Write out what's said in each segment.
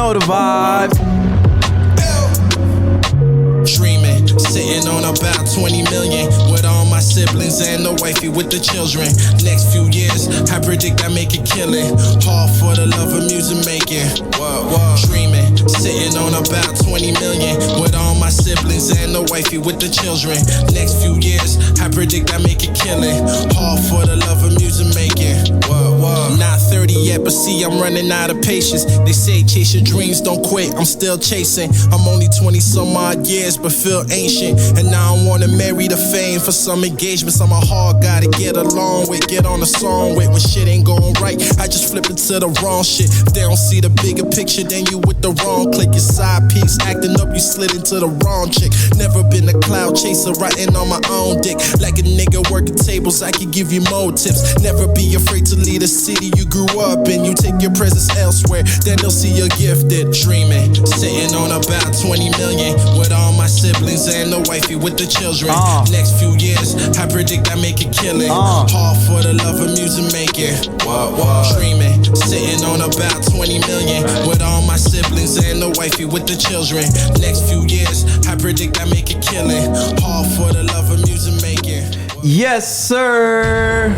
know the vibe. Dreaming, sitting on about 20 million with all my siblings and the wifey with the children. Next few years, I predict I make a killing. All for the love of music making. Dreaming, sitting on about 20 million with all my siblings and the wifey with the children. Next few years, I predict I make a killing. All for the love of music making. Not 30 yet, but see, I'm running out of patience. They say chase your dreams, don't quit. I'm still chasing. I'm only 20 some odd years, but feel ancient. And now I wanna marry the fame for some engagements. I'm a hard guy to get along with, get on a song with. When shit ain't going right, I just flip into the wrong shit. If they don't see the bigger picture, then you with the wrong click. Your side piece acting up, you slid into the wrong chick. Never been a cloud chaser, writing on my own dick. Like a nigga working tables, I can give you more tips. Never be afraid to leave the city you grew up in. You take your presence elsewhere, then they'll see you're gifted. Dreaming, sitting on about 20 million with all my siblings and the wifey with the children. Next few years, I predict I make a killing. All for the love of music making. Dreaming, sitting on about 20 million with all my siblings and the wifey with the children. Next few years, I predict I make a killing. All for the love of music making. Yes, sir.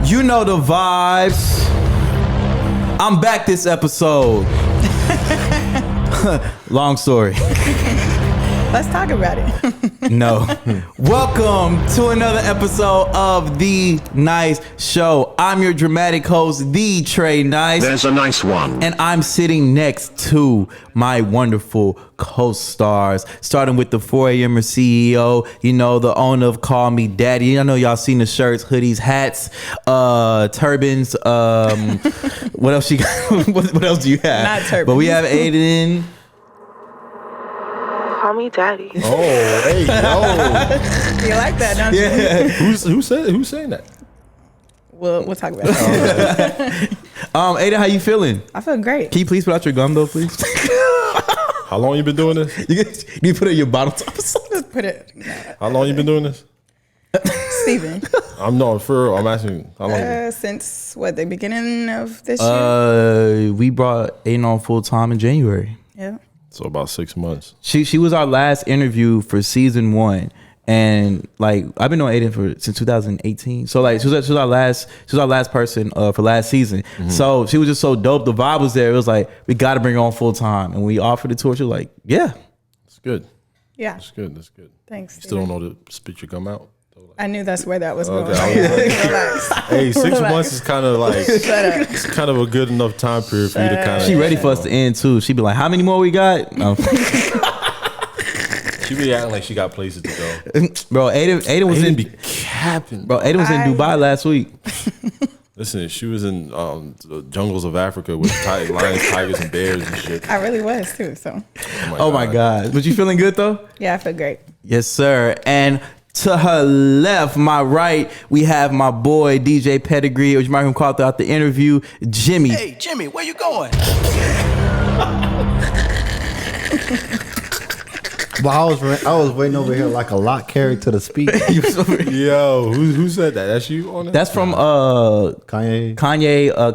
You know the vibes. I'm back this episode. Long story. Let's talk about it. No. Welcome to another episode of The Nice Show. I'm your dramatic host, The Trey Nice. There's a nice one. And I'm sitting next to my wonderful co-stars, starting with the 4 a.m. CEO, you know, the owner of Call Me Daddy. I know y'all seen the shirts, hoodies, hats, turbans. What else you got? What else do you have? Not turbans. But we have Aiden. Call me daddy. Oh, hey, yo. You like that, don't Yeah. Who's saying that? We'll talk about it. Aiden, how you feeling? I feel great. Can you please put out your gum though, please? How long you been doing this? You put it in your bottle top or something? Just put it. How long you been doing this? Steven. I'm not for real. I'm asking how long. Since what, the beginning of this year? We brought Aiden on full time in January. Yeah. So about 6 months. She was our last interview for season 1, and like I've been on Aiden since 2018. So like she was our last person for last season. Mm-hmm. So she was just so dope. The vibe was there. It was like we got to bring her on full time, and we offered it to her. She was like, yeah, it's good. Yeah. It's good. That's good. Thanks. You still don't know to spit your gum out. I knew that's where that was going. Relax. Hey, 6 months is kind of like it's kind of a good enough time period for you to kind of. She ready for us to end too. She be like, "How many more we got?" No. She be acting like she got places to go. Bro, Aiden was in. Be capping. Bro, Aiden was in Dubai last week. Listen, she was in the jungles of Africa with lions, tigers, and bears and shit. I really was too. So. Oh my God! But you feeling good though? Yeah, I feel great. Yes, sir. And to her left, my right, we have my boy DJ Pedigree, which you might have called throughout the interview, Jimmy. Hey, Jimmy, where you going? But I was waiting over here like a lock character to speak. Yo, who said that? That's you on it? That's from Kanye.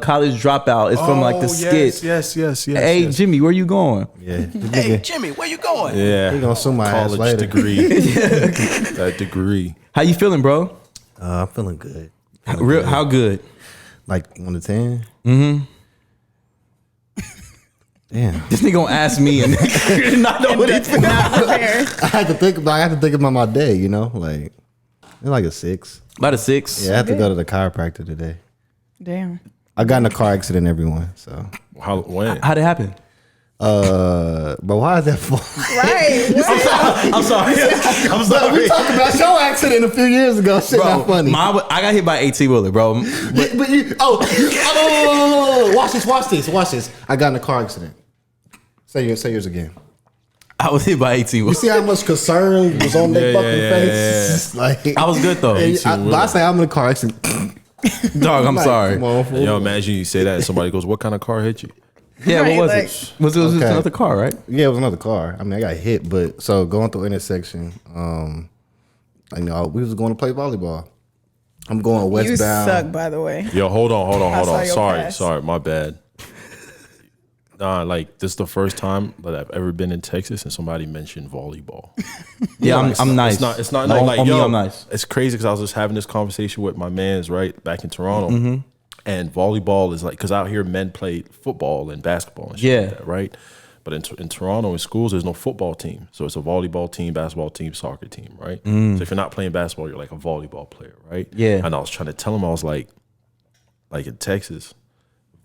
College Dropout. It's from like the skit. Yes. Hey, yes. Jimmy, where you going? Yeah. Hey, Jimmy, where you going? Yeah. He gonna sue my ass college later. degree. That degree. How you feeling, bro? I'm feeling good. How good? Like 1 to 10. Mm-hmm. Damn. This nigga gonna ask me and not know what he's feeling. I had to think about my day. You know, like it's like a 6. About a 6. Yeah, I had to go to the chiropractor today. Damn. I got in a car accident, everyone. So When? How'd it happen? but why is that for? Right. I'm sorry. We talked about your accident a few years ago. Shit, Bro, not funny. I got hit by an 18-wheeler, bro. But you, watch this. I got in a car accident. Say yours again. I was hit by 18. You see how much concern was on their fucking face? Like, I was good though. but I say I'm in a car accident. Dog, I'm sorry. Come on, fool. Yo, imagine you say that and somebody goes, "What kind of car hit you?" Yeah, Right, what was like- it? Was it Okay. another car, right? Yeah, it was another car. I mean, I got hit, but so going through intersection, we was going to play volleyball. I'm going You westbound. suck, by the way. Yo, hold on. saw your pass. Sorry, my bad. Like this is the first time that I've ever been in Texas and somebody mentioned volleyball. Yeah, I'm nice. It's not No, like on me, yo. I'm nice. It's crazy because I was just having this conversation with my mans right back in Toronto, and volleyball is like because out here men play football and basketball and shit like that, right? But in Toronto in schools there's no football team, so it's a volleyball team, basketball team, soccer team, right? So if you're not playing basketball, you're like a volleyball player, right? Yeah. And I was trying to tell him, I was like in Texas,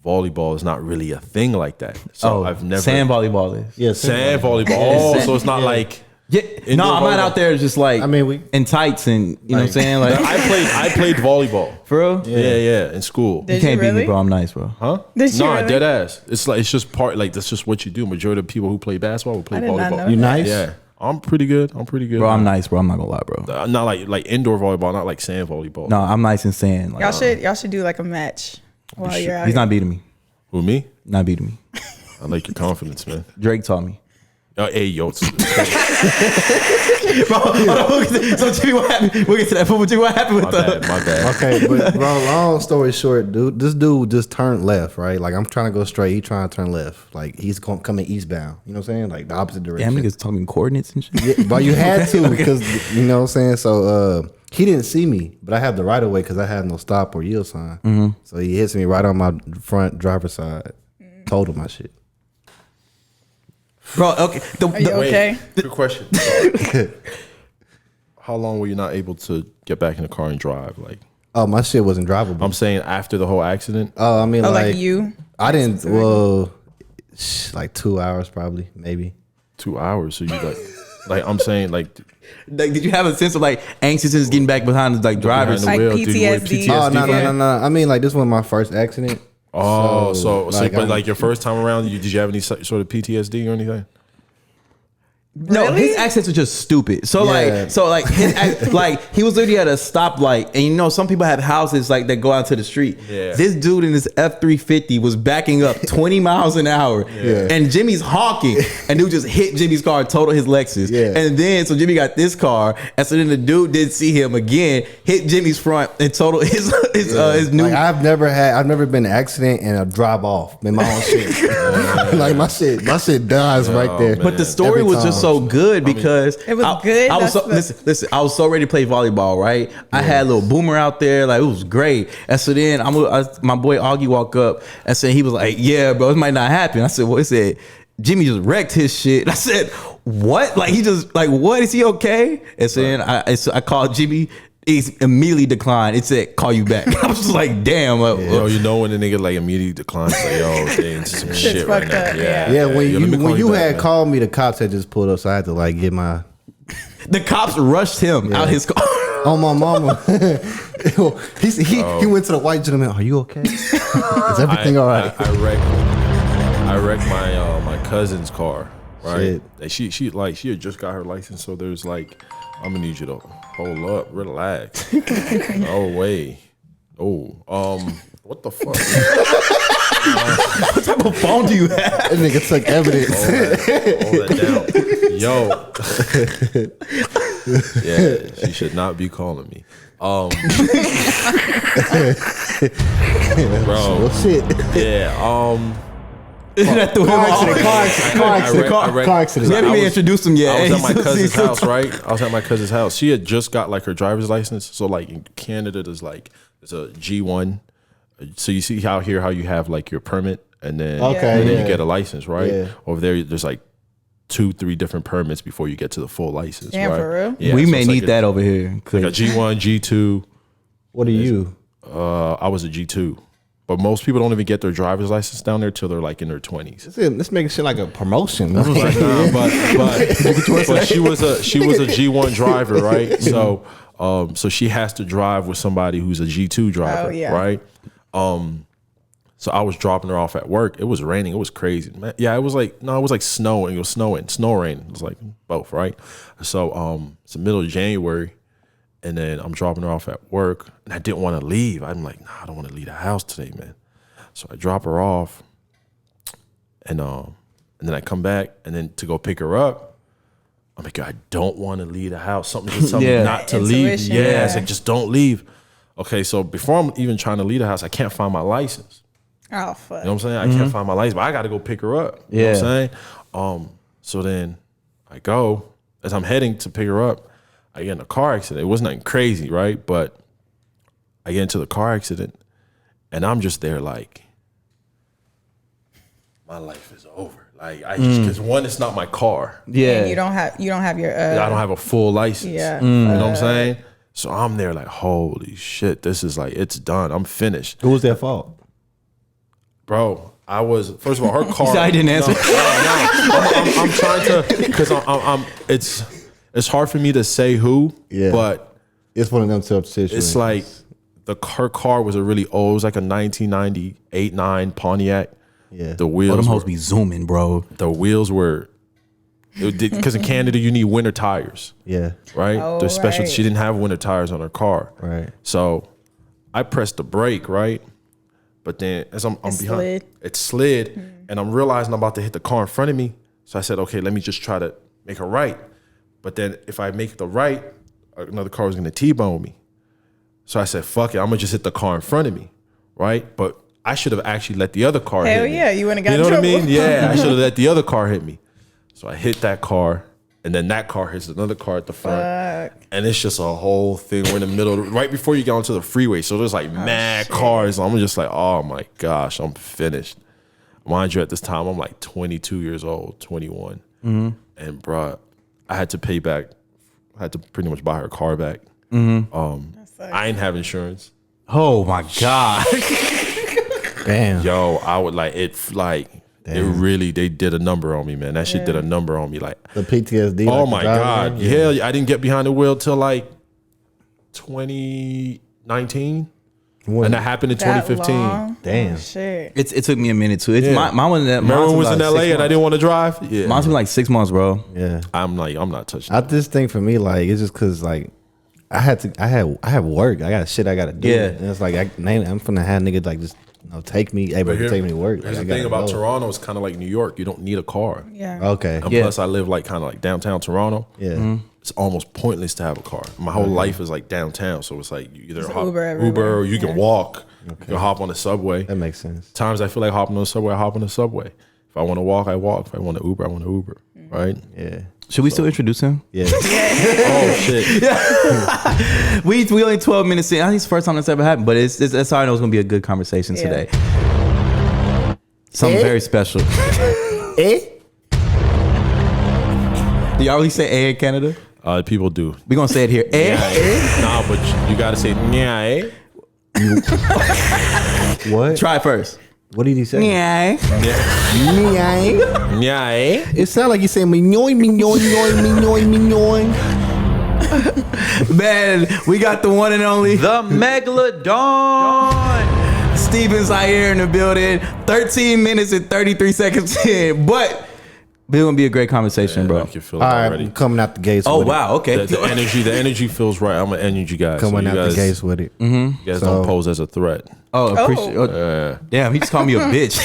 volleyball is not really a thing like that. So I've never sand volleyball is. Yeah, sand volleyball. Oh, so it's not like Yeah, no, I'm not volleyball. out there just like I mean, we- in tights and you know what I'm saying like I played volleyball. for real. Yeah, in school. You Did can't you beat me, really? bro. I'm nice, bro. Huh? Did you Nah, really? dead ass. It's like it's just part like that's just what you do. Majority of people who play basketball will play I did not volleyball. know You that. nice? Yeah, I'm pretty good. Bro, I'm nice, bro. I'm not gonna lie, bro. Not like indoor volleyball, not like sand volleyball. No, I'm nice and sand. Like, Y'all should do like a match while you're out he's here. not beating me. Who me? Not beating me. I like your confidence, man. Drake taught me. Hey, yo, So Jimmy, what happened? We'll get to that. But Jimmy, what happened with my bad. Okay, but bro, long story short, dude, this dude just turned left, right? Like I'm trying to go straight, he trying to turn left. Like he's coming eastbound. You know what I'm saying? Like the opposite direction. Damn, niggas talking coordinates and shit. Yeah, but you had to because you know what I'm saying. So he didn't see me, but I have the right of way because I have no stop or yield sign. So he hits me right on my front driver's side. Told him my shit. Bro, okay. Are you okay? Good question. How long were you not able to get back in the car and drive? Like, Oh, my shit wasn't drivable. I'm saying after the whole accident. Oh, I mean, Oh, like like you? I didn't. Well, like 2 hours probably, maybe. 2 hours. So you like I'm saying like Like, did you have a sense of like anxiousness getting back behind the like drivers? behind Like the wheel, dude, you were PTSD. Oh no, Yeah. no. I mean, like this was my first accident. Oh, so like, but I'm- like your first time around, did you have any sort of PTSD or anything? No, Really? his accents were just stupid. So Yeah. like like he was literally at a stoplight, and you know some people have houses like that go out to the street. Yeah. This dude in his F-350 was backing up 20 miles an hour, Yeah. and Jimmy's honking, and dude just hit Jimmy's car and totaled his Lexus. Yeah. And then so Jimmy got this car, and so then the dude didn't see him again, hit Jimmy's front and totaled his new. Like I've never been in an accident and a drive off in my own shit. Like my shit dies right there. man. But the story Every was just time. so good because It was good? I was so, That's listen. I was so ready to play volleyball, right? I had a little boomer out there, like it was great. And so then my boy Augie walked up and said he was like, "Yeah, bro, it might not happen." I said, "Well," he said, "Jimmy just wrecked his shit." And I said, "What? Like he just like what? Is he okay?" And so then I called Jimmy. He immediately declined. It said, "Call you back." I was just like, "Damn." Yo, you know when the nigga like immediately declines, like, yo, they into some shit right fucked now. up, Yeah, Yeah, when Yo, let me you call when you back, had man. called me, the cops had just pulled up, so I had to like get my The cops rushed him out his car. on my mama. He went to the white gentleman. Are you okay? Is everything all right? I wrecked my cousin's car, right? Shit. And she had just got her license, so there's like, I'm gonna need you to hold up, relax. No way. Oh, what the fuck? What type of phone do you have? That nigga took evidence. Hold that down. Yo. Yeah, she should not be calling me. Bro. Well, shit. Yeah. That threw him off. Car accident. We haven't even introduced him yet. I was at my He's cousin's still house, right? I was at my cousin's house. She had just got like her driver's license. So like in Canada, there's a G1. So you see how you have like your permit and then, Okay, and then yeah. you get a license, right? Yeah. Over there's like 2-3 different permits before you get to the full license. Damn, right? for real? Yeah, we so may it's need like that over here. like a G1, G2. What are you? I was a G2. But most people don't even get their driver's license down there till they're like in their 20s. Let's make shit like a promotion. Like, nah, but she was a G1 driver, right? So so she has to drive with somebody who's a G2 driver, Oh, yeah. right? So I was dropping her off at work. It was raining. It was crazy, man. Yeah, it was like snowing. It was snowing, snow rain. It was like both, right? So it's the middle of January, and then I'm dropping her off at work, and I didn't want to leave. I'm like, nah, I don't want to leave the house today, man. So I drop her off, and then I come back, and then to go pick her up, I'm like, I don't want to leave the house. Something just tells me not to leave. Intuition, Yeah, it's yeah. like just don't leave. Okay, so before I'm even trying to leave the house, I can't find my license. Oh fuck. You know what I'm saying? I can't find my license, but I got to go pick her up. You know what I'm saying? So then I go, as I'm heading to pick her up, I get in a car accident. It wasn't nothing crazy, right? But I get into the car accident, and I'm just there like, my life is over. Like, I just, because one, it's not my car. Yeah. And you don't have your. I don't have a full license. Yeah. You know what I'm saying? So I'm there like, holy shit, this is like, it's done. I'm finished. Who was their fault? Bro, I was, first of all, her car. I didn't answer. No. I'm trying to, because it's hard for me to say who, but it's one of them tough situations. it's like, her car was a really old, it was like a 1998, 9 Pontiac. Yeah. The wheels them hoes be zooming, bro. The wheels were, because in Canada you need winter tires. Yeah. Right? Oh, They're special. right. She didn't have winter tires on her car. Right. So I pressed the brake, right? But then as I'm behind, slid. it slid, and I'm realizing I'm about to hit the car in front of me. So I said, okay, let me just try to make a right. But then if I make the right, another car was gonna T-bone me. So I said, fuck it, I'm gonna just hit the car in front of me, right? But I should have actually let the other car hit me. Hell yeah, you wouldn't have got You know in what I trouble. mean? Yeah, I should have let the other car hit me. So I hit that car, and then that car hits another car at the front. And it's just a whole thing. We're in the middle, right before you get onto the freeway. So there's like mad cars. I'm just like, oh my gosh, I'm finished. Mind you, at this time, I'm like 22 years old, 21. And bruh, I had to pay back. I had to pretty much buy her car back. I ain't have insurance. Oh my God. Damn. Yo, I would like it. Like it really, they did a number on me, man. That shit did a number on me. Like The PTSD. oh like my the driving God, game? yeah. I didn't get behind the wheel till like 2019, and that happened in That 2015. long? Damn. Oh, shit. It took me a minute too. It's Yeah. mine was in that. Remember when I was in like LA 6 and I didn't want to drive? Yeah, Mine took like 6 months, bro. Yeah. I'm like, I'm not touching. I just think for me, like, it's just because, like, I have work. I got shit I got to do. Yeah. And it's like, I'm finna have niggas, like, just, take me, able to take me to work. Here's Like, the I thing gotta about go. Toronto, it's kind of like New York. You don't need a car. Yeah. Okay. And Yeah. plus, I live like kind of like downtown Toronto. Yeah. It's almost pointless to have a car. My whole life is like downtown, so it's like you either Just hop Uber everywhere. or you can walk. You can hop on the subway. That makes sense. Times I feel like hopping on the subway, I hop on the subway. If I want to walk, I walk. If I want to Uber, I want to Uber. Right? Yeah. Should we still introduce him? Yeah. Oh shit! We only 12 minutes in. I think it's the first time that's ever happened, but it's I know it's gonna be a good conversation today. Something very special. Eh? Do y'all really say "eh" in Canada? People do. We're gonna say it here. Eh? Nah, but you gotta say yeah, eh? What? Try it first. What did he say? Yeah. Mignon. Yeah, eh? It sounded like he said mignon, mignon, mignon, mignon, mignon. Man, we got the one and only the Megalodon. Steven Zaïre in the building. 13 minutes and 33 seconds in, but it's gonna be a great conversation, bro. I can feel it All right, already. I'm coming out the gates. Oh with wow, okay. The energy feels right. I'm an energy guy. it. Coming so out you guys, the gates with it. You guys So- don't pose as a threat. Oh, appreciate. Damn, he just called me a bitch.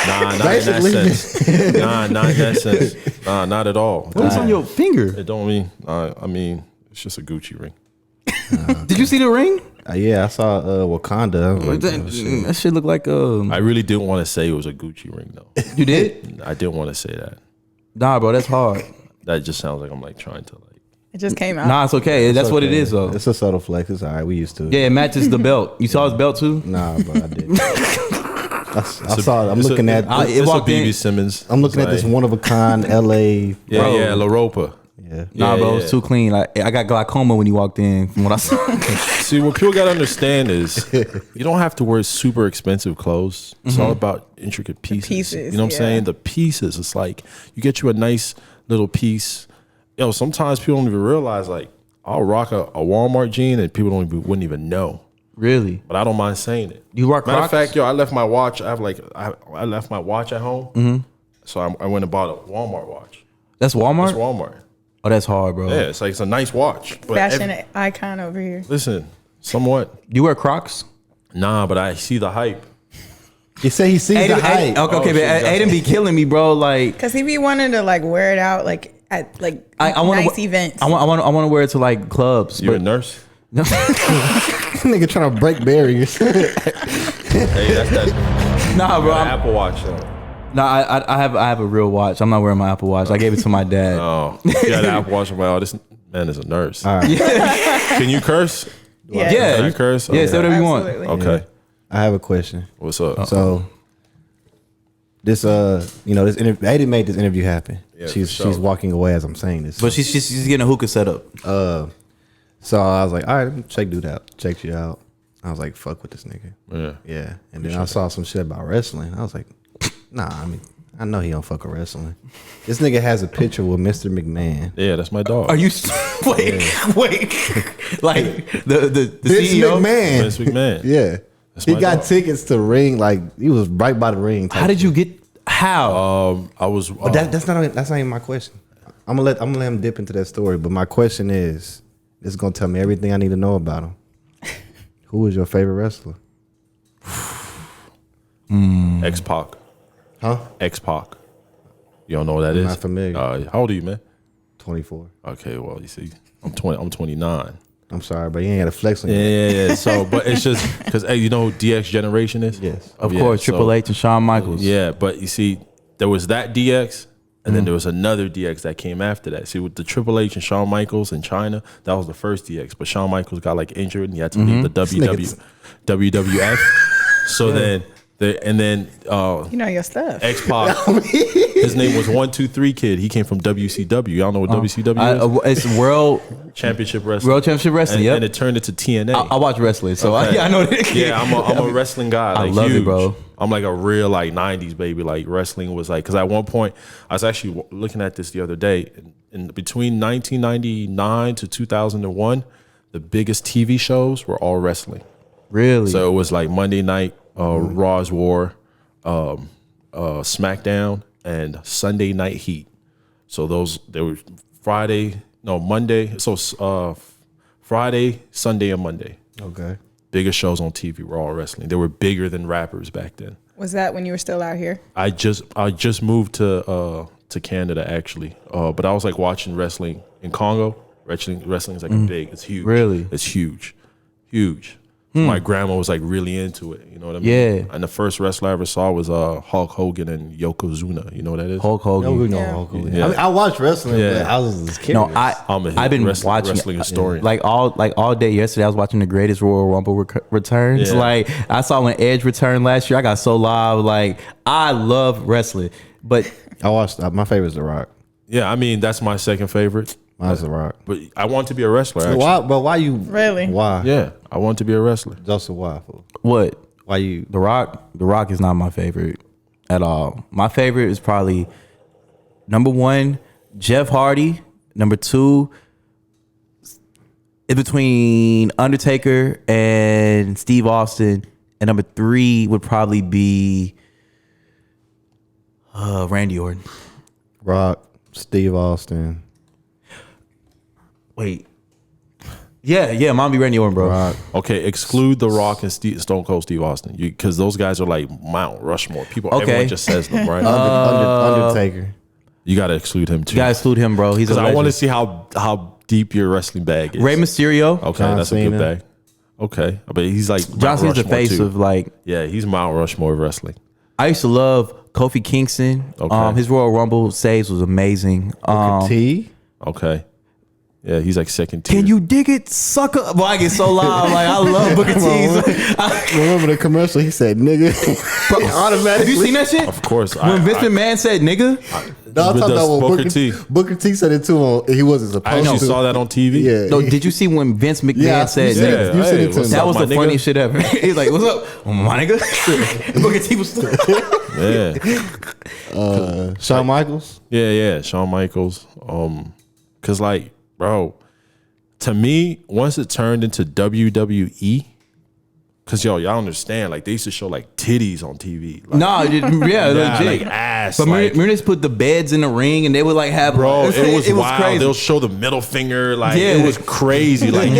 Nah, not in that Basically. sense. Nah, not in that sense. Nah, not at all. What's on your finger? It don't mean. I mean, it's just a Gucci ring. Did you see the ring? Yeah, I saw Wakanda. I was like, oh, shit. That shit look like I really didn't want to say it was a Gucci ring though. You did? I didn't want to say that. Nah, bro, that's hard. That just sounds like I'm like trying to like. It just came out. Nah, it's okay. That's what it Okay. is though. It's a subtle flex. It's all right. We used to it. Yeah, it matches the belt. You saw his belt too? Nah, but I did. I saw it. I'm looking at. it It's a walked in- BB Simmons. I'm looking at this one of a kind LA. Yeah, Bro. yeah, La Ropa. Yeah. Nah, Yeah, bro, yeah. it's too clean. Like I got glaucoma when you walked in. From what I saw. See, what people gotta understand is you don't have to wear super expensive clothes. It's all about intricate pieces. pieces, You know what I'm yeah. saying? The pieces. It's like you get you a nice little piece. Yo, sometimes people don't even realize like I'll rock a Walmart jean and people wouldn't even know. Really? But I don't mind saying it. You rock Matter Crocs? of fact, yo, I left my watch. I left my watch at home. So I went and bought a Walmart watch. That's Walmart? It's Walmart. Oh, that's hard, bro. Yeah, it's like it's a nice watch. But Fashion icon over here. listen, somewhat. You wear Crocs? Nah, but I see the hype. He said he sees the hype. Okay, Oh, but shit, Aiden be killing me, bro. Like Cause he be wanting to like wear it out like at like I want nice events. I want to wear it to like clubs. You a But nurse? Nigga trying to break barriers. Hey, that's that. Nah, bro. Apple Watch though. Nah, I have a real watch. I'm not wearing my Apple Watch. I gave it to my dad. Oh, you got an Apple Watch. I'm like, oh, this man is a nurse. All right. Can you curse? Yeah. Yeah. Can you curse? Yeah, say whatever you want. Absolutely. Okay. I have a question. What's up? So this this Ada made this interview happen. Yeah, she's for sure. she's walking away as I'm saying this. But she's getting a hookah set up. So I was like, all right, let me check dude out. Check you out. I was like, fuck with this nigga. Yeah. Yeah. And then I saw some shit about wrestling. I was like, nah, I mean, I know he don't fuck with wrestling. This nigga has a picture with Mr. McMahon. Yeah, that's my dog. Are you wait? Like the Vince CEO? McMahon. Vince McMahon. Yeah. That's He my got dog. tickets to ring, like he was right by the ring. How did you get? How? I was. But that's not even my question. I'm gonna let him dip into that story. But my question is, this is gonna tell me everything I need to know about him. Who is your favorite wrestler? X-Pac. Huh? X-Pac. You don't know what that is? Not familiar. How old are you, man? 24. Okay, well, you see, I'm 20. I'm 29. I'm sorry, but you ain't got to flex on you. Yeah. So, but it's just because you know who DX Generation is? Yes. Of Yeah, course, so- Triple H and Shawn Michaels. Yeah, but you see, there was that DX, and then there was another DX that came after that. See, with the Triple H and Shawn Michaels in China, that was the first DX. But Shawn Michaels got like injured, and he had to leave the WWF. So then You know your stuff. X-Pac, his name was 123 Kid. He came from WCW. Y'all know what WCW is? It's World Championship Wrestling. World Championship Wrestling. And, Yep. and it turned into TNA. I watch wrestling, so Okay. I know that. Yeah, I'm a wrestling guy. I Like, love it, huge. bro. I'm like a real like 90s baby. Like wrestling was like, because at one point I was actually looking at this the other day. In between 1999 to 2001, the biggest TV shows were all wrestling. Really? So it was like Monday night, Raw's War, SmackDown, and Sunday Night Heat. So there were Monday. So Friday, Sunday, and Monday. Okay. Biggest shows on TV were all wrestling. They were bigger than rappers back then. Was that when you were still out here? I just moved to Canada actually, but I was like watching wrestling in Congo. Wrestling is like big. It's huge. Really? It's huge. My grandma was like really into it. You know what I mean? Yeah. And the first wrestler I ever saw was Hulk Hogan and Yokozuna. You know what that is? Hulk Hogan. No, we know Yeah. Hulk Hogan. Yeah. I mean, I watch wrestling, Yeah. but I was just No, curious. I've been watching wrestling historian. like all day yesterday. I was watching the greatest Royal Rumble returns. Yeah. Like I saw when Edge returned last year. I got so live. Like I love wrestling, but I watched. My favorite is The Rock. Yeah, I mean that's my second favorite. Mine's The Rock. But I want to be a wrestler. Actually. Why? But why you? Really? Why? Yeah, I want to be a wrestler. Joseph, why? what? Why you? The Rock. The Rock is not my favorite at all. My favorite is probably number one, Jeff Hardy. Number two, in between Undertaker and Steve Austin, and number three would probably be Randy Orton. Rock, Steve Austin, Wait. Yeah, mine be Randy Orton, bro. Rock. Okay, exclude The Rock and Stone Cold Steve Austin, because those guys are like Mount Rushmore. Okay. Everyone just says them, right? Undertaker. You got to exclude him too. You gotta exclude him, bro. He's a Because I want to legend. see how deep your wrestling bag is. Rey Mysterio. Okay, John that's a Cena. good bag. Okay, but he's like Mount John Cena's the Rushmore, face too. of like. Yeah, he's Mount Rushmore of wrestling. I used to love Kofi Kingston. Okay. His Royal Rumble saves was amazing. T. Okay, yeah, he's like second tier. Can you dig it, sucker? Well, I get so loud. Like I love Booker T. Remember the commercial? He said, "Nigga." Automatically. Have you seen that shit? Of course. When Vince McMahon said "nigga," No, I'm With talking the about when Booker T. Booker T said it too. He wasn't I supposed actually to. saw that on TV. Yeah. no, did you see when Vince McMahon Yeah, said you "nigga"? said You said it to what's me. That up, was my the nigga? funniest shit ever. He's like, "What's up, my nigga?" Booker T was. Yeah. Shawn Michaels. Yeah, Shawn Michaels. Cause like, bro, to me, once it turned into WWE, cause y'all understand, like they used to show like titties on TV. Like, No, yeah, legit. like ass. But like, Mariners put the beds in the ring, and they would like have. bro, it was wild. crazy. They'll show the middle finger. Like Yeah. it was crazy. Like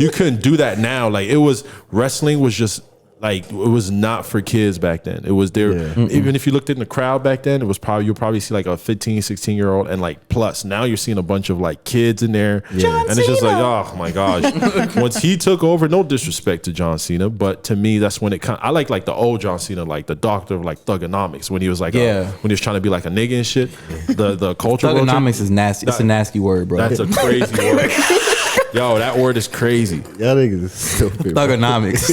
you couldn't do that now. Like it was wrestling was just Like it was not for kids back then. It was there. Even if you looked in the crowd back then, it was probably you'll probably see like a 15, 16-year-old and like plus. Now you're seeing a bunch of like kids in there, and it's just like, oh my gosh. Once he took over, no disrespect to John Cena, but to me that's when it kind. I like the old John Cena, like the doctor of like thugonomics, when he was like when he was trying to be like a nigga and shit. The culture thugonomics is nasty. It's a nasty word, bro. That's a crazy word. Yo, that word is crazy. Y'all niggas is stupid. Thugonomics.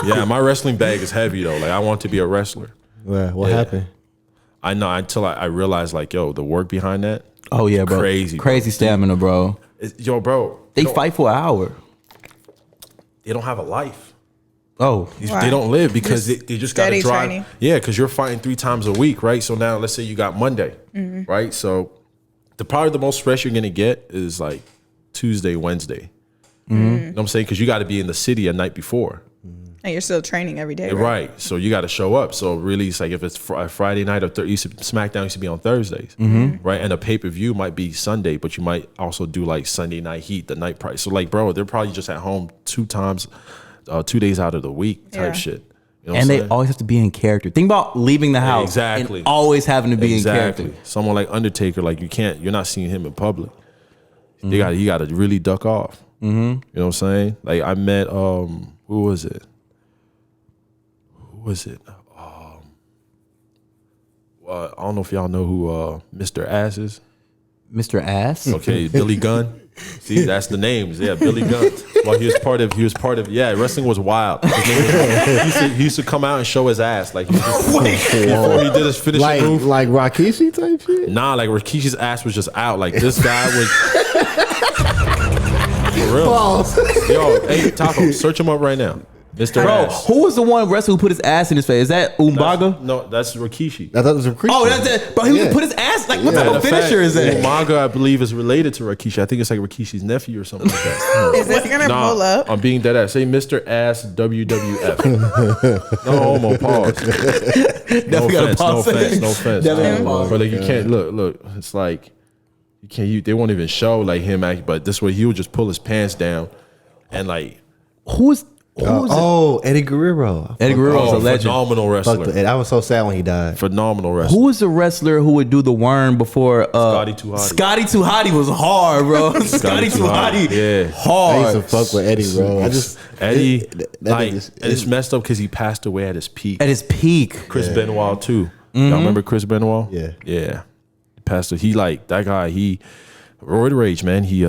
Yeah, my wrestling bag is heavy though. Like I want to be a wrestler. Well, what happened? I know until I realized like, yo, the work behind that. Oh yeah, bro. Crazy Stamina, bro. Yo, bro. They fight for an hour. They don't have a life. Oh, They don't live because they just got to drive. Training. Yeah, because you're fighting 3 times a week, right? So now let's say you got Monday, right? So probably the most stress you're gonna get is like Tuesday, Wednesday. You know what I'm saying? Because you got to be in the city a night before. And you're still training every day, Right. So you got to show up. So really, it's like if it's Friday night or SmackDown used to be on Thursdays, right? And a pay-per-view might be Sunday, but you might also do like Sunday Night Heat, the night price. So like, bro, they're probably just at home 2 days out of the week type shit. You know and they always have to be in character. Think about leaving the house, exactly, and always having to be in character. Someone like Undertaker, like you're not seeing him in public. You got to really duck off. You know what I'm saying? Like I met who was it? I don't know if y'all know who Mr. Ass is. Mr. Ass. Okay, Billy Gunn. See, that's the names. Yeah, Billy Gunn. Well, he was part of. Wrestling was wild. He used to come out and show his ass like before he did his finishing move. Like Rikishi type shit. Nah, like Rikishi's ass was just out. Like this guy was. For real. Balls. Yo, hey Taco, search him up right now. Mr. Bro, Ass. who was the one wrestler who put his ass in his face? Is that Umaga? No, that's Rikishi. I thought it was a creature. Oh, that's it. Bro, he was put his ass. Like, what type of finisher is that? Umaga, I believe, is related to Rikishi. I think it's like Rikishi's nephew or something like that. Is this gonna pull up? I'm being dead ass. Say Mr. Ass WWF. No homo, pause. No offense. Definitely pause. But like you can't look. It's like you can't. They won't even show like him act. But this way, he would just pull his pants down and like Who's Eddie Guerrero. Eddie Guerrero's a legend. Phenomenal wrestler. I was so sad when he died. Phenomenal wrestler. Who was the wrestler who would do the worm before? Scotty Too Hotty. Scotty Too Hotty was hard, bro. Scotty Too Hotty, yeah, hard. I used to fuck with Eddie, bro. Eddie, and it's messed up because he passed away at his peak. At his peak. Chris Benoit too. Y'all remember Chris Benoit? Yeah. He passed. He like that guy. He roid rage, man. He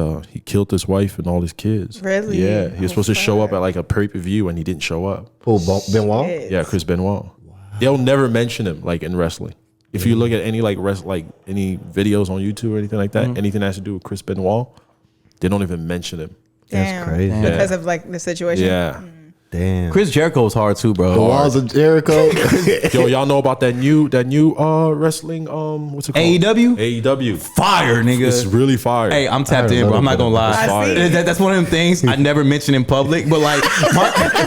killed his wife and all his kids. Really? Yeah. He was supposed to show up at like a pay-per-view and he didn't show up. Who, Benoit? Shit. Yeah, Chris Benoit. Wow. They'll never mention him like in wrestling. If you look at any like any videos on YouTube or anything like that, anything that has to do with Chris Benoit, they don't even mention him. Damn. That's crazy. Because of like the situation. Yeah. Damn. Chris Jericho was hard too, bro. The Walls of Jericho. Yo, y'all know about that new wrestling what's it called? AEW. Fire, nigga. It's really fire. Hey, I'm tapped in, bro. I'm not gonna lie. I see. That's one of them things I never mention in public. But like,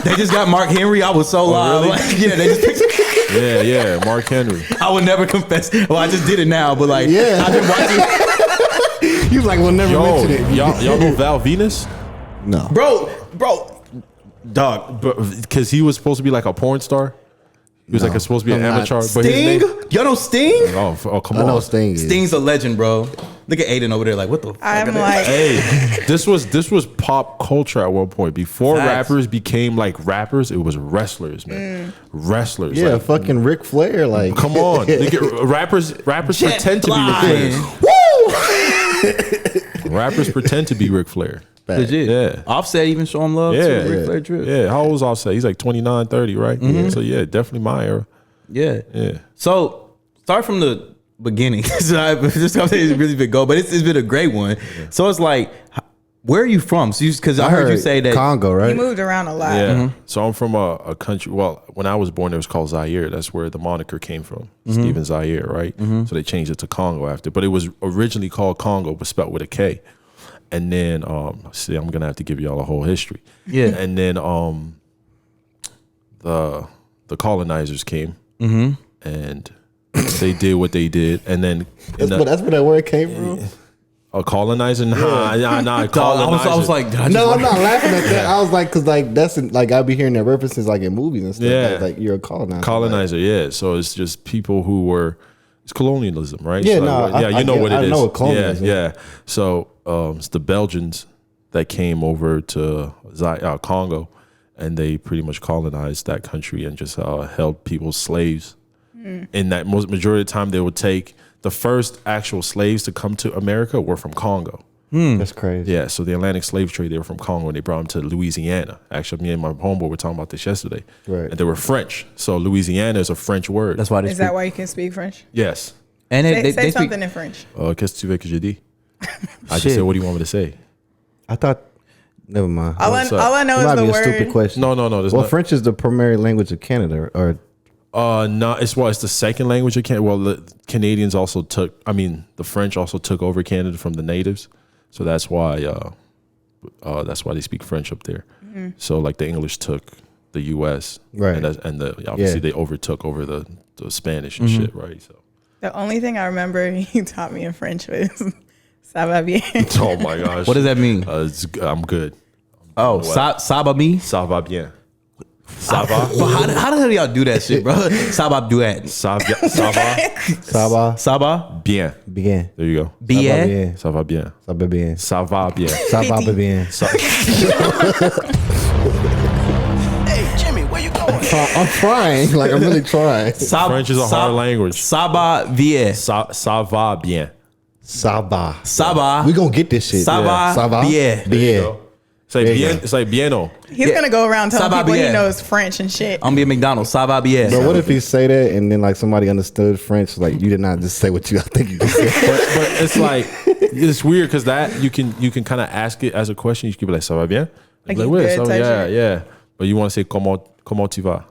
they just got Mark Henry. I was so live. really? Like, yeah, they just picked. Yeah, Mark Henry. I would never confess. Well, I just did it now. But like, Yeah. I've been watching. He was like, we'll never Yo, mention it. y'all know Val Venus? No. Bro. Dog, because he was supposed to be like a porn star. He was like supposed to be an I'm not. amateur. But Sting? his name, Y'all know Sting? oh, come I know on. Sting is. Sting's a legend, bro. Look at Aiden over there, like, what the fuck? I'm are they- like, Hey, this was pop culture at one point. Before Facts. rappers became like rappers, it was wrestlers, man. Wrestlers. Yeah, like, fucking Ric Flair. Like, come on. Nigga, rappers Jet pretend to be flying. Ric Flair. Rappers pretend to be Ric Flair. Legit. Yeah. Offset even show him love Yeah. too. Ric Flair drip. Yeah, how old was Offset? He's like 29, 30, right? So yeah, definitely my era. Yeah. Yeah. So start from the beginning. So this conversation is really big go, but it's been a great one. So it's like, where are you from? So because I heard you say that Congo, right? he moved around a lot. Yeah. So I'm from a country. Well, when I was born, it was called Zaïre. That's where the moniker came from. Stephen Zaïre, right? So they changed it to Congo after. But it was originally called Congo, but spelled with a K. And then, see, I'm gonna have to give y'all a whole history. Yeah. And then, the colonizers came, and they did what they did. And then, That's where that word came from. A colonizer? Nah. Colonizer. I was like, No, I'm not laughing at that. I was like, because like that's like I'll be hearing that references like in movies and stuff. Yeah. Like you're a colonizer. Colonizer, yeah. So it's just people who were. It's colonialism, right? Yeah, so, no, you know what it is. I know what colonialism. Yeah. So it's the Belgians that came over to Congo, and they pretty much colonized that country and just held people slaves. In that majority of the time, they would take the first actual slaves to come to America were from Congo. That's crazy. Yeah, so the Atlantic slave trade, they were from Congo and they brought them to Louisiana. Actually, me and my homeboy were talking about this yesterday. Right. And they were French. So Louisiana is a French word. that's why they Is that why you can speak French? Yes. And Say they something speak. in French. Qu'est-ce que tu veux que je dis? I Shit. just said, what do you want me to say? I thought. Never mind. All I know It is might the be a word. stupid question. No. There's Well, not. French is the primary language of Canada, or No, it's the second language of Canada. Well, the Canadians also the French also took over Canada from the natives. So that's why they speak French up there. So like the English took the U.S. Right. and obviously Yeah. they overtook over the Spanish and shit, right? So. The only thing I remember he taught me in French was "Ça va bien." Oh my gosh. What does that mean? I'm good. Oh, What? Saba me. Ça va bien. Ça va. But how the hell do y'all do that shit, bro? Saba do that. Ça va Saba Saba bien. bien. There you go. bien. Ça va bien. Saba bien. Ça va bien. Saba bien. Hey, Jimmy, where you going? I'm trying. Like I'm really trying. French is a hard language. Saba bien. Ça va bien. Saba. Saba. We gonna get this shit. Saba Saba bien. bien. Say There you bien. go. Say bieno. He's gonna go around telling Ça va people he bien. knows French and shit. I'm be at McDonald's. Saba bien. But what if he say that and then like somebody understood French? Like you did not just say what you I think you just said. But it's like it's weird because that you can kind of ask it as a question. You can be like, "Ça va bien?" Like Like, you "Ouais, good ça va, type yeah, shit. yeah. But you want to say comment tu vas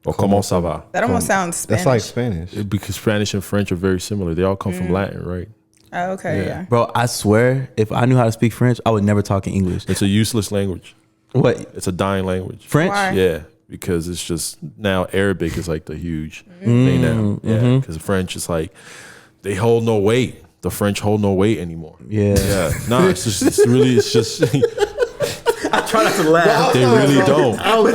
or comment ça va? That almost sounds Spanish. That's like Spanish. Because Spanish and French are very similar. They all come from Latin, right? Oh, okay, Yeah. yeah. Bro, I swear, if I knew how to speak French, I would never talk in English. It's a useless language. What? It's a dying language. French? Why? Yeah, because it's just now Arabic is like the huge thing now. Yeah, because French is like they hold no weight. The French hold no weight anymore. Yeah. Yeah, no, it's just I try not to laugh. they really don't. I'm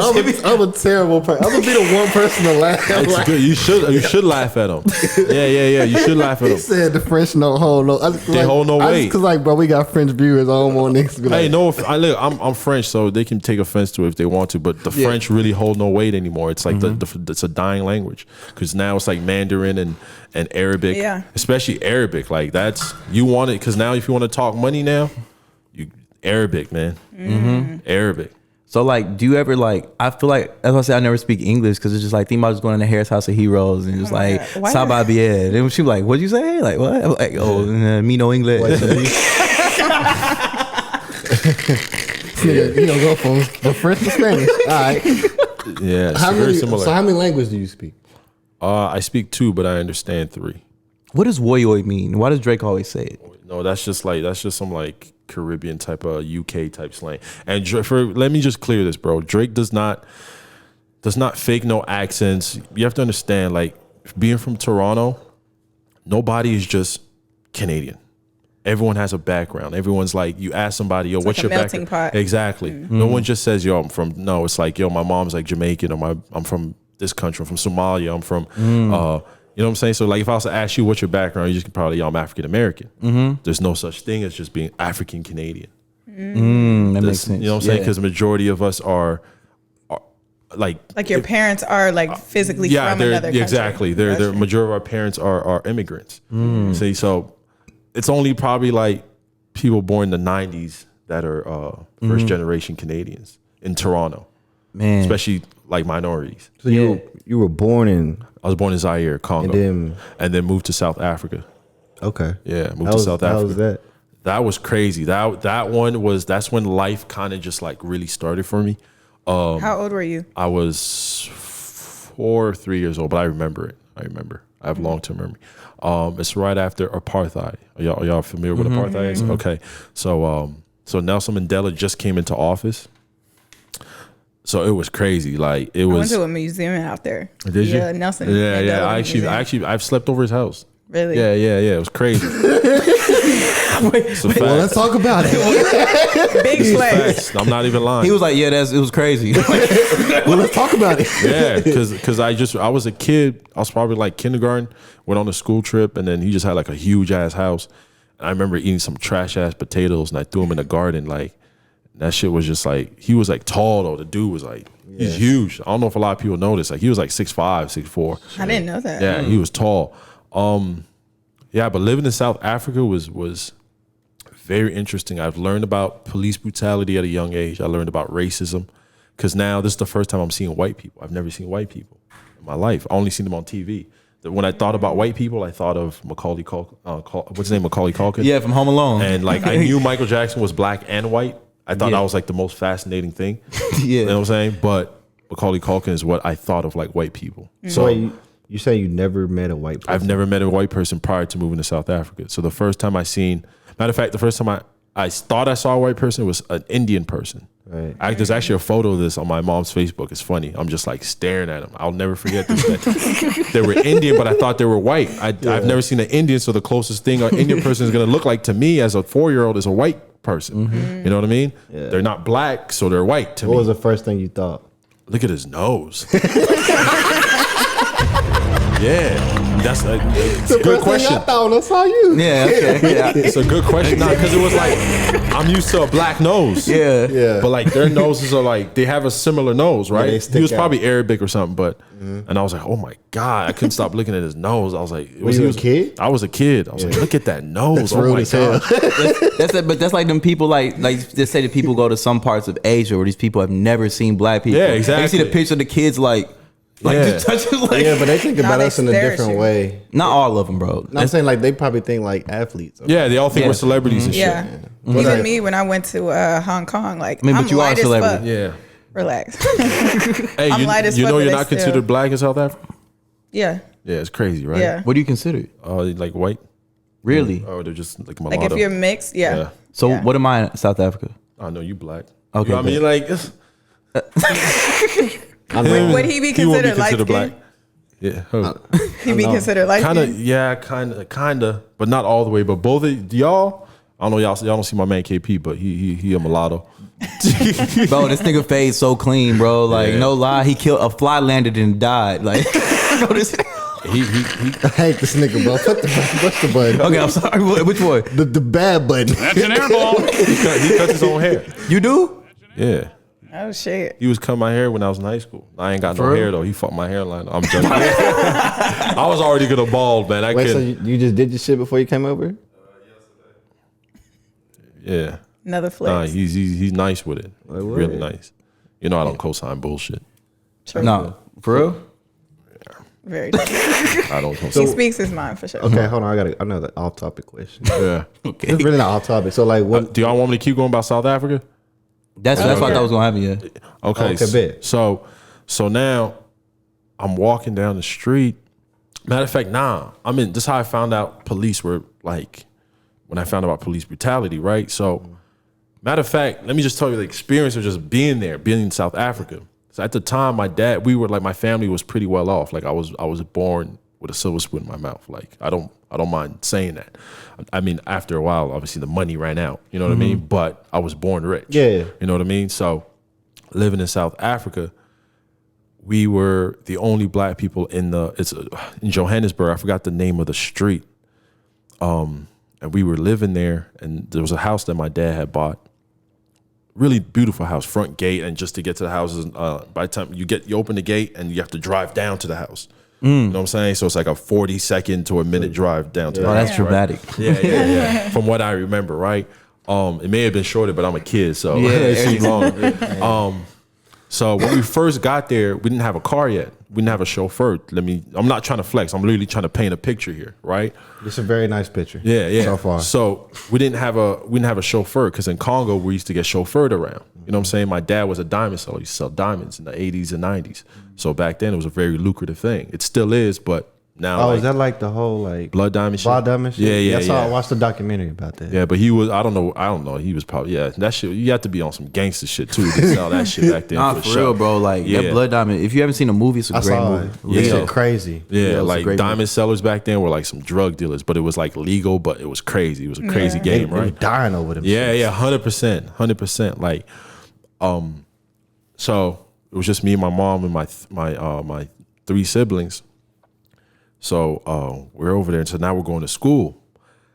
a terrible person. I'm gonna be the one person to laugh. It's good. You should laugh at them. Yeah. You should laugh at He them. said the French don't hold no. They hold no weight. Because like, bro, we got French viewers. I don't want niggas to be like, Hey, no, I'm French, so they can take offense to it if they want to. But the French really hold no weight anymore. It's like it's a dying language because now it's like Mandarin and Arabic. Yeah. Especially Arabic. Like that's you want it because now if you want to talk money now, you Arabic, man. Arabic. So like, do you ever like? I feel like that's why I say I never speak English because it's just like think about just going to Harris House of Heroes and just my like God. Why- Saba bien. And she was like, "What'd you say?" Like what? I'm like, oh, me no English. nigga, you don't go from French to Spanish. All right. Yeah, it's very similar. So how many languages do you speak? I speak 2, but I understand 3. What does woy oy mean? Why does Drake always say it? No, that's just some like Caribbean type of UK type slang. And let me just clear this, bro. Drake does not fake no accents. You have to understand, like being from Toronto, nobody is just Canadian. Everyone has a background. Everyone's like, you ask somebody, yo, what's like your a melting background? pot. Exactly. No one just says, yo, I'm from. No, it's like, yo, my mom's like Jamaican, or I'm from this country. I'm from Somalia. I'm from. You know what I'm saying? So like if I was to ask you what's your background, you just can probably, I'm African American. There's no such thing as just being African Canadian. That makes sense. You know what I'm saying? Because the majority of us are like Like your parents are like physically from another country. exactly. They're Gotcha. majority of our parents are immigrants. See, so it's only probably like people born in the 90s that are first generation Canadians in Toronto, Man, especially like minorities. So you were born in. I was born in Zaïre, Congo, And then moved to South Africa. Okay. Yeah, moved to South Africa. How was that? That was crazy. That's when life kind of just like really started for me. How old were you? I was 4 or 3 years old, but I remember it. I have long-term memory. It's right after apartheid. Are y'all familiar with apartheid is? Okay. So Nelson Mandela just came into office. So it was crazy. Like it I went was. to a museum out there. Did you? Yeah, Nelson. Yeah. Mandela I Museum. actually I've slept over his house. Really? Yeah. It was crazy. It's a fact. Well, let's talk about it. Big flex. Facts. I'm not even lying. He was like, yeah, it was crazy. Well, let's talk about it. Yeah, because I was a kid. I was probably like kindergarten. Went on a school trip, and then he just had like a huge ass house. And I remember eating some trash ass potatoes, and I threw them in the garden. Like that shit was just like, he was like tall though. The dude was like, he's huge. I don't know if a lot of people know this. Like he was like 6'5", 6'4". I didn't know that. Yeah, he was tall. Yeah, but living in South Africa was very interesting. I've learned about police brutality at a young age. I learned about racism, because now this is the first time I'm seeing white people. I've never seen white people in my life. I only seen them on TV. When I thought about white people, I thought of Macaulay Culkin. What's his name? Macaulay Culkin. Yeah, from Home Alone. And like I knew Michael Jackson was black and white. I thought that was like the most fascinating thing. Yeah. You know what I'm saying? But Macaulay Culkin is what I thought of like white people. So wait, you say you never met a white person? I've never met a white person prior to moving to South Africa. So the first time matter of fact, the first time I thought I saw a white person was an Indian person. Right. There's actually a photo of this on my mom's Facebook. It's funny. I'm just like staring at them. I'll never forget this. They were Indian, but I thought they were white. I've never seen an Indian, so the closest thing an Indian person is going to look like to me as a 4-year-old is a white person. Mm-hmm. You know what I mean? Yeah. They're not black, so they're white to me. What was the first thing you thought? Look at his nose. Yeah, that's a good question. I thought when I saw you. Yeah, okay. Yeah. It's a good question, because it was like I'm used to a black nose. Yeah. But like their noses are like, they have a similar nose, right? they He was stick probably Arabic or something, but and I was like, oh my God, I couldn't stop looking at his nose. I was like, Were you a kid? I was a kid. I was like, look at that nose. Oh rude my as hell. God. But that's like them people like they say that people go to some parts of Asia where these people have never seen black people. Yeah, exactly. You see the picture of the kids like Yeah. just touching like Yeah, but they think about they us in a stare at different you. way. not all of them, bro. No, I'm saying like they probably think like athletes. Yeah, they all think Yeah. we're celebrities and shit. Yeah. But Even like- me, when I went to Hong Kong, like, I mean, I'm but you are a light as celebrity. fuck. Yeah. Relax. Hey, I'm light as you fuck, know but you're they not still- considered black in South Africa? Yeah. Yeah, it's crazy, right? Yeah. What do you consider? Like white? Really? Or they're just like Like mulatto? if you're mixed, yeah. Yeah. So Yeah. what am I in South Africa? I know you black. Okay, You know what I mean? Like, it's, Would he be he won't considered light black. skinned? Yeah. He'd be considered light Kind of, skinned? yeah, kind of, but not all the way. But both of y'all, I don't know, y'all don't see my man KP, but he a mulatto. Bro, this nigga fade so clean, bro. Like, Yeah. no lie, he killed a fly, landed and died. Like, bro, this. He I hate this nigga, bro. What's the button? Okay, I'm sorry. Which one? The bad button. That's an air ball. he cut his own hair. You do? Yeah. Oh, shit. He was cutting my hair when I was in high school. I ain't got no For real? hair though. He fucked my hairline. I'm joking. I was already gonna bald, man. I Wait, so couldn't. you just did your shit before you came over? Yeah. Another flex. Nah, he's nice with it. Like, Really word. nice. You know I don't co-sign bullshit. True. No. For real? Very true. I don't He co-sign. speaks his mind for sure. Okay, hold on. I got another off-topic question. Yeah. Okay. It's really not off-topic. So like, what? Do y'all want me to keep going about South Africa? That's what I thought was gonna happen. Yeah. Okay. Okay, bet. So now I'm walking down the street. Matter of fact, this is how I found out police were like, when I found out about police brutality, right? So matter of fact, let me just tell you the experience of just being there, being in South Africa. So at the time, my family was pretty well off. Like I was born with a silver spoon in my mouth. Like I don't mind saying that. I mean, after a while, obviously the money ran out. You know what I mean? But I was born rich. Yeah. You know what I mean? So living in South Africa, we were the only black people in Johannesburg. I forgot the name of the street. And we were living there, and there was a house that my dad had bought. Really beautiful house, front gate, and just to get to the houses, by the time you open the gate and you have to drive down to the house. You know what I'm saying? So it's like a 40-second to a minute drive down to the Oh, house. that's dramatic. Yeah. From what I remember, right? It may have been shorter, but I'm a kid, so Yeah, it seemed long. So when we first got there, we didn't have a car yet. We didn't have a chauffeur. I'm not trying to flex. I'm literally trying to paint a picture here, right? It's a very nice picture. Yeah. So far. So we didn't have a chauffeur because in Congo we used to get chauffeured around. You know what I'm saying? My dad was a diamond seller. He used to sell diamonds in the 80s and 90s. So back then it was a very lucrative thing. It still is, but Now, Oh, like, is that like the whole like Blood Diamond shit? Blood Diamond shit? Yeah, I yeah. I watched the documentary about that. Yeah, but he was, I don't know. He was probably, that shit, you have to be on some gangster shit too to sell that shit back then. Nah, for real, bro. Like that Blood Diamond. If you haven't seen the movie, it's a I great saw movie. it. It's so crazy. Yeah, it was a like great diamond sellers back then were like some drug dealers, but it was like legal, but it was crazy. It was a crazy game, They were right? dying over them. Yeah, shits. yeah, 100%. Like, so it was just me and my mom and my 3 siblings. So we're over there, and so now we're going to school.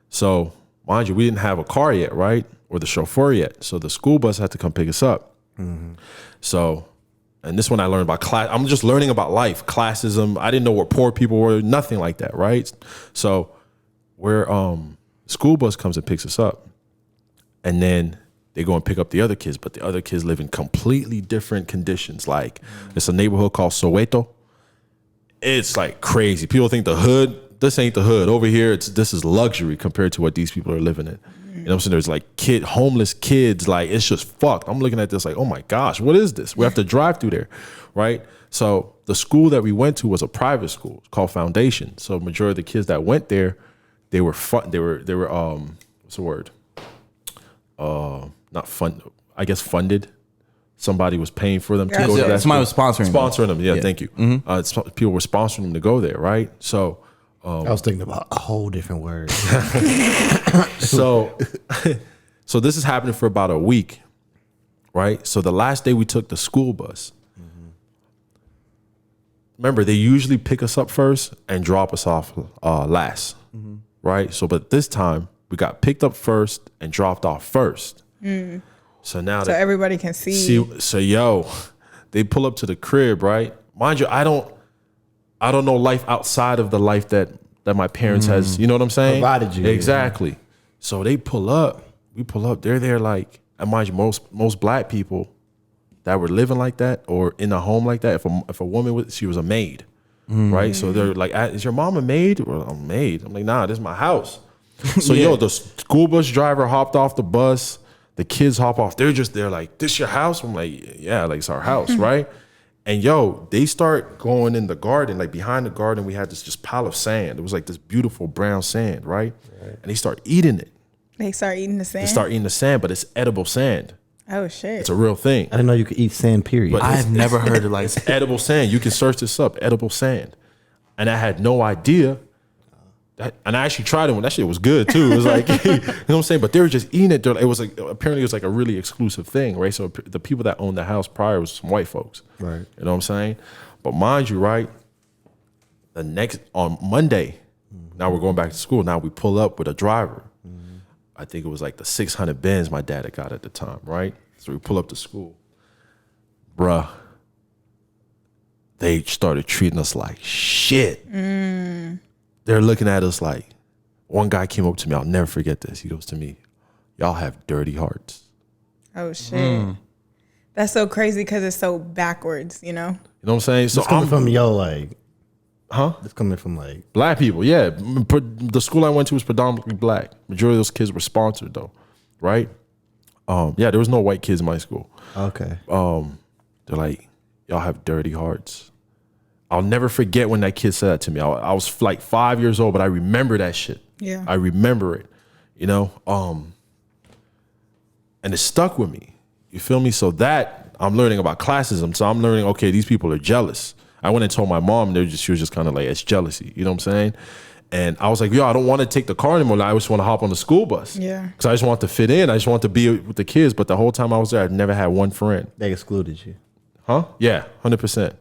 So mind you, we didn't have a car yet, right? Or the chauffeur yet. So the school bus had to come pick us up. So, and this one I learned about class. I'm just learning about life, classism. I didn't know where poor people were, nothing like that, right? So we're school bus comes and picks us up, and then they go and pick up the other kids, but the other kids live in completely different conditions. Like it's a neighborhood called Soweto. It's like crazy. People think the hood, this ain't the hood. Over here, this is luxury compared to what these people are living in. You know what I'm saying? There's like homeless kids, like it's just fucked. I'm looking at this like, oh my gosh, what is this? We have to drive through there, right? So the school that we went to was a private school called Foundation. So majority of the kids that went there, they were what's the word? Not fun. I guess funded. Somebody was paying for them to go to that. Somebody was sponsoring them. Sponsoring them. Yeah, thank you. People were sponsoring them to go there, right? So. I was thinking about a whole different word. So this is happening for about a week, right? So the last day we took the school bus. Remember, they usually pick us up first and drop us off last, right? So, but this time we got picked up first and dropped off first. So now, So everybody can see. So they pull up to the crib, right? Mind you, I don't know life outside of the life that my parents has, you know what I'm saying? Provided you. Exactly. So they pull up, we pull up, they're there like, and mind you, most black people that were living like that or in a home like that, if a woman she was a maid, right? So they're like, is your mom a maid? Well, I'm a maid. I'm like, nah, this is my house. So the school bus driver hopped off the bus, the kids hop off, they're like, this your house? I'm like, yeah, like it's our house, right? And they start going in the garden, like behind the garden, we had this just pile of sand. It was like this beautiful brown sand, right? And they start eating it. They start eating the sand. They start eating the sand, but it's edible sand. Oh shit! It's a real thing. I didn't know you could eat sand, period. But I've never heard it like it's edible sand. You can search this up, edible sand. And I had no idea. And I actually tried it when that shit was good too. It was like, you know what I'm saying? But they were just eating it. It was like, apparently it was like a really exclusive thing, right? So the people that owned the house prior was some white folks. Right. You know what I'm saying? But mind you, right, on Monday, now we're going back to school. Now we pull up with a driver. I think it was like the 600 Benz my dad had got at the time, right? So we pull up to school. Bruh, they started treating us like shit. They're looking at us like, one guy came up to me, I'll never forget this. He goes to me, y'all have dirty hearts. Oh shit! That's so crazy because it's so backwards, you know. You know what I'm saying? So it's coming from like, huh? It's coming from like Black people, yeah. The school I went to was predominantly black. Majority of those kids were sponsored though, right? Yeah, there was no white kids in my school. okay. They're like, y'all have dirty hearts. I'll never forget when that kid said that to me. I was like 5 years old, but I remember that shit. Yeah. I remember it, you know? And it stuck with me. You feel me? So that I'm learning about classism. So I'm learning, okay, these people are jealous. I went and told my mom, she was just kind of like, it's jealousy. You know what I'm saying? And I was like, yo, I don't want to take the car anymore. I just want to hop on the school bus. Yeah. Because I just want to fit in. I just want to be with the kids. But the whole time I was there, I'd never had one friend. They excluded you. Huh? Yeah, 100%.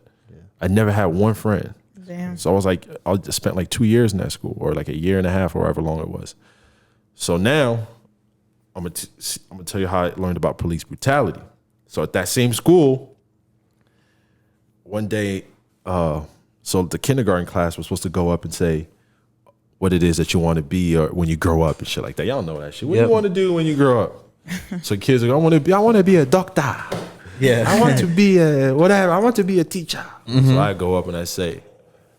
I never had one friend. Damn. So I was like, I spent like 2 years in that school, or like a year and a half, or however long it was. So now I'm gonna tell you how I learned about police brutality. So at that same school, one day, so the kindergarten class was supposed to go up and say what it is that you want to be or when you grow up and shit like that. Y'all know that shit. What do you want to do when you grow up? So kids are like, I want to be a doctor. Yeah. I want to be a whatever. I want to be a teacher. So I go up and I say,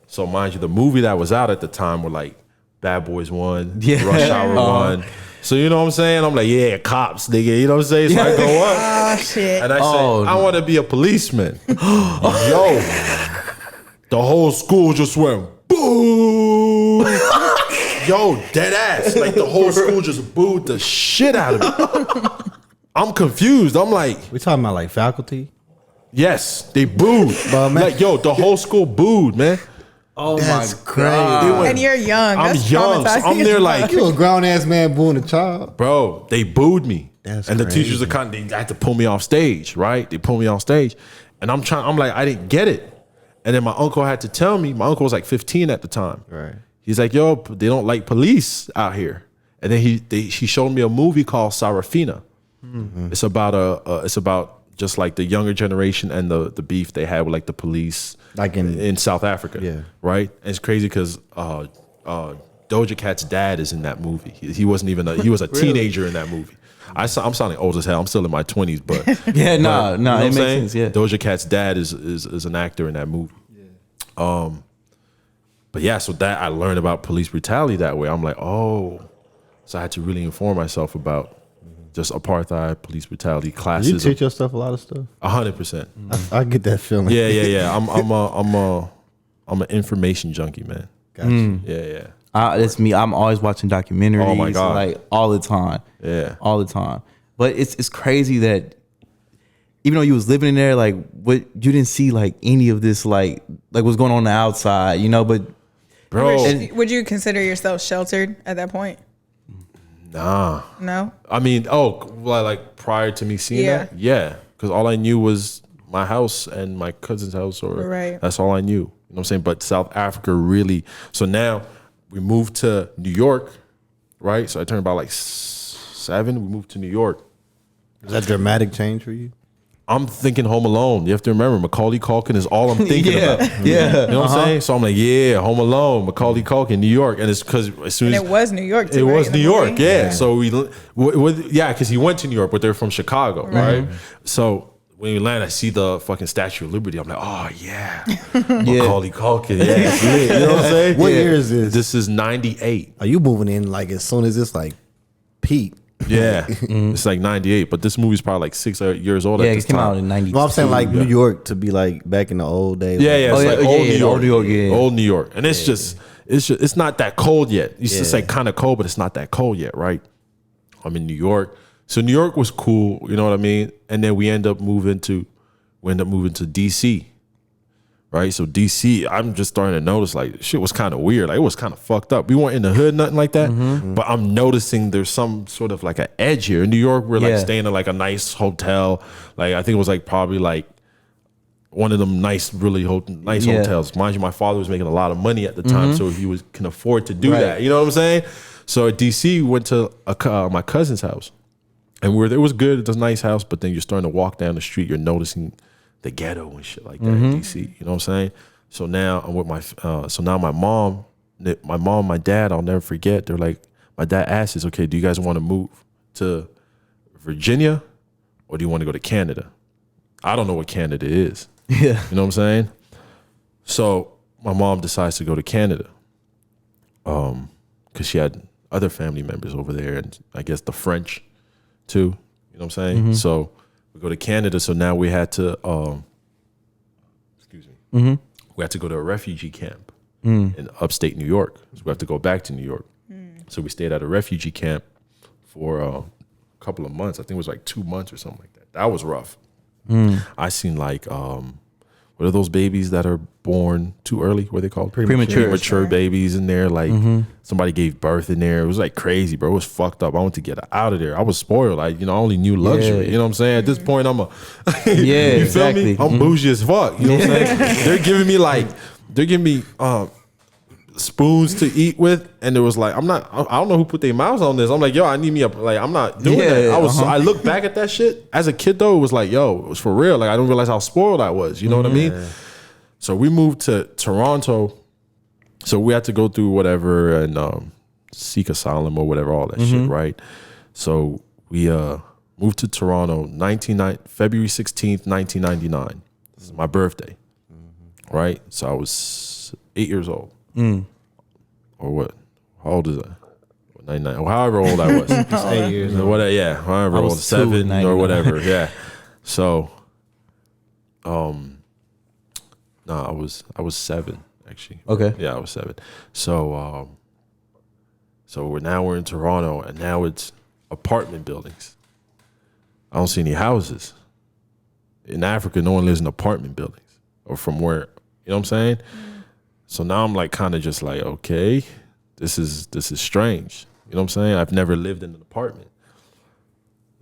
so mind you, the movie that was out at the time were like Bad Boys 1, Rush Hour 1. So you know what I'm saying? I'm like, yeah, cops, nigga. You know what I'm saying? So I go up Oh shit! and I say, I want to be a policeman. Yo, the whole school just went boom. booed. Yo, dead ass. Like the whole school just booed the shit out of me. I'm confused. I'm like, We talking about like faculty? yes, they booed. But, man- Like, yo, the whole school booed, man. Oh That's my crazy. god! And you're young. I'm That's young. So traumatizing. I'm there like, You a grown ass man booing a child? bro, they booed me. That's and the crazy. teachers are they had to pull me off stage, right? They pulled me off stage. And I'm like, I didn't get it. And then my uncle had to tell me, my uncle was like 15 at the time. Right. He's like, yo, they don't like police out here. And then he showed me a movie called Sarafina. Mm-hmm. It's about just like the younger generation and the beef they had with like the police, Like in South Africa. Yeah. Right. And it's crazy because Doja Cat's dad is in that movie. He wasn't even he was a teenager in that movie. I'm sounding old as hell. I'm still in my 20s, but Yeah, no, you know it what I'm makes saying? sense. Yeah, Doja Cat's dad is an actor in that movie. But yeah, so that I learned about police brutality that way. I'm like, oh, so I had to really inform myself about just apartheid, police brutality, you classism. teach yourself a lot of stuff. 100%. I get that feeling. Yeah. I'm an information junkie, man. Gotcha. Yeah. that's me. I'm always watching documentaries. Oh my God. like all the time. Yeah. all the time. But it's crazy that even though you was living in there, like what you didn't see like any of this like what's going on the outside, you know. But Bro, Would you consider yourself sheltered at that point? nah. No. I mean, like prior to me seeing Yeah. that? Yeah. Because all I knew was my house and my cousin's house, or Right. that's all I knew. You know what I'm saying? But South Africa really, so now we moved to New York, right? So I turned about like 7, we moved to New York. Is that dramatic change for you? I'm thinking Home Alone. You have to remember, Macaulay Culkin is all I'm thinking yeah, about. yeah. You know what I'm saying? So I'm like, yeah, Home Alone, Macaulay Culkin, New York. And it's because as soon And as it was New York. Too, it right, was in New the York, movie? yeah. So because he went to New York, but they're from Chicago, right? So when we land, I see the fucking Statue of Liberty. I'm like, oh yeah, Macaulay Culkin, yeah, it's lit. You know what I'm saying? What year is this? This is '98. Are you moving in like as soon as it's like peak? Yeah, it's like '98, but this movie's probably like 6 years old Yeah, at it this came time. out in '90. No, I'm saying like New York to be like back in the old days. Yeah, like, yeah, it's Oh, yeah, like yeah, old yeah, New York, old New York, yeah. old New York, and it's not that cold yet. It's just Yeah. like kind of cold, but it's not that cold yet, right? I'm in New York, so New York was cool, you know what I mean? And then we end up moving to DC, right? So DC, I'm just starting to notice like shit was kind of weird, like it was kind of fucked up. We weren't in the hood, nothing like that, but I'm noticing there's some sort of like an edge here. In New York, we're like Yeah. staying in like a nice hotel, like I think it was like probably like one of them nice, really nice Yeah. hotels. Mind you, my father was making a lot of money at the time, so he can afford to do Right. that. You know what I'm saying? So at DC, we went to my cousin's house, and it was good. It was a nice house, but then you're starting to walk down the street, you're noticing the ghetto and shit like that in DC. You know what I'm saying? So now I'm with my mom, my dad. I'll never forget. They're like, my dad asked us, okay, do you guys want to move to Virginia, or do you want to go to Canada? I don't know what Canada is. Yeah, You know what I'm saying? So my mom decides to go to Canada, because she had other family members over there, and I guess the French too. You know what I'm saying? So we go to Canada. So now we had to, we had to go to a refugee camp in upstate New York. So we have to go back to New York. So we stayed at a refugee camp for a couple of months. I think it was like 2 months or something like that. That was rough. I seen like what are those babies that are born too early? What are they called? Premature babies in there. Like somebody gave birth in there. It was like crazy, bro. It was fucked up. I wanted to get out of there. I was spoiled. I only knew luxury. Yeah. You know what I'm saying? At this point, I'm a Yeah, you feel me? exactly. I'm bougie as fuck. You know what I'm saying? They're giving me spoons to eat with, and it was like I don't know who put their mouths on this. I'm like, yo, I need me I'm not doing Yeah, that. I look back at that shit as a kid though. It was like, yo, it was for real. Like I didn't realize how spoiled I was. You know what I mean? So we moved to Toronto. So we had to go through whatever and seek asylum or whatever, all that shit, right? So we moved to Toronto, February 16th, 1999. This is my birthday, right? So I was 8 years old. Or what? How old is I? 99, or however old I was. 8 years old. Whatever, yeah, however I old, was 2 7 in or 99. whatever, yeah. So, I was 7. actually. Okay. Yeah, I was 7. So we're in Toronto, and now it's apartment buildings. I don't see any houses. In Africa, no one lives in apartment buildings, or from where, you know what I'm saying? So now I'm like kind of just like, okay, this is strange. You know what I'm saying? I've never lived in an apartment.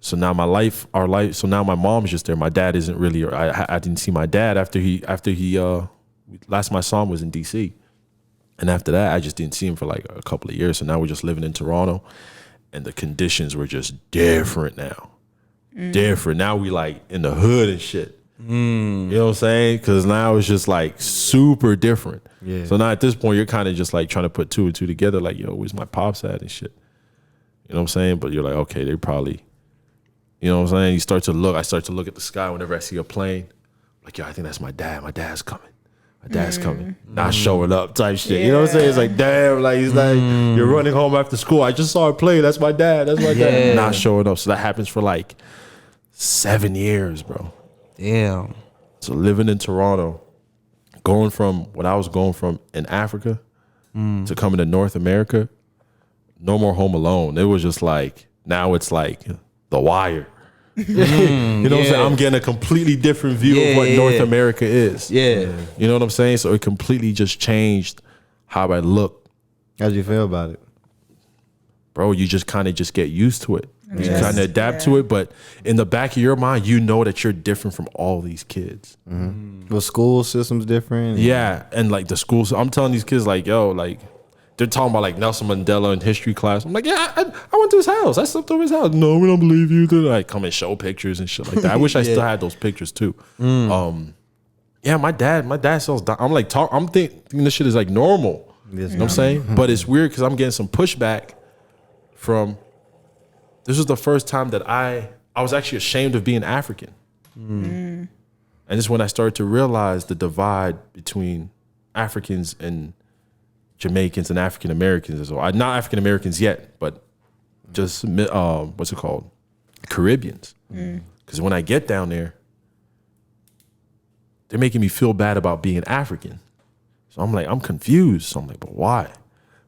So now so now my mom's just there. My dad isn't really, or I didn't see my dad after he last time I saw him was in DC. And after that, I just didn't see him for like a couple of years. So now we're just living in Toronto, and the conditions were just different now. Different. Now we like in the hood and shit. You know what I'm saying? Because now it's just like super different. Yeah. So now at this point, you're kind of just like trying to put 2 and 2 together. Like, yo, where's my pops at and shit? You know what I'm saying? But you're like, okay, they probably, you know what I'm saying? I start to look at the sky whenever I see a plane. Like, yo, I think that's my dad. My dad's coming. My dad's coming. Not showing up type shit. You know what I'm saying? It's like, damn, like he's like, you're running home after school. I just saw a plane. That's my dad. That's my dad. Not showing up. So that happens for like 7 years, bro. Damn. So living in Toronto, going from what I was going from in Africa to coming to North America, no more Home Alone. It was just like, now it's like The Wire. You know what I'm saying? I'm getting a completely different view of what North America is. Yeah. You know what I'm saying? So it completely just changed how I look. How'd you feel about it? Bro, you just kind of just get used to it. You kind of adapt to it, but in the back of your mind, you know that you're different from all these kids. The school system's different. Yeah, and like the schools, I'm telling these kids like, yo, like they're talking about like Nelson Mandela in history class. I'm like, yeah, I went to his house. I slept over his house. No, we don't believe you. They like come and show pictures and shit like that. I wish I still had those pictures too. Yeah, my dad sells. I'm like, I'm thinking this shit is like normal. You know what I'm saying? But it's weird because I'm getting some pushback from. This was the first time that I was actually ashamed of being African. And this is when I started to realize the divide between Africans and Jamaicans and African Americans as well. Not African Americans yet, but just what's it called? Caribbeans. Because when I get down there, they're making me feel bad about being African. So I'm like, I'm confused. So I'm like, but why?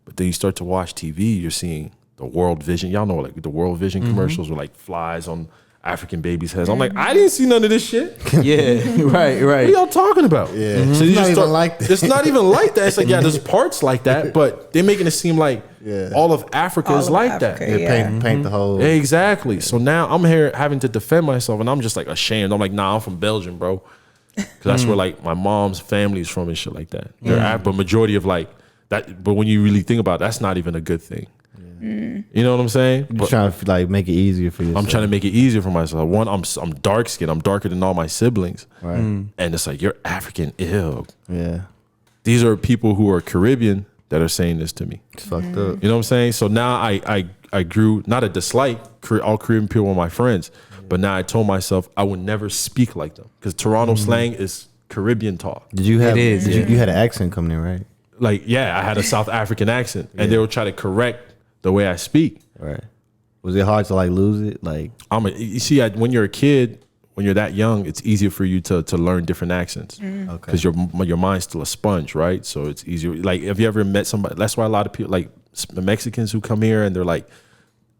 But then you start to watch TV, you're seeing the World Vision. Y'all know like the World Vision commercials with like flies on African babies' heads. I'm like, I didn't see none of this shit. Yeah, right. What are y'all talking about? Yeah. So It's not even like that. It's not even like that. It's like, yeah, there's parts like that, but they're making it seem like all of Africa is like that. Paint the whole. Exactly. So now I'm here having to defend myself, and I'm just like ashamed. I'm like, nah, I'm from Belgium, bro. Because that's where like my mom's family is from and shit like that. But majority of like that. But when you really think about it, that's not even a good thing. You know what I'm saying? You're trying to like make it easier for yourself. I'm trying to make it easier for myself. One, I'm dark skinned. I'm darker than all my siblings. Right. And it's like, you're African. Ew. Yeah. These are people who are Caribbean that are saying this to me. It's fucked up. You know what I'm saying? So now I grew, not a dislike, all Caribbean people were my friends, but now I told myself I would never speak like them because Toronto slang is Caribbean talk. Did you have? It is, You had an accent coming in, right? Like, yeah, I had a South African accent, and they would try to correct the way I speak. Right. Was it hard to like lose it? Like, You see, when you're a kid, when you're that young, it's easier for you to learn different accents because your mind's still a sponge, right? So it's easier. Like, have you ever met somebody? That's why a lot of people, like Mexicans who come here and they're like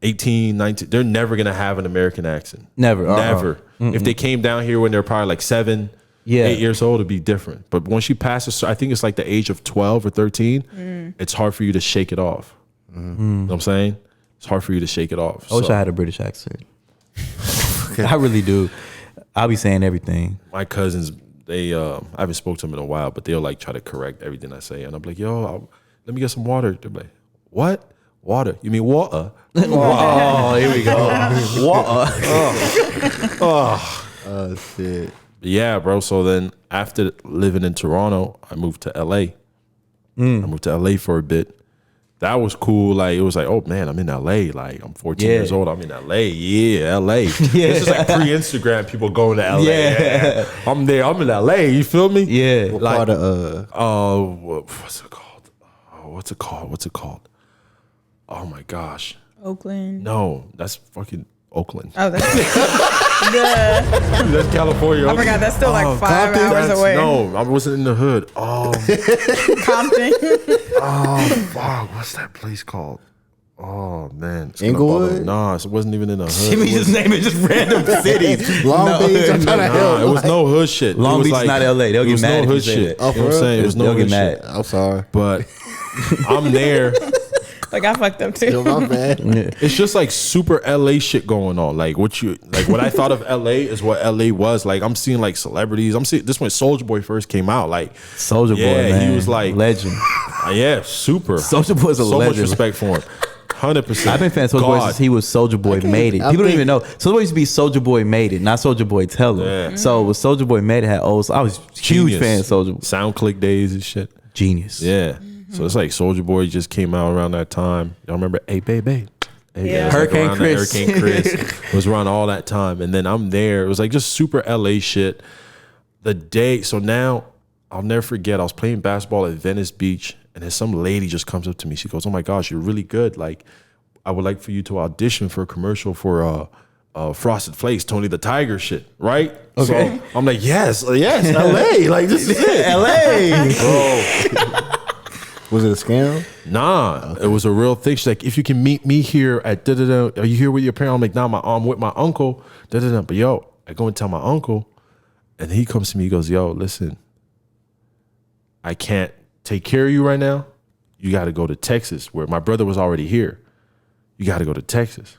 18, 19, they're never gonna have an American accent. Never. Never. If they came down here when they're probably like 7, 8 years old, it'd be different. But once you pass, I think it's like the age of 12 or 13, it's hard for you to shake it off. You know what I'm saying? It's hard for you to shake it off. I wish I had a British accent. I really do. I'll be saying everything. My cousins, they I haven't spoke to them in a while, but they'll like try to correct everything I say, and I'm like, yo, let me get some water. They're like, what? Water? You mean water? Oh, here we go. Water. oh shit. Yeah, bro. So then after living in Toronto, I moved to LA. I moved to LA for a bit. That was cool. Like, it was like, oh man, I'm in LA. Like, I'm 14 years old. I'm in LA. Yeah, LA. This is like pre-Instagram people going to LA. Yeah. I'm there. I'm in LA. You feel me? Yeah. What like, part of what's it called? What's it called? Oh my gosh. Oakland. No, that's fucking Oakland. Oh, that's That's California. I forgot. That's still like 5 hours away. No, I wasn't in the hood. Oh, Compton. fuck. What's that place called? Oh man, it's Inglewood? Nah, it wasn't even in the hood. Jimmy just naming just random cities. Long Beach. I'm trying to help. Nah, it was no hood shit. Long It was Beach is not LA. They'll it get was mad no if hood you say shit. that. Oh, You know what I'm for saying? It was no They'll hood get mad. shit. I'm sorry. But I'm there. Like I fucked up too. Yo, my bad. It's just like super LA shit going on. Like what I thought of LA is what LA was. Like I'm seeing like celebrities. I'm seeing this when Soulja Boy first came out. Like Soulja Boy, yeah, man. he was like legend. Yeah, super. Soulja Boy's a so legend. much respect for him. 100%. I've been fan of Soulja Boy since he was Soulja Boy Made It. I People don't think- even know. Soulja Boy used to be Soulja Boy Made It, not Soulja Boy Tell Him. Yeah. So with Soulja Boy Made It had old. I was huge Genius. fan of Soulja Boy. SoundClick days and shit. Genius. Yeah. So it's like Soulja Boy just came out around that time. Y'all remember Hey Baby? Yeah. Hurricane around Chris. Hurricane Chris was around all that time. And then I'm there. It was like just super LA shit. The day, so now I'll never forget, I was playing basketball at Venice Beach and then some lady just comes up to me. She goes, "Oh my gosh, you're really good. Like, I would like for you to audition for a commercial for Frosted Flakes, Tony the Tiger shit, right?" Okay. So I'm like, yes, LA. Like, this is it. LA. Bro. Was it a scam? Nah, it was a real thing. She's like, "If you can meet me here at da-da-da, are you here with your parents?" I'm like, "Nah, I'm with my uncle, da-da-da." But yo, I go and tell my uncle, and he comes to me, he goes, "Yo, listen, I can't take care of you right now. You got to go to Texas, where my brother was already here. You got to go to Texas."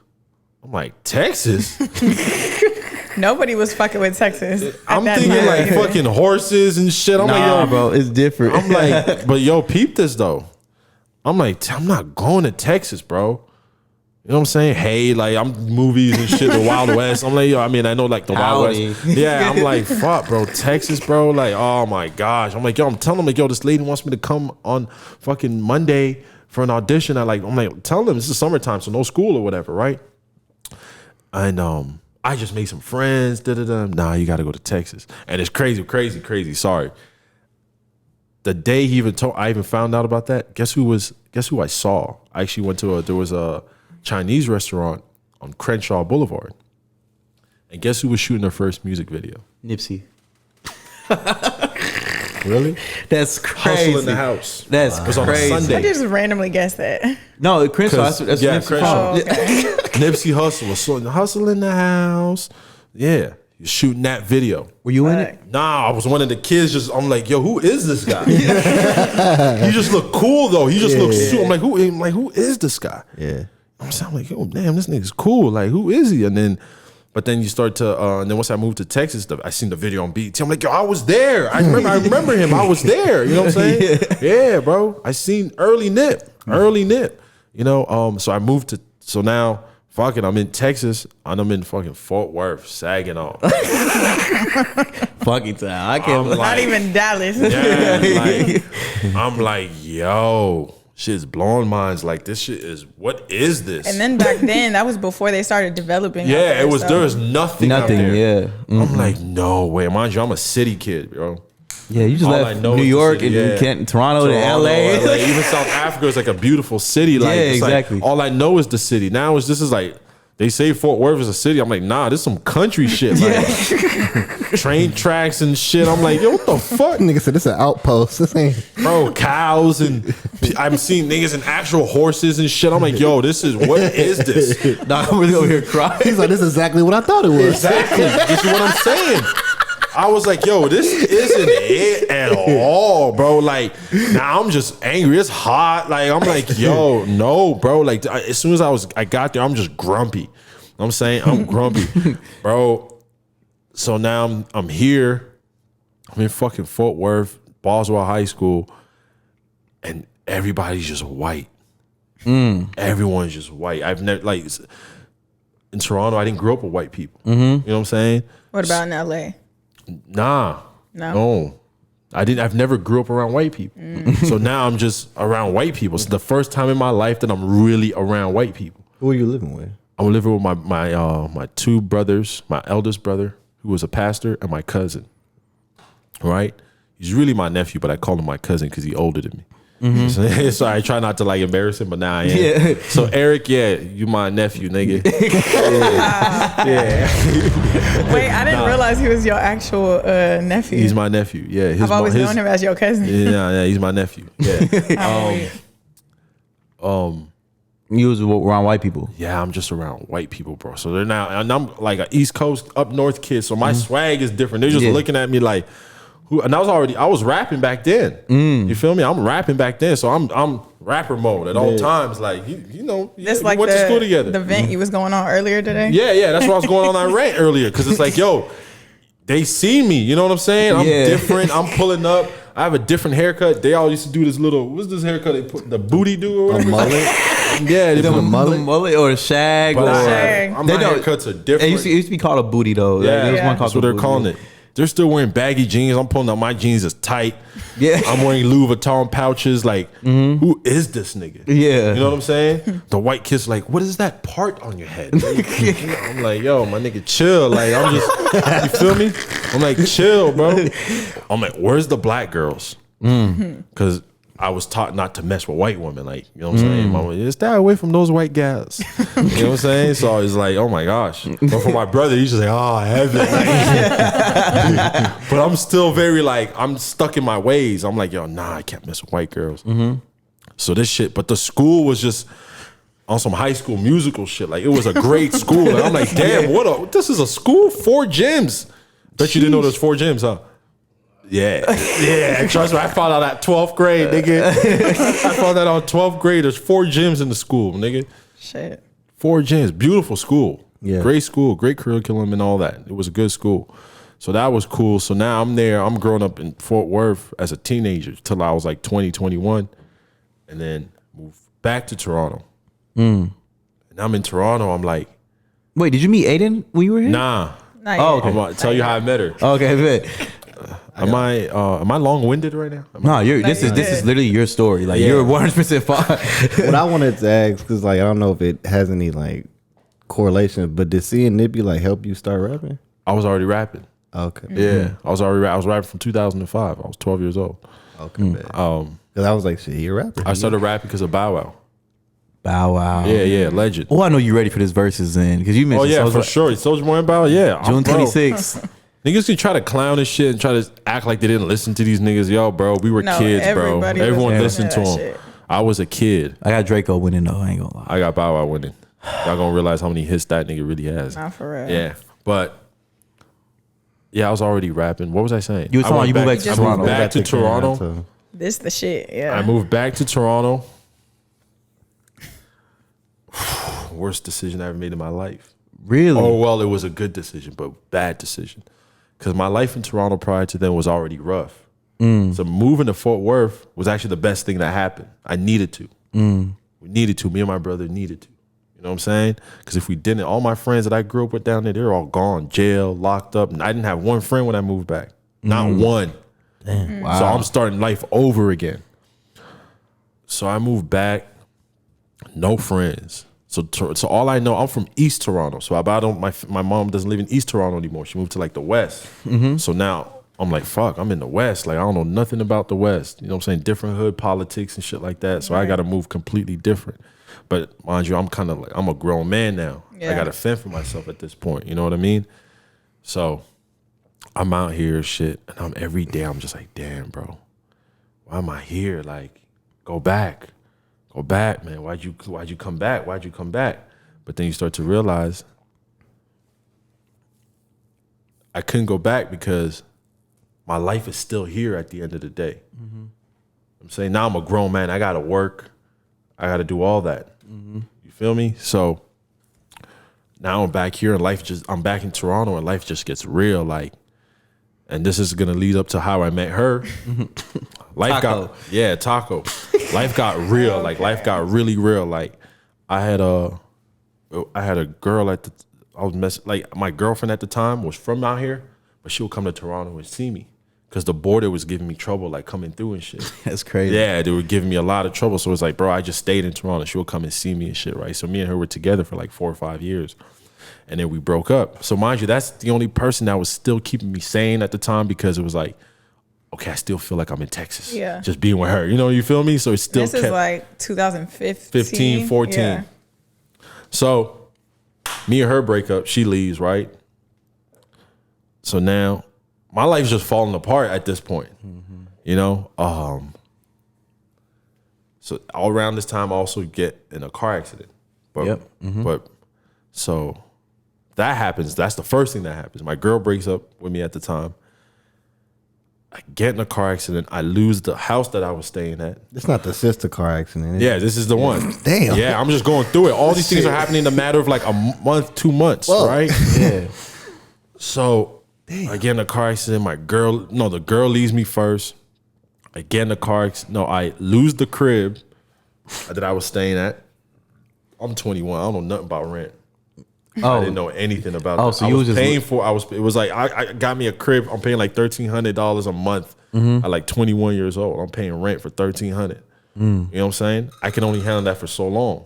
I'm like, "Texas?" Nobody was fucking with Texas. at I'm that thinking time. like fucking horses and shit. I'm like, Nah, yo, bro, it's different. I'm like, but yo, peep this though. I'm like, I'm not going to Texas, bro. You know what I'm saying? Hey, like I'm movies and shit, the Wild West. I'm like, yo, I mean, I know like the Wild Howdy. West. Yeah, I'm like, fuck, bro, Texas, bro. Like, oh my gosh. I'm like, yo, I'm telling them, like, yo, this lady wants me to come on fucking Monday for an audition. I'm like, tell them this is summertime, so no school or whatever, right? And I just made some friends. Da-da-da. Nah, you got to go to Texas. And it's crazy. Sorry. The day I even found out about that. Guess who I saw? I actually went to there was a Chinese restaurant on Crenshaw Boulevard. And guess who was shooting their first music video? Nipsey. Really? That's crazy. Hustle in the House. That's It was on a crazy. Sunday. I just randomly guessed that. No, Crenshaw. That's yeah, Nipsey Crenshaw. from. Oh, okay. Nipsey Hussle was Hustle in the House. Yeah. You're shooting that video. Were you in it? Nah, I was one of the kids. I'm like, yo, who is this guy? He just looked cool though. He just looked. I'm like, who is this guy? Yeah. I'm like, yo, damn, this nigga's cool. Like, who is he? But then you start to, and then once I moved to Texas, I seen the video on BET. I'm like, yo, I was there. I remember him. I was there. You know what I'm saying? Yeah, bro. I seen early nip. You know, so I moved to. So now. Fuck it, I'm in Texas and I'm in fucking Fort Worth, Saginaw. Fucking time. I can't. I'm Not even Dallas. Yeah, like, I'm like, yo, shit's blowing minds. Like, this shit is, what is this? And then back then, that was before they started developing. out yeah, there, it was, so. there was nothing out Nothing. there. Yeah. I'm like, no way. Mind you, I'm a city kid, bro. Yeah. You just All I left know New is the York city, and yeah. Kent, Toronto to Toronto, LA. LA. Even South Africa is like a beautiful city. Like, Yeah, it's like, exactly. all I know is the city. Now this is like, they say Fort Worth is a city. I'm like, nah, this is some country shit. Like train tracks and shit. I'm like, yo, what the fuck? Nigga said this is an outpost. This ain't. Bro, cows and I'm seeing niggas and actual horses and shit. I'm like, yo, what is this? Nah, I'm really over here crying. He's like, this is exactly what I thought it was. Exactly. This is what I'm saying. I was like, yo, this isn't it at all, bro. Like, now I'm just angry. It's hot. Like, I'm like, yo, no, bro. Like, as soon as I got there, I'm just grumpy. You know what I'm saying? I'm grumpy, bro. So now I'm here. I'm in fucking Fort Worth, Boswell High School, and everybody's just white. Everyone's just white. I've never, like, in Toronto, I didn't grow up with white people. You know what I'm saying? What about in LA? Nah. No. I've never grew up around white people. So now I'm just around white people. It's the first time in my life that I'm really around white people. Who are you living with? I'm living with my two brothers, my eldest brother, who was a pastor, and my cousin. Right? He's really my nephew, but I call him my cousin because he's older than me. So I try not to like embarrass him, but now I am. Yeah. So Eric, you my nephew, nigga. Wait, I didn't realize he was your actual nephew. He's my nephew. Yeah, I've always known him as your cousin. Yeah, he's my nephew. Yeah. You was around white people. Yeah, I'm just around white people, bro. So they're now, and I'm like an East Coast, up north kid. So my swag is different. They're just looking at me like, who? And I was rapping back then. You feel me? I'm rapping back then. So I'm rapper mode at all times. Like, you know, That's we like went to school together. The vent you was going on earlier today. Yeah. That's why I was going on that rant earlier. Cause it's like, yo, they see me. You know what I'm saying? I'm different. I'm pulling up. I have a different haircut. They all used to do this little, what's this haircut they put, the booty do or whatever? A mullet. Yeah, The mullet or a shag. But or my haircuts are different. It used to be called a booty though. Yeah, There was one called that's what the they're booty. calling it. They're still wearing baggy jeans. I'm pulling up my jeans is tight. Yeah. I'm wearing Louis Vuitton pouches. Like, who is this nigga? Yeah. You know what I'm saying? The white kid's like, what is that part on your head? I'm like, yo, my nigga, chill. Like, I'm just, you feel me? I'm like, chill, bro. I'm like, where's the black girls? Because I was taught not to mess with white women. Like, you know what I'm saying? Mama, just stay away from those white guys. You know what I'm saying? So it's like, oh my gosh. But for my brother, he's just like, oh, heaven. Like, but I'm still very like, I'm stuck in my ways. I'm like, yo, nah, I can't mess with white girls. So this shit, but the school was just on some high school musical shit. Like, it was a great school. And I'm like, damn, this is a school? 4 gyms. Bet you didn't know there's 4 gyms, huh? Yeah, trust me. I found out at 12th grade, nigga. I found out on 12th grade. There's 4 gyms in the school, nigga. Shit. 4 gyms. Beautiful school. Yeah. Great school. Great curriculum and all that. It was a good school. So that was cool. So now I'm there. I'm growing up in Fort Worth as a teenager till I was like 20, 21. And then moved back to Toronto. And I'm in Toronto. I'm like, Wait, did you meet Aiden when you were here? nah. Not Oh, yet. okay. I'm gonna tell you how I met her. Okay, good. Am I long-winded right now? No, this is literally your story. Like, you're 100% fine. What I wanted to ask, because like I don't know if it has any like correlation, but did seeing Nippy like help you start rapping? I was already rapping. Okay. Yeah, I was rapping from 2005. I was 12 years old. Okay. Because I was like, shit, you're a rapper. I started rapping because of Bow Wow. Bow Wow. Yeah, legend. Oh, I know you're ready for this verses in because you mentioned. Oh yeah, for sure. Soulja Boy and Bow Wow. Yeah, June bro. 26th. Niggas can try to clown and shit and try to act like they didn't listen to these niggas. Yo, bro, we were No, kids, bro. everybody was Everyone listening listened to to that him. shit. I was a kid. I got Draco winning though. I ain't gonna lie. I got Bow Wow winning. Y'all gonna realize how many hits that nigga really has. Not for real. Yeah, but yeah, I was already rapping. What was I saying? You was talking I you went moved back to just Toronto. moved back to Toronto. This the shit. Yeah. I moved back to Toronto. Worst decision I ever made in my life. Really? Oh, well, it was a good decision, but bad decision. Because my life in Toronto prior to then was already rough. So moving to Fort Worth was actually the best thing that happened. I needed to. We needed to. Me and my brother needed to. You know what I'm saying? Because if we didn't, all my friends that I grew up with down there, they're all gone, jail, locked up. And I didn't have one friend when I moved back. Not one. Damn. Wow. So I'm starting life over again. So I moved back, no friends. So all I know, I'm from East Toronto. So my mom doesn't live in East Toronto anymore. She moved to like the West. So now I'm like, fuck, I'm in the West. Like, I don't know nothing about the West. You know what I'm saying? Different hood politics and shit like that. So I got to move completely different. But mind you, I'm kind of like, I'm a grown man now. I got to fend for myself at this point. You know what I mean? So I'm out here, shit. And every day, I'm just like, damn, bro. Why am I here? Like, go back. Go back, man. Why'd you come back? Why'd you come back? But then you start to realize I couldn't go back because my life is still here at the end of the day. I'm saying now I'm a grown man. I got to work. I got to do all that. You feel me? So now I'm back here and I'm back in Toronto and life just gets real. Like, and this is going to lead up to how I met her. Taco. Taco. Life got real. Like, life got really real. Like, I had a girl like my girlfriend at the time was from out here, but she would come to Toronto and see me because the border was giving me trouble, like coming through and shit. That's crazy. Yeah, they were giving me a lot of trouble. So it's like, bro, I just stayed in Toronto. She would come and see me and shit, right? So me and her were together for like 4 or 5 years. And then we broke up. So mind you, that's the only person that was still keeping me sane at the time because it was like, okay, I still feel like I'm in Texas. Yeah. Just being with her. You know, you feel me? So it's still This is like 2015. 15, 14. Yeah. So me and her break up. She leaves, right? So now my life's just falling apart at this point. You know? So all around this time I also get in a car accident. But, but so that happens. That's the first thing that happens. My girl breaks up with me at the time. I get in a car accident. I lose the house that I was staying at. It's not the sister car accident. Yeah, this is the one. Damn. Yeah, I'm just going through it. All these things are happening in a matter of like a month, 2 months, right? Yeah. So I get in a car accident. The girl leaves me first. I get in a car accident. No, I lose the crib that I was staying at. I'm 21. I don't know nothing about rent. I didn't know anything about that. So I you was was paying for. It was like I got me a crib. I'm paying like $1,300 a month at like 21 years old. I'm paying rent for $1,300. You know what I'm saying? I can only handle that for so long.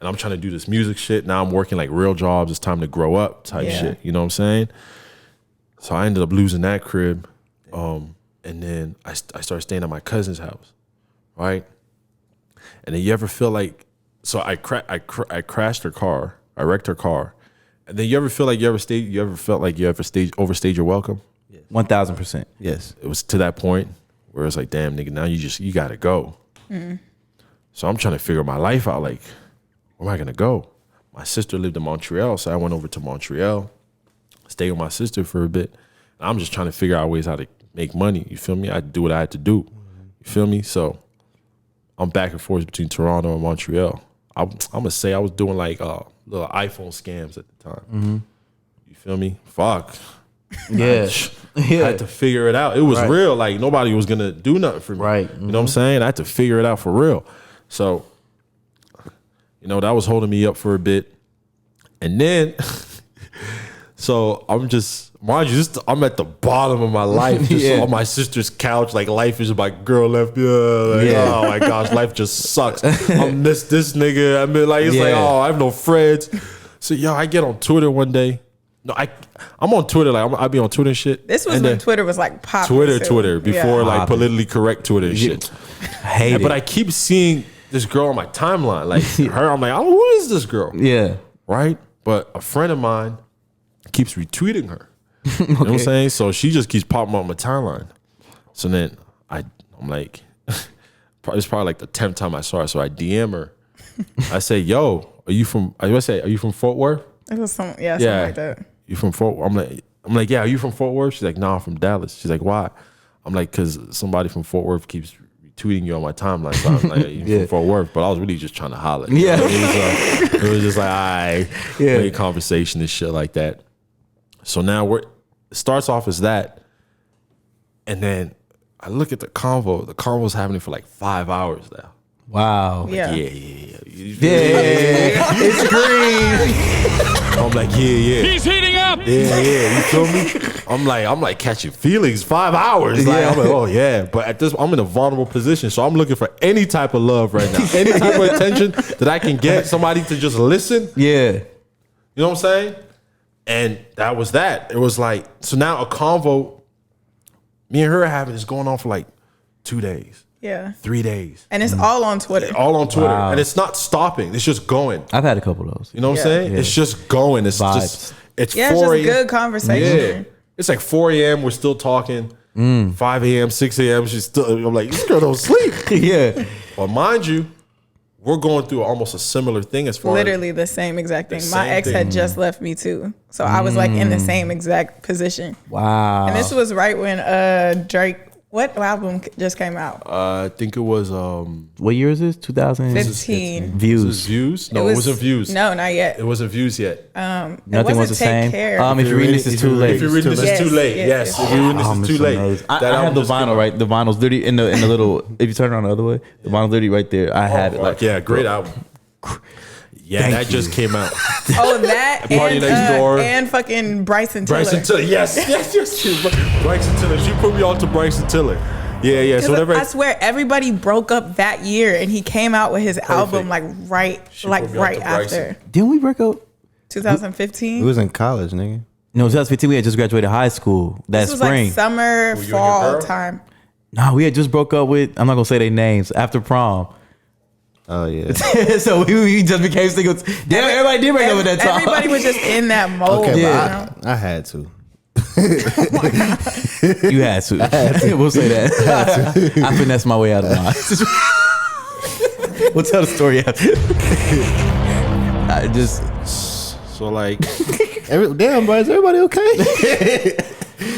And I'm trying to do this music shit. Now I'm working like real jobs. It's time to grow up type shit. You know what I'm saying? So I ended up losing that crib. And then I started staying at my cousin's house, right? And then you ever feel like, so I crashed her car, I wrecked her car, and then you ever feel like you ever felt like you overstayed your welcome? 1,000%. Yes. It was to that point where it's like, damn nigga, now you gotta go. So I'm trying to figure my life out, like, where am I gonna go? My sister lived in Montreal, so I went over to Montreal, stayed with my sister for a bit. And I'm just trying to figure out ways how to make money. You feel me? I had to do what I had to do. You feel me? So I'm back and forth between Toronto and Montreal. I'm gonna say I was doing like little iPhone scams at the time. You feel me? Fuck. Yeah. I had to figure it out. It was real. Like nobody was gonna do nothing for me. Right. You know what I'm saying? I had to figure it out for real. So, you know, that was holding me up for a bit. And then so I'm just, mind you, I'm at the bottom of my life, just on my sister's couch. Like life is my girl left me. Oh my gosh, life just sucks. I'm this nigga. I mean, like it's like, oh, I have no friends. So I get on Twitter one day. No, I'm on Twitter. Like I be on Twitter and shit. This was when Twitter was like popular. Twitter before like politically correct Twitter and shit. Hate it. But I keep seeing this girl on my timeline, like her. I'm like, oh, who is this girl? Yeah. Right. But a friend of mine keeps retweeting her. You know what I'm saying? So she just keeps popping up on my timeline. So then I'm like, it's probably like the 10th time I saw her. So I DM her. I say, yo, are you from Fort Worth? It was something like that. You from Fort Worth? I'm like, yeah, are you from Fort Worth? She's like, nah, I'm from Dallas. She's like, why? I'm like, because somebody from Fort Worth keeps tweeting you on my timeline. So I'm like, you from Fort Worth? But I was really just trying to holler. Yeah. It was just like, all right, make conversation and shit like that. So now it starts off as that. And then I look at the convo. The convo's happening for like 5 hours now. Wow. Yeah. It's green. I'm like, yeah. He's heating up. Yeah. You feel me? I'm like catching feelings. 5 hours. Like, I'm like, oh yeah. But at this, I'm in a vulnerable position, so I'm looking for any type of love right now, any type of attention that I can get. Somebody to just listen. Yeah. You know what I'm saying? And that was that. It was like, so now a convo me and her having is going on for like 2 days. Yeah. 3 days. And it's all on Twitter. All on Twitter. Wow. And it's not stopping. It's just going. I've had a couple of those. You know what I'm saying? Yeah. It's just going. It's Vibes. just, it's Yeah, 4 it's just good conversation. Yeah. It's like 4 a.m. We're still talking. 5 a.m., 6 a.m. She's still, I'm like, this girl don't sleep. Yeah. But mind you, we're going through almost a similar thing as far Literally the same exact thing. My same ex thing. had just left me too. So I was like in the same exact position. Wow. And this was right when Drake, what album just came out? I think it was What year is this? 15. Views. it was Views? No, it wasn't Views. No, not yet. It wasn't Views yet. Nothing was the Take same. Care. If you read this, it's too late. If you're reading this, it's too late. Yes. Yes. If you're reading this, it's too late. I That have album the just came vinyl, out. right? The vinyl's literally in the little. If you turn it on the other way, the vinyl's literally right there. I had it. Like, yeah, great album. Yeah, Thank that you. just came out. Oh, that Party and, Next Door. and fucking Bryson Tiller. Bryson Tiller. Yes. Bryson Tiller. She put me on to Bryson Tiller. Yeah. So whenever I swear everybody broke up that year, and he came out with his album like right put me on to Bryson. after didn't we break up? 2015. We was in college, nigga. No, 2015. We had just graduated high school that This was spring. like summer, Who, you and your fall girl? time. No, we had just broke up with. I'm not gonna say their names after prom. Oh yeah. So we just became singles. Damn, everybody did break up at that time. Everybody was just in that mode. Okay, Yeah. but I had to. You had to. We'll say that. I finessed my way out of mine. We'll tell the story after. I just. So like, Damn, bro, is everybody okay?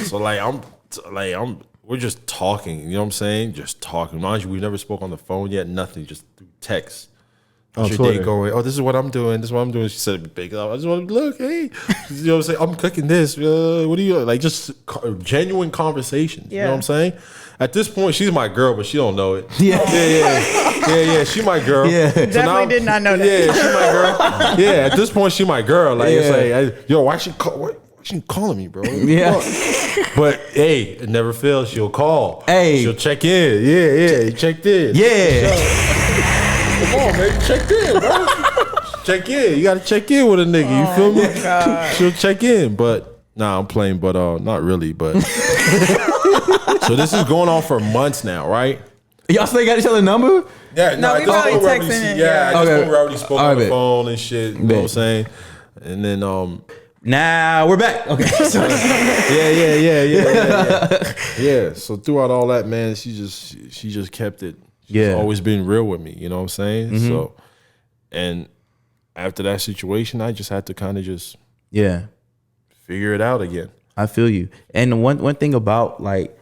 so like we're just talking. You know what I'm saying? Just talking. Mind you, we never spoke on the phone yet. Nothing. Just through text. How's your Twitter. day going? Oh, this is what I'm doing. This is what I'm doing. She said, "Big up. I just want to look. Hey, you know what I'm saying? I'm cooking this. What do you like? Just genuine conversations. You know what I'm saying? At this point, she's my girl, but she don't know it. Yeah. She my girl. Yeah. Definitely did not know that. Yeah, she my girl. Yeah, at this point, she my girl. Like it's like, yo, why she calling me, bro? Yeah. But hey, it never fails. She'll call. Hey. She'll check in. Yeah, you checked in. Yeah. Come on, man, check in, bro. Check in. You gotta check in with a nigga. You feel me? God. She'll check in, but nah, I'm playing, but not really. But so this is going on for months now, right? Y'all still got each other number? Yeah, No, we at this probably point, we already texting it, Yeah, yeah. at this Okay. point, we already spoke All on the right, phone and shit. You know what I'm saying? And then Now we're back. Okay. So, yeah. So throughout all that, man, she just kept it. She's always been real with me. You know what I'm saying? So, and after that situation, I just had to kind of just yeah. figure it out again. I feel you. And one thing about like,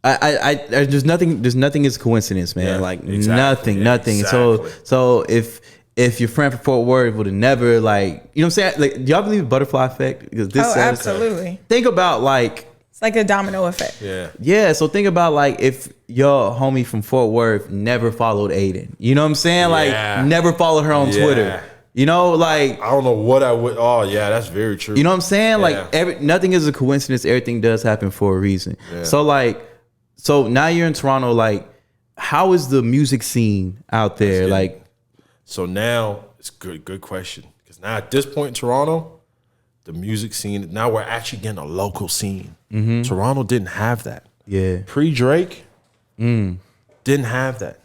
there's nothing is coincidence, man. Yeah, like exactly. nothing. Exactly. So if your friend from Fort Worth would have never like, you know what I'm saying? Like, do y'all believe butterfly effect? Because this says, Absolutely. think about like, It's like a domino effect. Yeah. so think about like if your homie from Fort Worth never followed Aiden. You know what I'm saying? Like Yeah. never followed her on Yeah. Twitter. You know, like, I don't know what I would. Oh, yeah, that's very true. you know what I'm saying? Yeah. Like nothing is a coincidence. Everything does happen for a reason. Yeah. So now you're in Toronto. Like, how is the music scene out there? good. Like, So now it's good question. Because now at this point in Toronto, the music scene, now we're actually getting a local scene. Toronto didn't have that. yeah, Pre-Drake, didn't have that.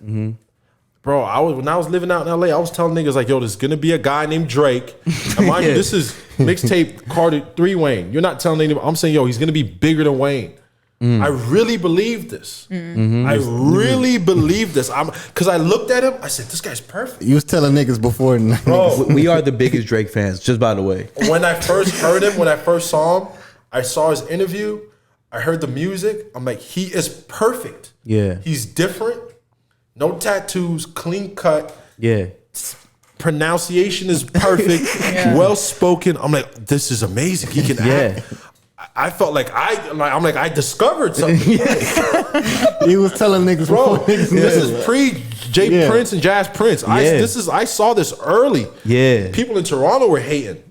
Bro, when I was living out in LA, I was telling niggas like, yo, there's gonna be a guy named Drake. And mind you, this is mixtape Carter 3 Wayne. You're not telling anybody. I'm saying, yo, he's gonna be bigger than Wayne. I really believe this. I really believe this. Because I looked at him, I said, this guy's perfect. You was telling niggas before. Bro, we are the biggest Drake fans. Just by the way, when I first heard him, when I first saw him, I saw his interview, I heard the music. I'm like, he is perfect. Yeah. He's different. No tattoos, clean cut. yeah, Pronunciation is perfect. Well spoken. I'm like, this is amazing. He can act. I felt like I discovered something. He was telling niggas Bro, before niggas knew. this is pre Jay Prince and Jazz Prince. I saw this early. Yeah. People in Toronto were hating.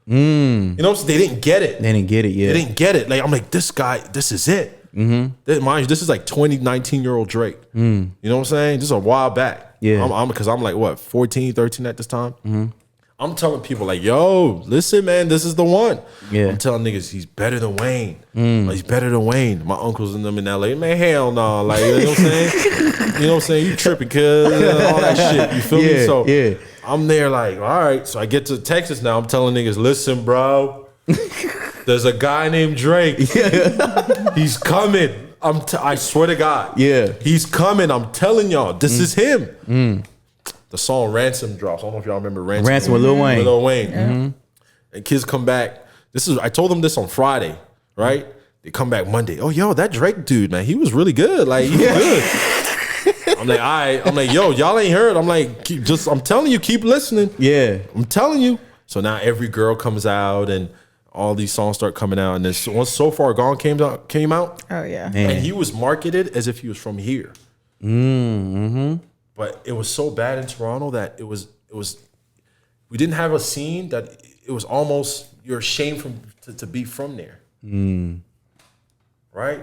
You know, so they didn't get it. they didn't get it. Yeah, They didn't get it. Like, I'm like, this guy, this is it. Mind you, this is like 19-year-old Drake. You know what I'm saying? This is a while back. Yeah. Because I'm like, what, 14, 13 at this time? I'm telling people like, yo, listen, man, this is the one. Yeah. I'm telling niggas he's better than Wayne. Like, he's better than Wayne. My uncles and them in LA, man, hell no. Like, you know what I'm saying? You know what I'm saying? You tripping, cuz, all that shit. You feel me? So yeah. I'm there like, all right. So I get to Texas now. I'm telling niggas, listen, bro. There's a guy named Drake. He's coming. I swear to God. Yeah. He's coming. I'm telling y'all, this is him. The song Ransom drops. I don't know if y'all remember Ransom. Ransom with Lil Wayne. With Lil Wayne. And kids come back. I told them this on Friday, right? They come back Monday. Oh, yo, that Drake dude, man, he was really good. Like, he was good. I'm like, all right. I'm like, yo, y'all ain't heard. I'm like, I'm telling you, keep listening. yeah. I'm telling you. So now every girl comes out and all these songs start coming out. And then once So Far Gone came out, Oh yeah. Man. and he was marketed as if he was from here. But it was so bad in Toronto that it was we didn't have a scene that it was almost you're ashamed to be from there. Right?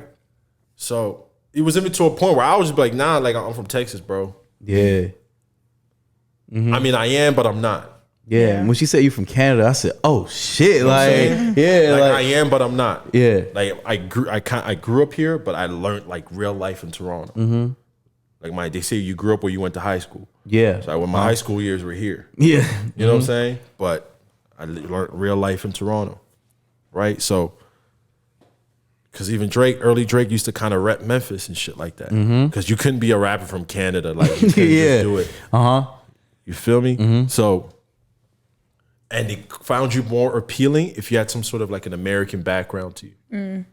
So it was even to a point where I was just like, nah, like I'm from Texas, bro. Yeah. I mean, I am, but I'm not. Yeah. When she said you from Canada, I said, "Oh shit!" saying? Yeah, like I am, but I'm not. Yeah. Like I grew up here, but I learned like real life in Toronto. Like they say you grew up where you went to high school. Yeah. So when my high school years were here. Yeah. You know what I'm saying? But I learned real life in Toronto, right? So, because even early Drake used to kind of rep Memphis and shit like that. Because you couldn't be a rapper from Canada, like you couldn't just do it. You feel me? So, and they found you more appealing if you had some sort of like an American background to you.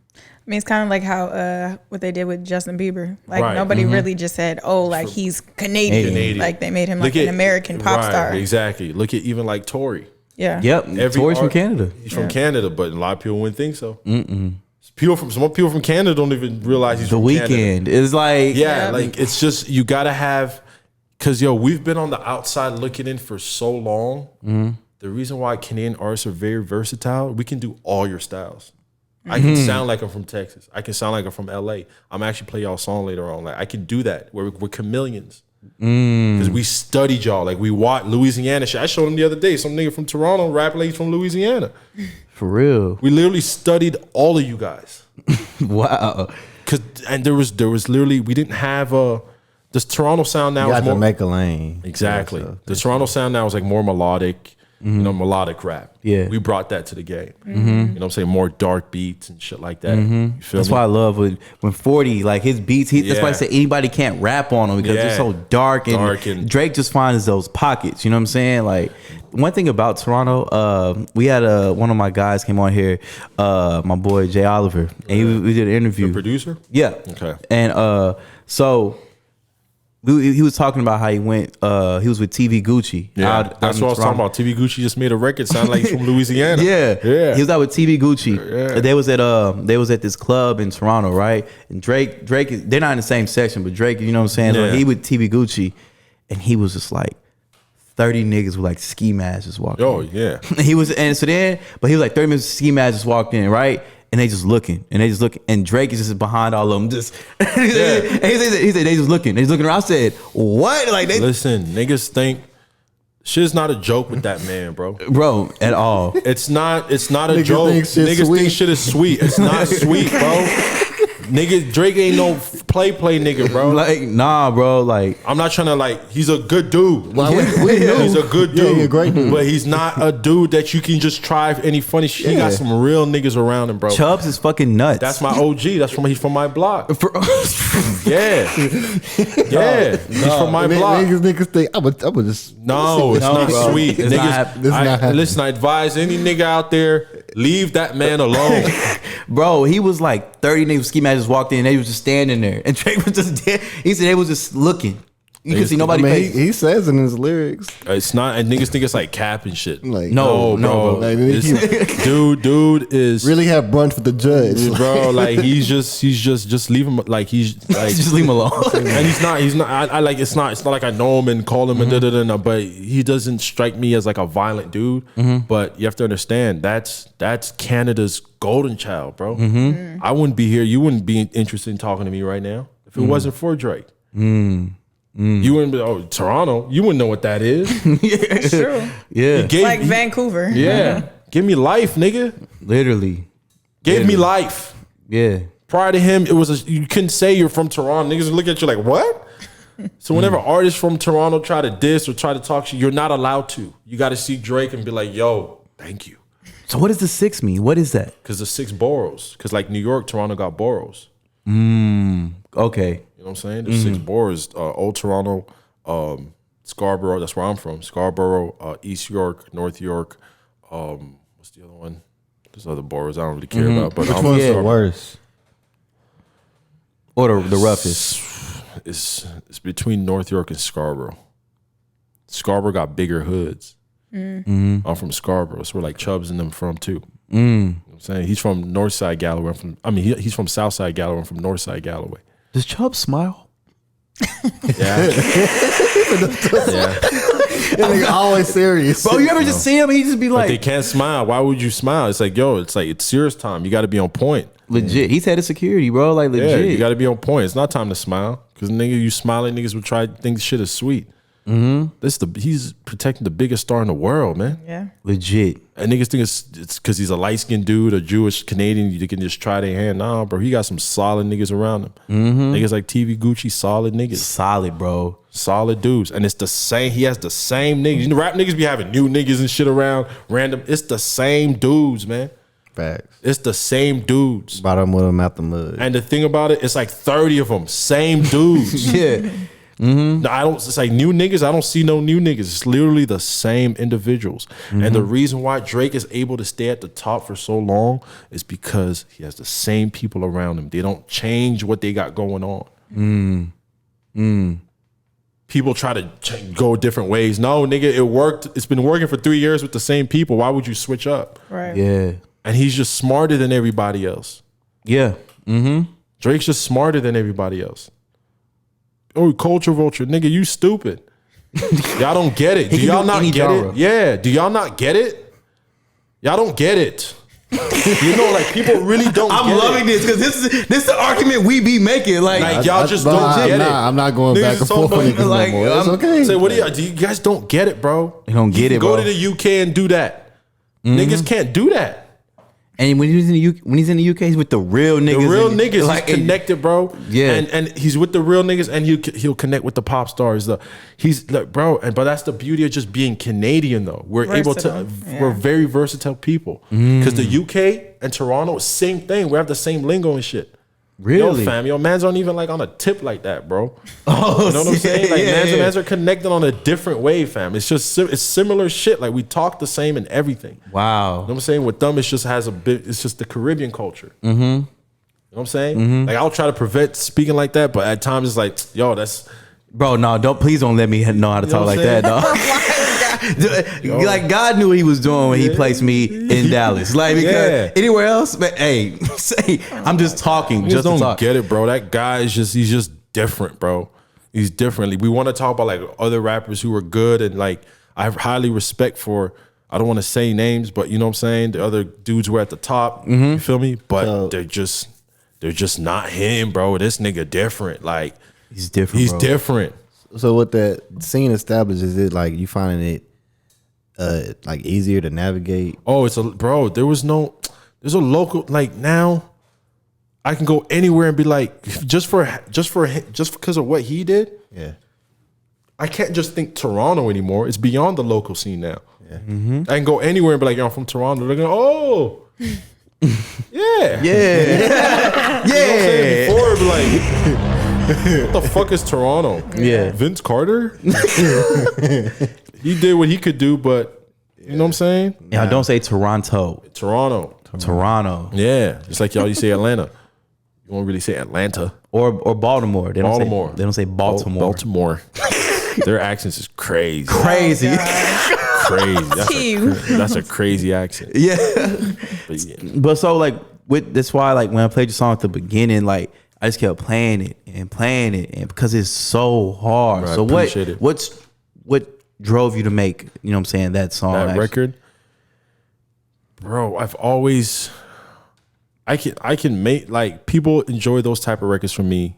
I mean, it's kind of like how what they did with Justin Bieber. Like Right. nobody really just said, "Oh, like he's Canadian." Like they made him like an American pop star. Exactly. Look at even like Tory. Yeah. Yep. Tory's from Canada. He's from Canada, but a lot of people wouldn't think so. Some people from Canada don't even realize he's from Canada. The Weeknd is like like it's just you gotta have, because we've been on the outside looking in for so long. The reason why Canadian artists are very versatile, we can do all your styles. I can sound like I'm from Texas. I can sound like I'm from LA. I'm actually play y'all song later on. Like I can do that. We're chameleons. Because we studied y'all. Like we watched Louisiana shit. I showed him the other day. Some nigga from Toronto, rap lady from Louisiana. for real. We literally studied all of you guys. Wow. And there was literally, we didn't have this Toronto sound now You is got more to make a lane. exactly. Yeah, so. The Toronto sound now is like more melodic. Melodic rap. Yeah. We brought that to the game. You know what I'm saying? More dark beats and shit like that. You feel That's me? why I love when 40, like his beats, that's why I say anybody can't rap on them because they're so dark and Drake just finds those pockets, you know what I'm saying? Like one thing about Toronto, we had one of my guys came on here, my boy Jay Oliver, and we did an interview. The producer? Yeah. Okay. And so he was talking about how he went. He was with TV Gucci. Yeah, that's what I was talking about. TV Gucci just made a record sound like he's from Louisiana. Yeah. He was out with TV Gucci. Yeah. They was at this club in Toronto, right? And Drake, they're not in the same section, but Drake, you know what I'm saying? Yeah. So he with TV Gucci, and he was just like 30 niggas with like ski masks just walking. Oh yeah. But he was like 30 minutes ski masks just walked in, right? And they just looking, and Drake is just behind all of them. Just and he said they just looking around. I said, what? Like they Listen, niggas think shit's not a joke with that man, bro. bro at all. It's not a Niggas joke. think shit's Niggas sweet. think shit is sweet. It's not sweet, bro. Nigga, Drake ain't no play nigga, bro. Like nah, bro. Like I'm not trying to like. He's a good dude. Well, we knew. He's a good dude. Yeah, he's a great dude. But he's not a dude that you can just try any funny shit. He got Yeah. some real niggas around him, bro. Chubbs is fucking nuts. That's my OG. He's from my block. Yeah. He's from my block. Niggas think I would just No, it's not bro. sweet. It's Niggas, not happening. listen, I advise any nigga out there, leave that man alone. Bro, he was like 30 niggas with ski masks just walked in and they was just standing there. And Drake was just there. He said they was just looking. You can see nobody face. he says in his lyrics. It's not, and niggas think it's like cap and shit. Like No, bro. Like, It's- dude is really have brunch with the judge. bro. Like he's just leave him. Like he's like Just leave him alone. and he's not. I like it's not like I know him and call him and da. But he doesn't strike me as like a violent dude. But you have to understand that's Canada's golden child, bro. I wouldn't be here. You wouldn't be interested in talking to me right now if it wasn't for Drake. You wouldn't be Toronto. You wouldn't know what that is. It's true. Yeah. Like Vancouver. Yeah. Give me life, nigga. Literally. Gave me life. Yeah. Prior to him, you couldn't say you're from Toronto. Niggas would look at you like, what? So whenever artists from Toronto try to diss or try to talk shit, you're not allowed to. You got to see Drake and be like, yo, thank you. So what does the 6 mean? What is that? Because the 6 boroughs. Because like New York, Toronto got boroughs. Okay. You know what I'm saying? There's 6 boroughs. Old Toronto, Scarborough, that's where I'm from. Scarborough, East York, North York. What's the other one? There's other boroughs I don't really care about. But Which I'm one's Yeah. the worst? Or the roughest. It's between North York and Scarborough. Scarborough got bigger hoods. I'm from Scarborough. That's where like Chubbs and them from too. You know what I'm saying? He's from Northside Galloway. He's from Southside Galloway. I'm from Northside Galloway. Does Chubb smile? Yeah. Yeah. Like always serious. Bro, you ever just see him? He just be But they like, can't smile. Why would you smile? It's like, yo, it's serious time. You got to be on point. legit. He's head of security, bro. Like Yeah, legit. you got to be on point. It's not time to smile. Because nigga, you smiling, niggas would try to think shit is sweet. He's protecting the biggest star in the world, man. Yeah. Legit. And niggas think it's because he's a light skinned dude, a Jewish Canadian. You can just try their hand. Nah, bro. He got some solid niggas around him. Niggas like TV Gucci, solid niggas. Solid, bro. Solid dudes. And it's the same. He has the same niggas. You know, rap niggas be having new niggas and shit around, random. It's the same dudes, man. Facts. It's the same dudes. Bottom with them out the mud. And the thing about it, it's like 30 of them, same dudes. Yeah. No, I don't. It's like new niggas. I don't see no new niggas. It's literally the same individuals. And the reason why Drake is able to stay at the top for so long is because he has the same people around him. They don't change what they got going on. People try to go different ways. No, nigga, it worked. It's been working for 3 years with the same people. Why would you switch up? Right. Yeah. And he's just smarter than everybody else. Yeah. Drake's just smarter than everybody else. Oh, culture vulture, nigga, you stupid. Y'all don't get it. Do y'all not get it? Yeah. Do y'all not get it? Y'all don't get it. You know, like people really don't. I'm loving this because this is the argument we be making. Like y'all just don't get it. I'm not going back and forth on it like, no more. It's okay. Say, what do you guys don't get it, bro? You don't get it, Go bro. to the UK and do that. Niggas can't do that. And when he's in the UK, he's with the real niggas. The real niggas, like, he's connected, bro. Yeah. and he's with the real niggas, and he'll connect with the pop stars. He's like, bro, but that's the beauty of just being Canadian, though. We're Versatile. able to, Yeah. we're very versatile people. Because the UK and Toronto, same thing. We have the same lingo and shit. Really? Yo, fam, mans aren't even like on a tip like that, bro. Oh, You know what I'm saying? Like, yeah. mans are connected on a different way, fam. It's just it's similar shit. Like, we talk the same and everything. Wow. You know what I'm saying? With them, it's just it's just the Caribbean culture. You know what I'm saying? Like, I'll try to prevent speaking like that, but at times it's like, yo, that's Bro, no, please don't let me know how to talk what like I'm that, dog. Like God knew what he was doing when he placed me in Dallas. Like because anywhere else, but hey, say I'm just talking, just just to don't talk. get it, bro. That guy is he's just different, bro. He's different. We want to talk about like other rappers who are good and like I have highly respect for. I don't want to say names, but you know what I'm saying. The other dudes were at the top. You feel me? But they're just not him, bro. This nigga different. Like He's different. he's bro. different. So what that scene establishes, is it like you finding it like easier to navigate? Oh, there's a local, like now I can go anywhere and be like, just because of what he did, Yeah. I can't just think Toronto anymore. It's beyond the local scene now. Yeah. I can go anywhere and be like, yo, I'm from Toronto. They're going, oh, yeah. Yeah. You know what I'm saying? Before it'd be like, what the fuck is Toronto? Yeah. Vince Carter? He did what he could do, but you know what I'm saying? Yeah, don't say Toronto. Toronto. Yeah. It's like y'all, you say Atlanta. You won't really say Atlanta. Or Baltimore. They don't Baltimore. Say, they don't say Baltimore. Baltimore. Their accents is crazy. Crazy. Crazy. That's a crazy accent. Yeah. But yeah. But so like that's why like when I played the song at the beginning, like I just kept playing it and because it's so hard. Bro, I so appreciate it. what drove you to make, you know what I'm saying, that song? That actually? record, bro, I've always I can make like people enjoy those type of records from me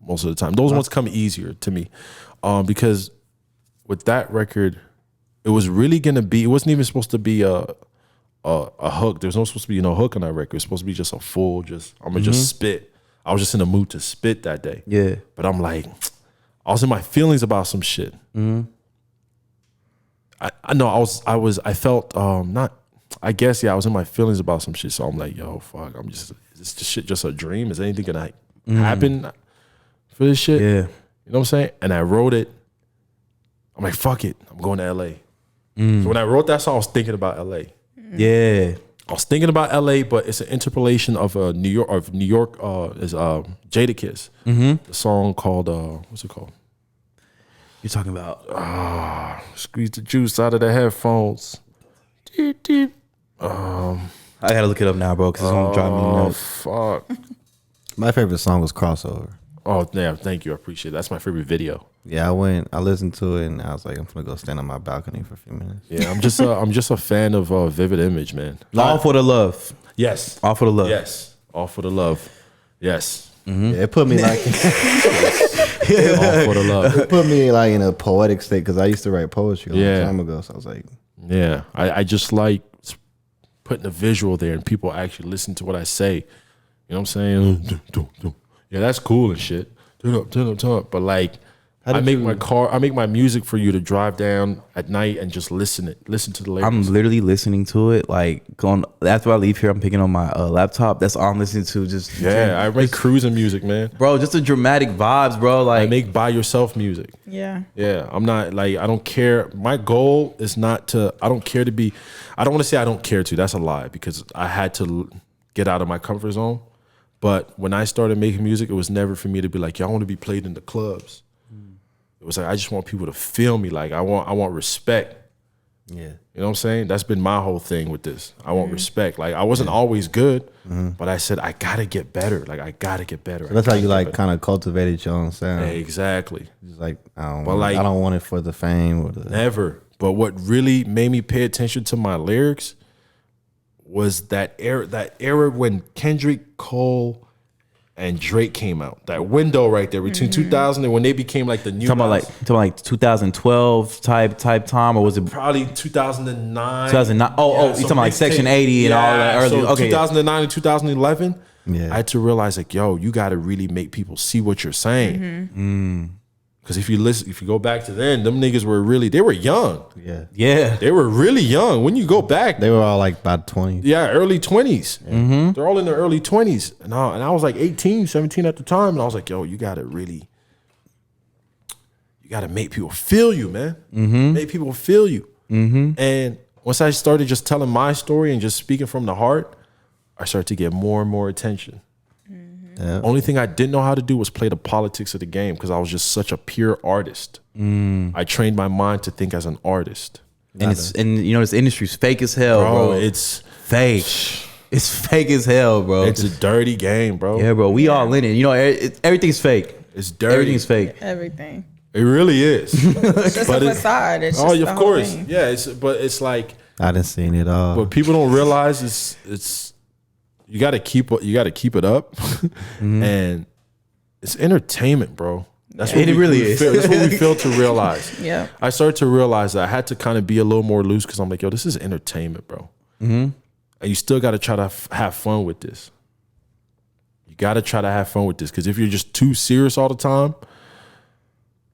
most of the time. Those ones come easier to me. Because with that record, it was really gonna be, it wasn't even supposed to be a hook. There was no supposed to be no hook on that record. It was supposed to be just a full, I'm gonna just spit. I was just in the mood to spit that day. Yeah. But I'm like, I was in my feelings about some shit. I know I felt not, I guess, yeah, I was in my feelings about some shit. So I'm like, yo, fuck, is this shit just a dream? Is anything gonna happen for this shit? Yeah. You know what I'm saying? And I wrote it. I'm like, fuck it. I'm going to LA. So when I wrote that song, I was thinking about LA. Yeah. I was thinking about LA, but it's an interpolation of New York is Jadakiss. The song called what's it called? You're talking about Squeeze the juice out of the headphones. Deep, deep. I gotta look it up now, bro, because it's gonna drive me nuts. Fuck. My favorite song was Crossover. Oh, yeah, thank you. I appreciate it. That's my favorite video. Yeah, I listened to it and I was like, I'm gonna go stand on my balcony for a few minutes. Yeah, I'm just a fan of Vivid Image, man. All for the love. Yes. All for the love. Yes. All for the love. Yes. Yeah, it put me like All for the love. It put me like in a poetic state because I used to write poetry a long Yeah. time ago. So I was like, Yeah, I just like putting a visual there and people actually listen to what I say. You know what I'm saying? Yeah, that's cool and shit. Turn up. But like, I make my music for you to drive down at night and just listen to the lyrics. I'm literally listening to it. Like after I leave here, I'm picking on my laptop. That's all I'm listening to. I make cruising music, man. Bro, just the dramatic vibes, bro. I Like make by yourself music. Yeah. Yeah, I'm not like, I don't care. My goal is not to, I don't care to be, I don't want to say I don't care to. That's a lie because I had to get out of my comfort zone. But when I started making music, it was never for me to be like, yo, I want to be played in the clubs. It was like, I just want people to feel me. Like I want respect. yeah. You know what I'm saying? That's been my whole thing with this. I want respect. Like I wasn't always good, but I said, I gotta get better. Like I gotta get better. So that's how you like kind of cultivated your own sound. Yeah, exactly. Just like I like- don't want it for the fame or the. Never. But what really made me pay attention to my lyrics was that era when Kendrick, Cole, and Drake came out. That window right there between 2000 and when they became like the new. talking about like 2012 type time, or was it probably 2009. 2009? Oh, you talking about like Section 80 and all that early? So Okay, 2009 and 2011. Yeah. I had to realize like, yo, you got to really make people see what you're saying. Because if you go back to then, them niggas they were young. Yeah. yeah. They were really young. When you go back, They were all like about 20. yeah, early 20s. They're all in their early 20s. And I was like 18, 17 at the time. And I was like, yo, you got to make people feel you, man. Make people feel you. And once I started just telling my story and just speaking from the heart, I started to get more and more attention. Yeah. Only thing I didn't know how to do was play the politics of the game because I was just such a pure artist. I trained my mind to think as an artist. And you know this industry's fake as hell, bro. It's fake. It's fake as hell, bro. it's a dirty game, bro. Yeah, bro. We all in it. You know, everything's fake. It's dirty. Everything's fake. Everything. It really is. It's just a facade. It's just the of whole course. thing. Yeah, it's like I didn't see it all. what people don't realize is you got to keep it up, and it's entertainment, bro. That's what It really is. That's what we fail to realize. Yeah. I started to realize that I had to kind of be a little more loose because I'm like, yo, this is entertainment, bro. And you still got to try to have fun with this. You got to try to have fun with this because if you're just too serious all the time,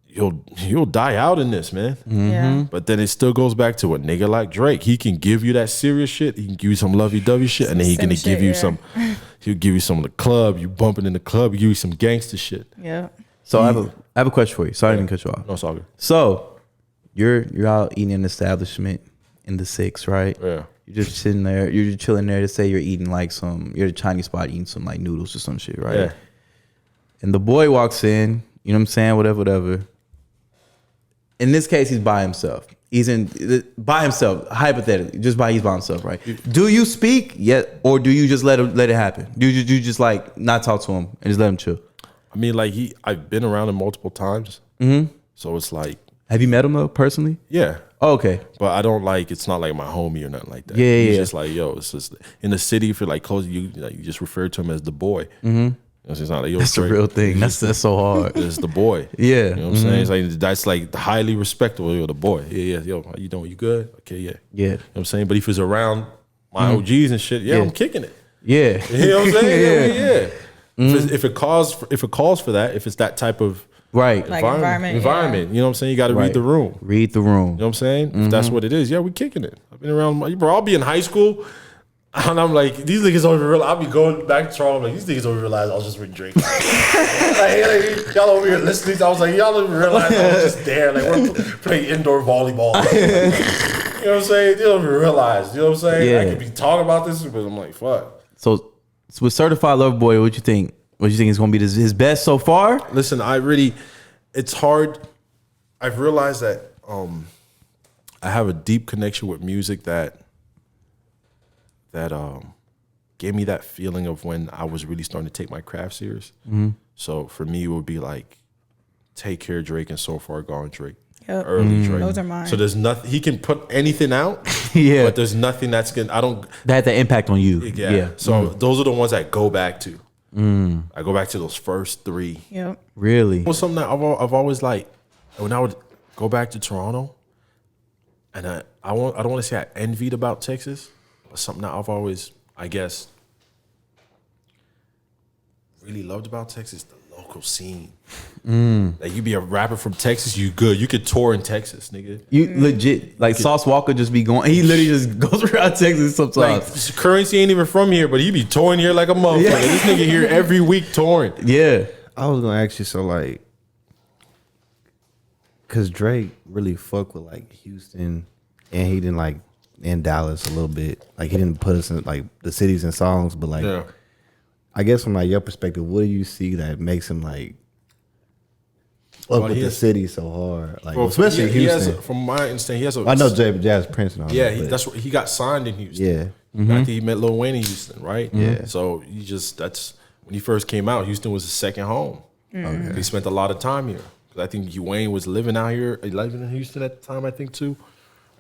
you'll die out in this, man. Yeah. But then it still goes back to a nigga like Drake. He can give you that serious shit. He can give you some lovey-dovey shit, and then he can Sim give shit, you yeah. some. He'll give you some of the club. You bumping in the club. He give you some gangster shit. Yeah. So I have a question for you. Sorry I didn't cut you off. No, it's all good. So you're out eating in an establishment in the 6, right? Yeah. You're just sitting there. You're just chilling there. To say you're eating like you're at a Chinese spot eating some like noodles or some shit, right? Yeah. And the boy walks in. You know what I'm saying? Whatever. In this case, he's by himself. He's by himself, hypothetically, he's by himself, right? Do you speak yet, or do you just let it happen? Do you just like not talk to him and just let him chill? I mean, like I've been around him multiple times, so it's like, Have you met him though personally? yeah. Oh, okay. But I don't like. It's not like my homie or nothing like that. Yeah, He's yeah. just like, yo. It's just in the city. If you're like close, you just refer to him as the boy. It's not like, yo, That's the Drake. real thing. That's so hard. It's the boy. Yeah. You know what I'm saying? It's like that's like highly respectable. Yo, the boy. Yeah. Yo, how you doing? You good? Okay, yeah. Yeah. You know what I'm saying? But if it's around my OGs and shit, yeah, Yeah. I'm kicking it. Yeah. You know what I'm saying? Yeah. If it calls for that, if it's that type of Right. Like environment. you know what I'm saying? You got to Right. read the room. Read the room. You know what I'm saying? If that's what it is, yeah, we kicking it. I've been around, bro. I'll be in high school, and I'm like, these niggas don't even realize. I'll be going back to Toronto, I'm like, these niggas don't even realize I was just with Drake. like, y'all over here listening. I was like, y'all don't even realize I was just there. Like, we're playing indoor volleyball. You know what I'm saying? You don't even realize. You know what I'm saying? Yeah. I could be talking about this, but I'm like, fuck. So with Certified Lover Boy, what you think? What you think is going to be his best so far? Listen, it's hard. I've realized that I have a deep connection with music that gave me that feeling of when I was really starting to take my craft serious. So for me, it would be like Take Care Drake and So Far Gone Drake. Yep. Early Drake. Those are mine. So there's nothing, he can put anything out, Yeah. but there's nothing that's going to, That had that impact on you. yeah. So those are the ones I go back to. I go back to those first 3. Yep. Really? It was something that I've always like when I would go back to Toronto, and I don't want to say I envied about Texas, but something that I've always, I guess, really loved about Texas, the local scene. Like you be a rapper from Texas, you good. You could tour in Texas, nigga. You legit like Sauce Walker just be going. He literally just goes around Texas sometimes. Like Currency ain't even from here, but he be touring here like a motherfucker. Yeah. This nigga here every week touring. Yeah. I was gonna ask you, so like, cause Drake really fuck with like Houston, and he didn't like in Dallas a little bit. Like he didn't put us in like the cities and songs, but like, Yeah. I guess from like your perspective, what do you see that makes him like Well, up with he the has- city so hard? Like Well, especially he Houston. has, from my understanding, he has a. I know Jazz Prince and all Yeah, that. but- that's what he got signed in Houston. yeah. I think he met Lil Wayne in Houston, right? Yeah. So that's when he first came out. Houston was his second home. He spent a lot of time here. 'Cause I think Wayne was living out here, living in Houston at the time. I think too,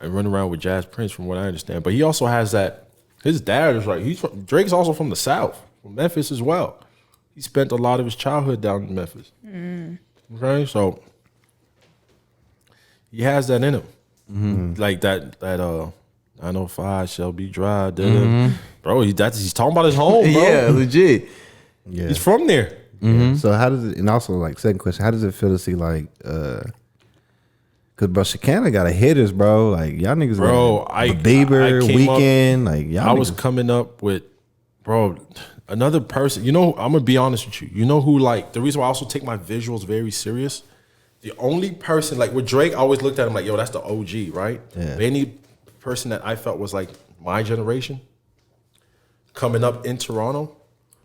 and running around with Jazz Prince, from what I understand. But he also has that. His dad is right. Drake's also from the South, from Memphis as well. He spent a lot of his childhood down in Memphis. Okay, so he has that in him, like that 905 Shelby Drive, bro. He's talking about his home, bro. Yeah, legit. Yeah. He's from there. So how does it? And also, like, second question: how does it feel to see like, cause bro, Chicana got a hitters, bro. Like y'all niggas, Bro, got I Bieber came Weekend. Like y'all, I was niggas- coming up with, bro, another person. You know, I'm gonna be honest with you. You know who, like, the reason why I also take my visuals very serious. The only person, like with Drake, I always looked at him like, yo, that's the OG, right? Yeah. But any person that I felt was like my generation coming up in Toronto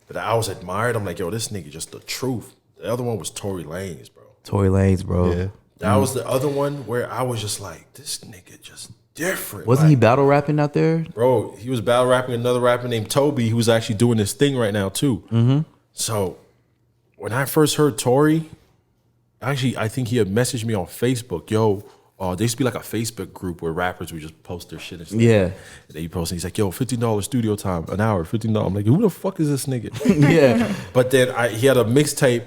that I was admired, I'm like, yo, this nigga just the truth. The other one was Tory Lanez, bro. Tory Lanez, bro. Yeah. That was the other one where I was just like, this nigga just different. Wasn't like, he battle rapping out there? Bro, he was battle rapping another rapper named Toby, who's actually doing this thing right now too. So when I first heard Tory, actually, I think he had messaged me on Facebook. Yo, there used to be like a Facebook group where rappers would just post their shit and stuff. Yeah. And then he posted, he's like, yo, $15 studio time, an hour, $15. I'm like, who the fuck is this nigga? Yeah. But then he had a mixtape.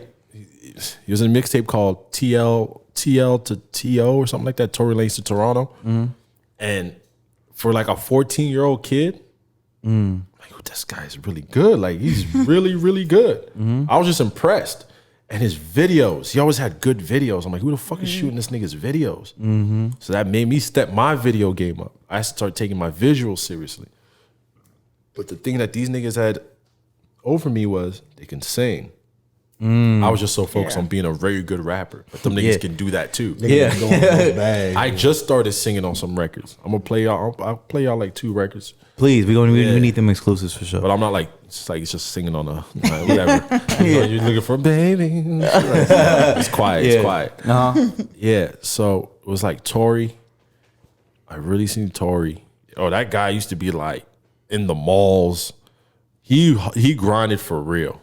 He was in a mixtape called TL to TO or something like that, Tory Lanez to Toronto. And for like a 14-year-old kid, like, oh, this guy's really good. Like, he's really, really good. I was just impressed. And his videos, he always had good videos. I'm like, who the fuck is shooting this nigga's videos? So that made me step my video game up. I started taking my visuals seriously. But the thing that these niggas had over me was they can sing. I was just so focused on being a very good rapper. But them niggas can do that too. Yeah. going those bags. I just started singing on some records. I'm gonna play y'all. I'll play y'all like 2 records. Please, we need them exclusives for sure. But I'm not like it's just singing on a whatever. You know, you're looking for baby. It's quiet. It's quiet. Yeah. So it was like Tory. I really seen Tory. Oh, that guy used to be like in the malls. He grinded for real.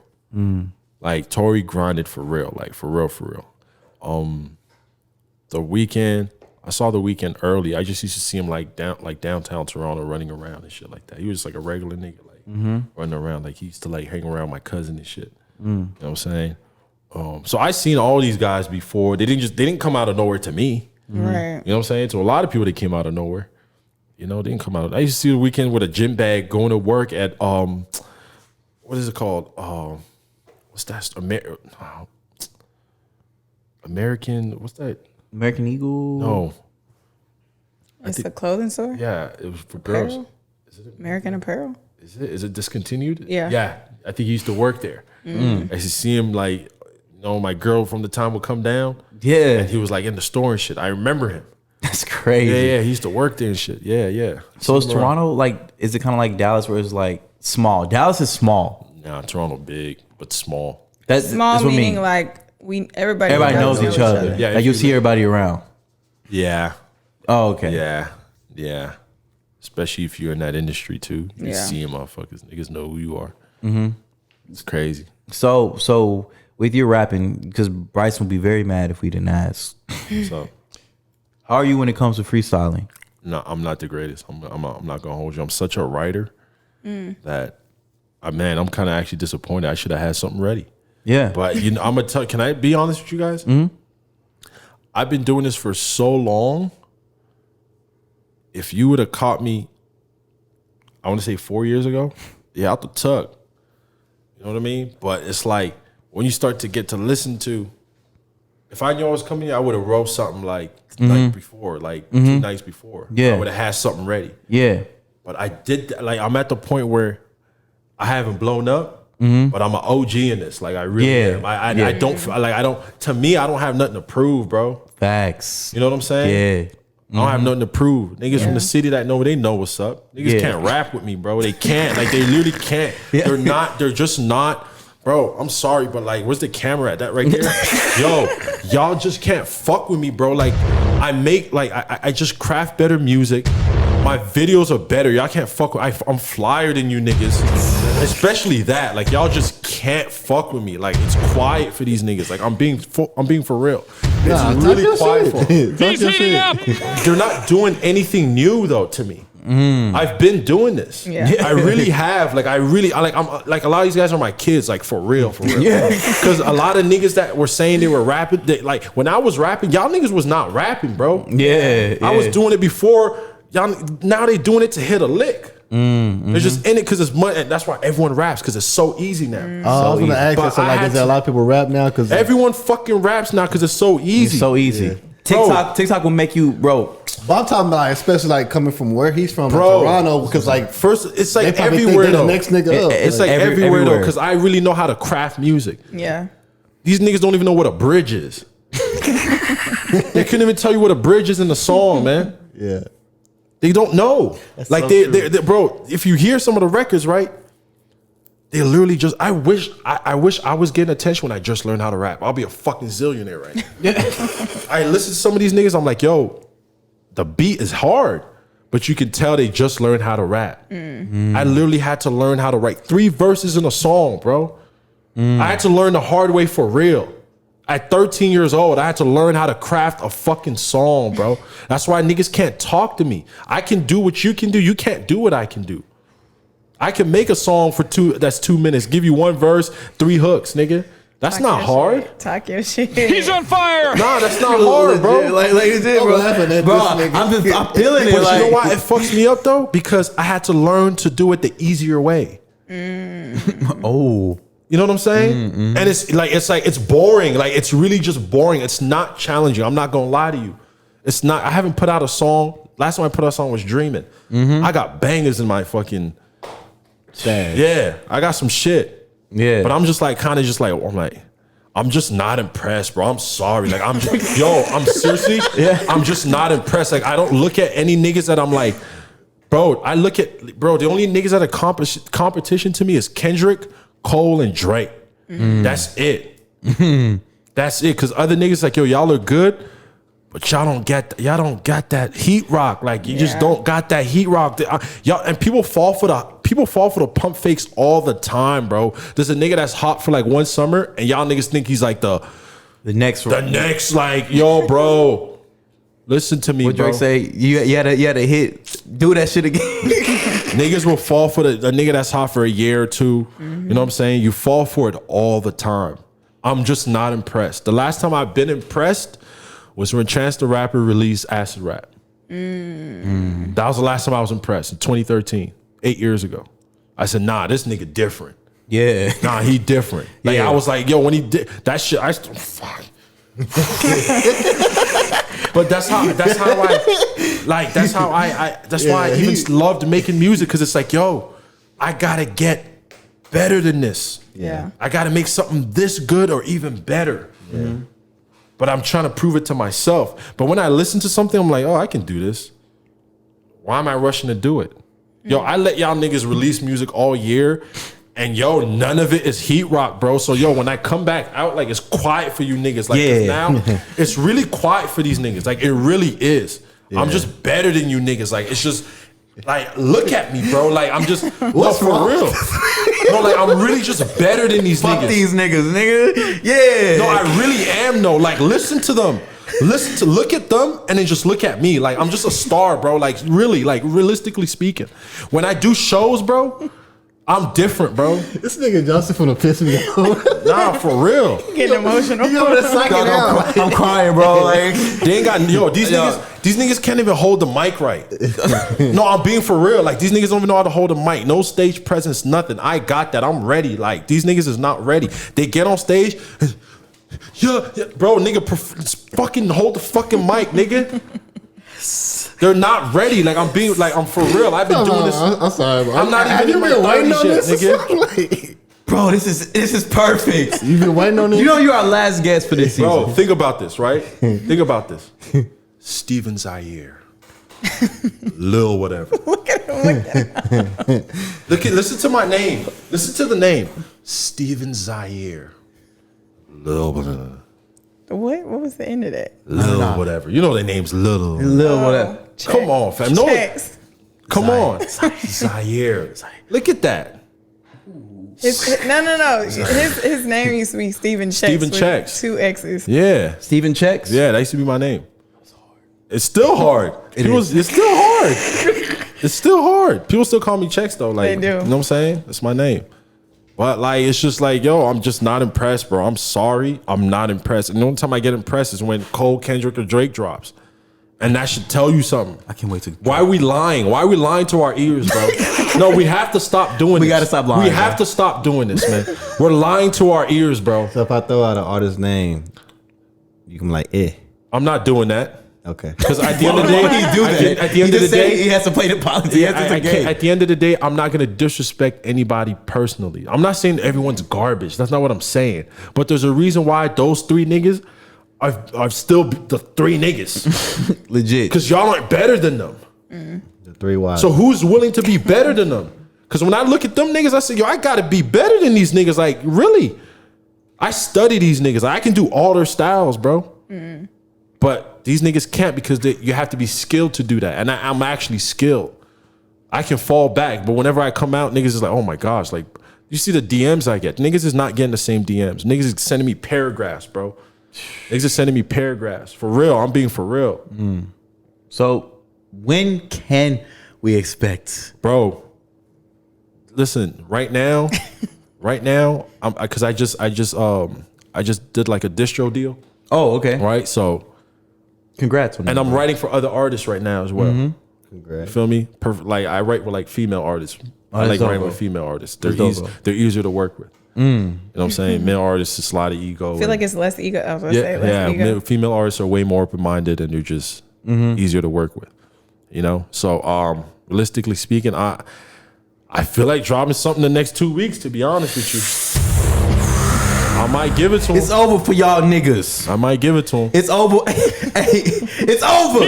Like Tory grinded for real. Like for real. The Weeknd. I saw The Weeknd early. I just used to see him like downtown Toronto running around and shit like that. He was just like a regular nigga, like running around. Like he used to like hang around my cousin and shit. You know what I'm saying? So I seen all these guys before. They didn't come out of nowhere to me. Right. You know what I'm saying? To a lot of people, they came out of nowhere. You know, they didn't come out. I used to see The Weeknd with a gym bag going to work at what is it called? What's that? American. What's that? American Eagle. No. It's a clothing store. Yeah, it was for girls. Apparel? American Apparel. Is it discontinued? Yeah. Yeah. I think he used to work there. I used to see him like, you know, my girl from the time would come down. Yeah. And he was like in the store and shit. I remember him. That's crazy. Yeah, he used to work there and shit. Yeah. So is Toronto like? Is it kind of like Dallas, where it's like small? Dallas is small. Nah, Toronto big, but small. That's Small that's what I meaning mean. like everybody Everybody knows each other. Yeah, like if you you see everybody around. Yeah. Oh, okay. Yeah. Especially if you're in that industry too. You Yeah. see motherfuckers. Niggas know who you are. It's crazy. So with your rapping, because Bryson would be very mad if we didn't ask. So How are you when it comes to freestyling? no, I'm not the greatest. I'm not gonna hold you. I'm such a writer that man, I'm kind of actually disappointed. I should have had something ready. Yeah. But I'm gonna tell. Can I be honest with you guys? Mm-hmm. I've been doing this for so long. If you would have caught me, I want to say 4 years ago, out the tuck. You know what I mean? But it's like when you start to get to listen to. If I knew I was coming here, I would have wrote something like the night before, like 2 nights before. Yeah. I would have had something ready. Yeah. But I did, like, I'm at the point where I haven't blown up, but I'm an OG in this. Like, I really am. I don't, to me, I don't have nothing to prove, bro. Facts. You know what I'm saying? Yeah. I don't have nothing to prove. Niggas from the city that know, they know what's up. Niggas can't rap with me, bro. They can't. Like, they literally can't. They're just not. Bro, I'm sorry, but like, where's the camera at? That right there? Yo, y'all just can't fuck with me, bro. Like, I just craft better music. My videos are better. Y'all can't fuck with, I'm flyer than you niggas. Especially that. Like, y'all just can't fuck with me. Like, it's quiet for these niggas. Like, I'm being for real. It's really quiet for them. He's heating up. They're not doing anything new though to me. I've been doing this. I really have. Like, I'm like, a lot of these guys are my kids. Like, for real. Yeah. Because a lot of niggas that were saying they were rapping, like, when I was rapping, y'all niggas was not rapping, bro. Yeah. I was doing it before. Y'all now they doing it to hit a lick. They're just in it because it's money, and that's why everyone raps because it's so easy now. I was gonna ask you, so like, is there a lot of people rap now? Because everyone fucking raps now because it's so easy. It's so easy. Yeah. TikTok will make you, bro. But I'm talking about, like, especially like coming from where he's from, Bro. Toronto, because like First, it's like they probably everywhere think they're though. the next nigga up. It's like everywhere though, because I really know how to craft music. Yeah. These niggas don't even know what a bridge is. They couldn't even tell you what a bridge is in the song, man. Yeah. They don't know. That's Like, so they, bro, if you hear some of the records, right? They literally just, I wish I was getting attention when I just learned how to rap. I'll be a fucking zillionaire right now. I listen to some of these niggas, I'm like, yo, the beat is hard, but you can tell they just learned how to rap. I literally had to learn how to write 3 verses in a song, bro. I had to learn the hard way for real. At 13 years old, I had to learn how to craft a fucking song, bro. That's why niggas can't talk to me. I can do what you can do. You can't do what I can do. I can make a song for 2 minutes, give you 1 verse, 3 hooks, nigga. That's not hard. Talk your shit. He's on fire. Nah, that's not hard, bro. Like it did, bro. I'm feeling it. But Like, you know why it fucks me up though? Because I had to learn to do it the easier way. oh. You know what I'm saying? And it's boring. Like, it's really just boring. It's not challenging. I'm not gonna lie to you. It's not. I haven't put out a song. Last time I put out a song was Dreaming. I got bangers in my fucking Dang. yeah. I got some shit. Yeah. But I'm just like I'm just not impressed, bro. I'm sorry. Like, I'm seriously, I'm just not impressed. Like, I don't look at any niggas that I'm like, bro, the only niggas that are competition to me is Kendrick, Cole, and Drake. That's it. That's it. Cause other niggas like, yo, y'all are good, but y'all don't got that heat rock. Like, you just don't got that heat rock. Y'all, and people fall for the pump fakes all the time, bro. There's a nigga that's hot for like 1 summer, and y'all niggas think he's like the next, like, yo, bro. Listen to me, what bro. Drake say? You had a hit. Do that shit again. Niggas will fall for the nigga that's hot for a year or 2. You know what I'm saying? You fall for it all the time. I'm just not impressed. The last time I've been impressed was when Chance the Rapper released Acid Rap. That was the last time I was impressed, in 2013, 8 years ago. I said, nah, this nigga different. Yeah. Nah, he different. Like, Yeah. I was like, yo, when he did that shit, I still fuck. But that's why I even loved making music, because it's like, yo, I gotta get better than this. Yeah. I gotta make something this good or even better. But I'm trying to prove it to myself. But when I listen to something, I'm like, oh, I can do this. Why am I rushing to do it? Yo, I let y'all niggas release music all year, and yo, none of it is heat rock, bro. So yo, when I come back out, like, it's quiet for you niggas. Like, 'cause now it's really quiet for these niggas. Like, it really is. I'm just better than you niggas. Like, it's just like, look at me, bro. Like, I'm just no, for real. No, like, I'm really just better than these niggas. Fuck these niggas, nigga. Yeah. No, I really am, though. Like, listen to them. Look at them, and then just look at me. Like, I'm just a star, bro. Like, really, like, realistically speaking. When I do shows, bro, I'm different, bro. This nigga Joseph finna piss me off. Nah, for real. Getting emotional. I'm crying, bro. Like They ain't got these niggas can't even hold the mic right. No, I'm being for real. Like these niggas don't even know how to hold a mic. No stage presence, nothing. I got that. I'm ready. Like these niggas is not ready. They get on stage. Yeah, bro, nigga, fucking hold the fucking mic, nigga. They're not ready. Like I'm for real. I've been doing this. I'm sorry, bro. I'm not even in my 30s yet, nigga. bro, this is perfect. You been waiting on this? You know you're our last guest for this season. Bro, think about this, right? Think about this. Steven Zaïre. Lil whatever. Listen to my name. Listen to the name. Steven Zaïre. Lil whatever. What was the end of that? Lil whatever. You know their names Lil. Lil whatever. Come on, fam. No. Come on. Zaïre. Look at that. No. His name used to be Steven Checks. Steven Checks. 2 X's. Yeah. Steven Checks? Yeah, that used to be my name. It's still hard. It's still hard. It's still hard. People still call me Checks though. Like, They do. You know what I'm saying? That's my name. But like, it's just like, yo, I'm just not impressed, bro. I'm sorry. I'm not impressed. And the only time I get impressed is when Cole, Kendrick, or Drake drops. And that should tell you something. I can't wait to. Why are we lying? Why are we lying to our ears, bro? No, we have to stop doing this. We gotta stop lying, We have to stop doing this, man. We're lying to our ears, bro. So if I throw out an artist's name, you can be like, I'm not doing that. Okay. Because at the end of the day, Why would he do that? At the end of the day, he has to play the politics. at the end of the day, I'm not gonna disrespect anybody personally. I'm not saying everyone's garbage. That's not what I'm saying. But there's a reason why those 3 niggas are still the 3 niggas. Legit. Because y'all aren't better than them. The 3 wives. So who's willing to be better than them? Because when I look at them niggas, I say, yo, I gotta be better than these niggas. Like, really? I study these niggas. I can do all their styles, bro. But these niggas can't because you have to be skilled to do that. And I'm actually skilled. I can fall back. But whenever I come out, niggas is like, oh my gosh. Like, you see the DMs I get. Niggas is not getting the same DMs. Niggas is sending me paragraphs, bro. Niggas is sending me paragraphs. For real. I'm being for real. So when can we expect? Bro, listen, right now, because I just did like a distro deal. Oh, okay. Right? So Congrats on that. and I'm writing for other artists right now as well. You Congrats. feel me? Like I write with like female artists. I like that's writing dope, with female artists. That's dope. They're easier to work with. You know what I'm saying? Male artists is a lot of ego. I feel like it's less ego. I was gonna say less ego. Female artists are way more open-minded and they're just easier to work with. You know? So realistically speaking, I feel like dropping something the next 2 weeks, to be honest with you. I might give it to him. It's over for y'all niggas. I might give it to him. It's over. Hey, it's over.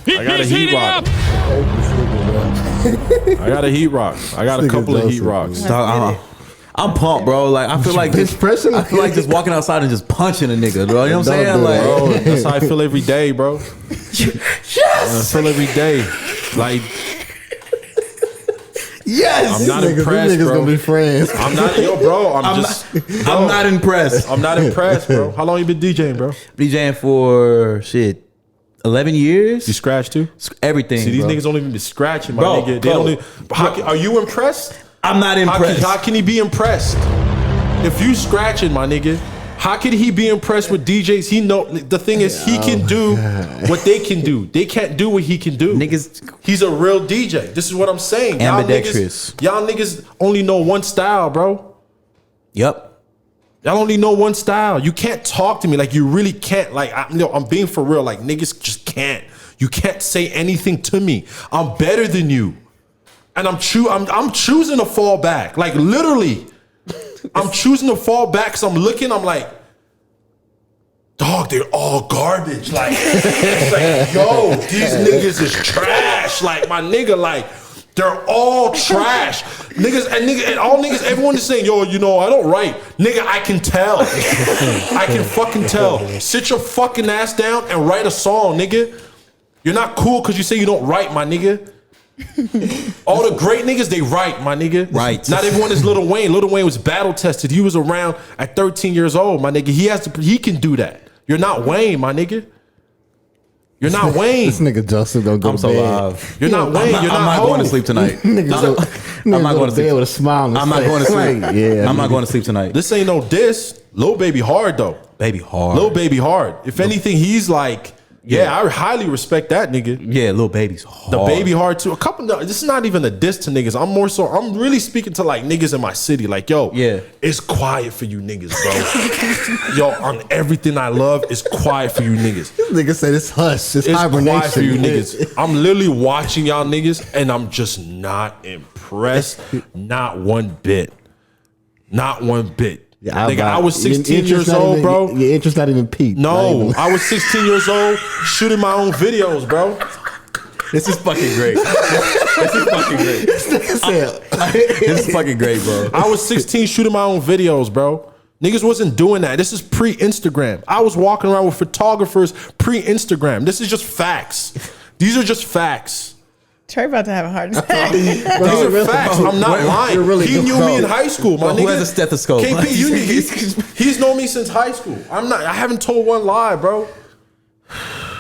I got a heat rock. I got a heat rock. I got a couple of heat rocks. Dog, I'm pumped, bro. Like I feel like His pressure- I feel like just walking outside and just punching a nigga, bro. You know what I'm saying? Don't do Like, that. Bro, that's how I feel every day, bro. yes, I feel every day. Like, yes. I'm not These impressed, niggas bro. gonna be friends. I'm not, yo, bro. I'm not impressed. I'm not impressed, bro. How long you been DJing, bro? DJing for 11 years. You scratch too? Everything. See, these bro. niggas don't even be scratching, my Bro, nigga. They bro. don't even, are you impressed? I'm not impressed. How can he be impressed? If you scratching, my nigga, how can he be impressed with DJs? He know the thing is he can do what they can do. They can't do what he can do. Niggas- he's a real DJ. This is what I'm saying. Ambidextrous. Y'all niggas only know one style, bro. Yep. Y'all only know one style. You can't talk to me like you really can't. Like I'm being for real. Like niggas just can't. You can't say anything to me. I'm better than you, and I'm choosing to fall back. Like literally, I'm choosing to fall back because I'm looking. I'm like, dog, they're all garbage. Like, it's like, yo, these niggas is trash. Like my nigga, like. They're all trash. And all niggas, everyone is saying, yo, you know, I don't write. Nigga, I can tell. I can fucking tell. Sit your fucking ass down and write a song, nigga. You're not cool because you say you don't write, my nigga. All the great niggas, they write, my nigga. Right. Not everyone is Lil Wayne. Lil Wayne was battle tested. He was around at 13 years old, my nigga. He can do that. You're not Wayne, my nigga. You're not Wayne. This nigga Joseph don't go I'm to so bed. live. You're not Wayne. You're I'm not not going to Hov. sleep tonight. I'm not going to bed with a smile. On his I'm not face. going to sleep. Like, yeah, I'm not going to sleep tonight. This ain't no diss. Lil Baby hard though. Baby hard. Lil Baby hard. If anything, he's like, yeah, I highly respect that nigga. Yeah, Lil Baby's hard. The Baby hard too. This is not even a diss to niggas. I'm really speaking to like niggas in my city. Like, yo, Yeah. it's quiet for you niggas, bro. Yo, on everything I love, it's quiet for you niggas. This nigga said it's hush. It's It's hibernation. quiet for you niggas. I'm literally watching y'all niggas and I'm just not impressed. Not one bit. Not one bit. Yeah, Nigga, I was your 16 interest years not old, even- bro. Your interest not even peaked. Not No, even- I was 16 years old shooting my own videos, bro. This is fucking great. This is fucking great. This is fucking great, bro. I was 16 shooting my own videos, bro. Niggas wasn't doing that. This is pre-Instagram. I was walking around with photographers pre-Instagram. This is just facts. These are just facts. Trey about to have a heart attack. These are facts. I'm not lying. really He good, knew bro. me in high school. My Bro, who nigga. has a stethoscope? KP, he's known me since high school. I haven't told one lie, bro.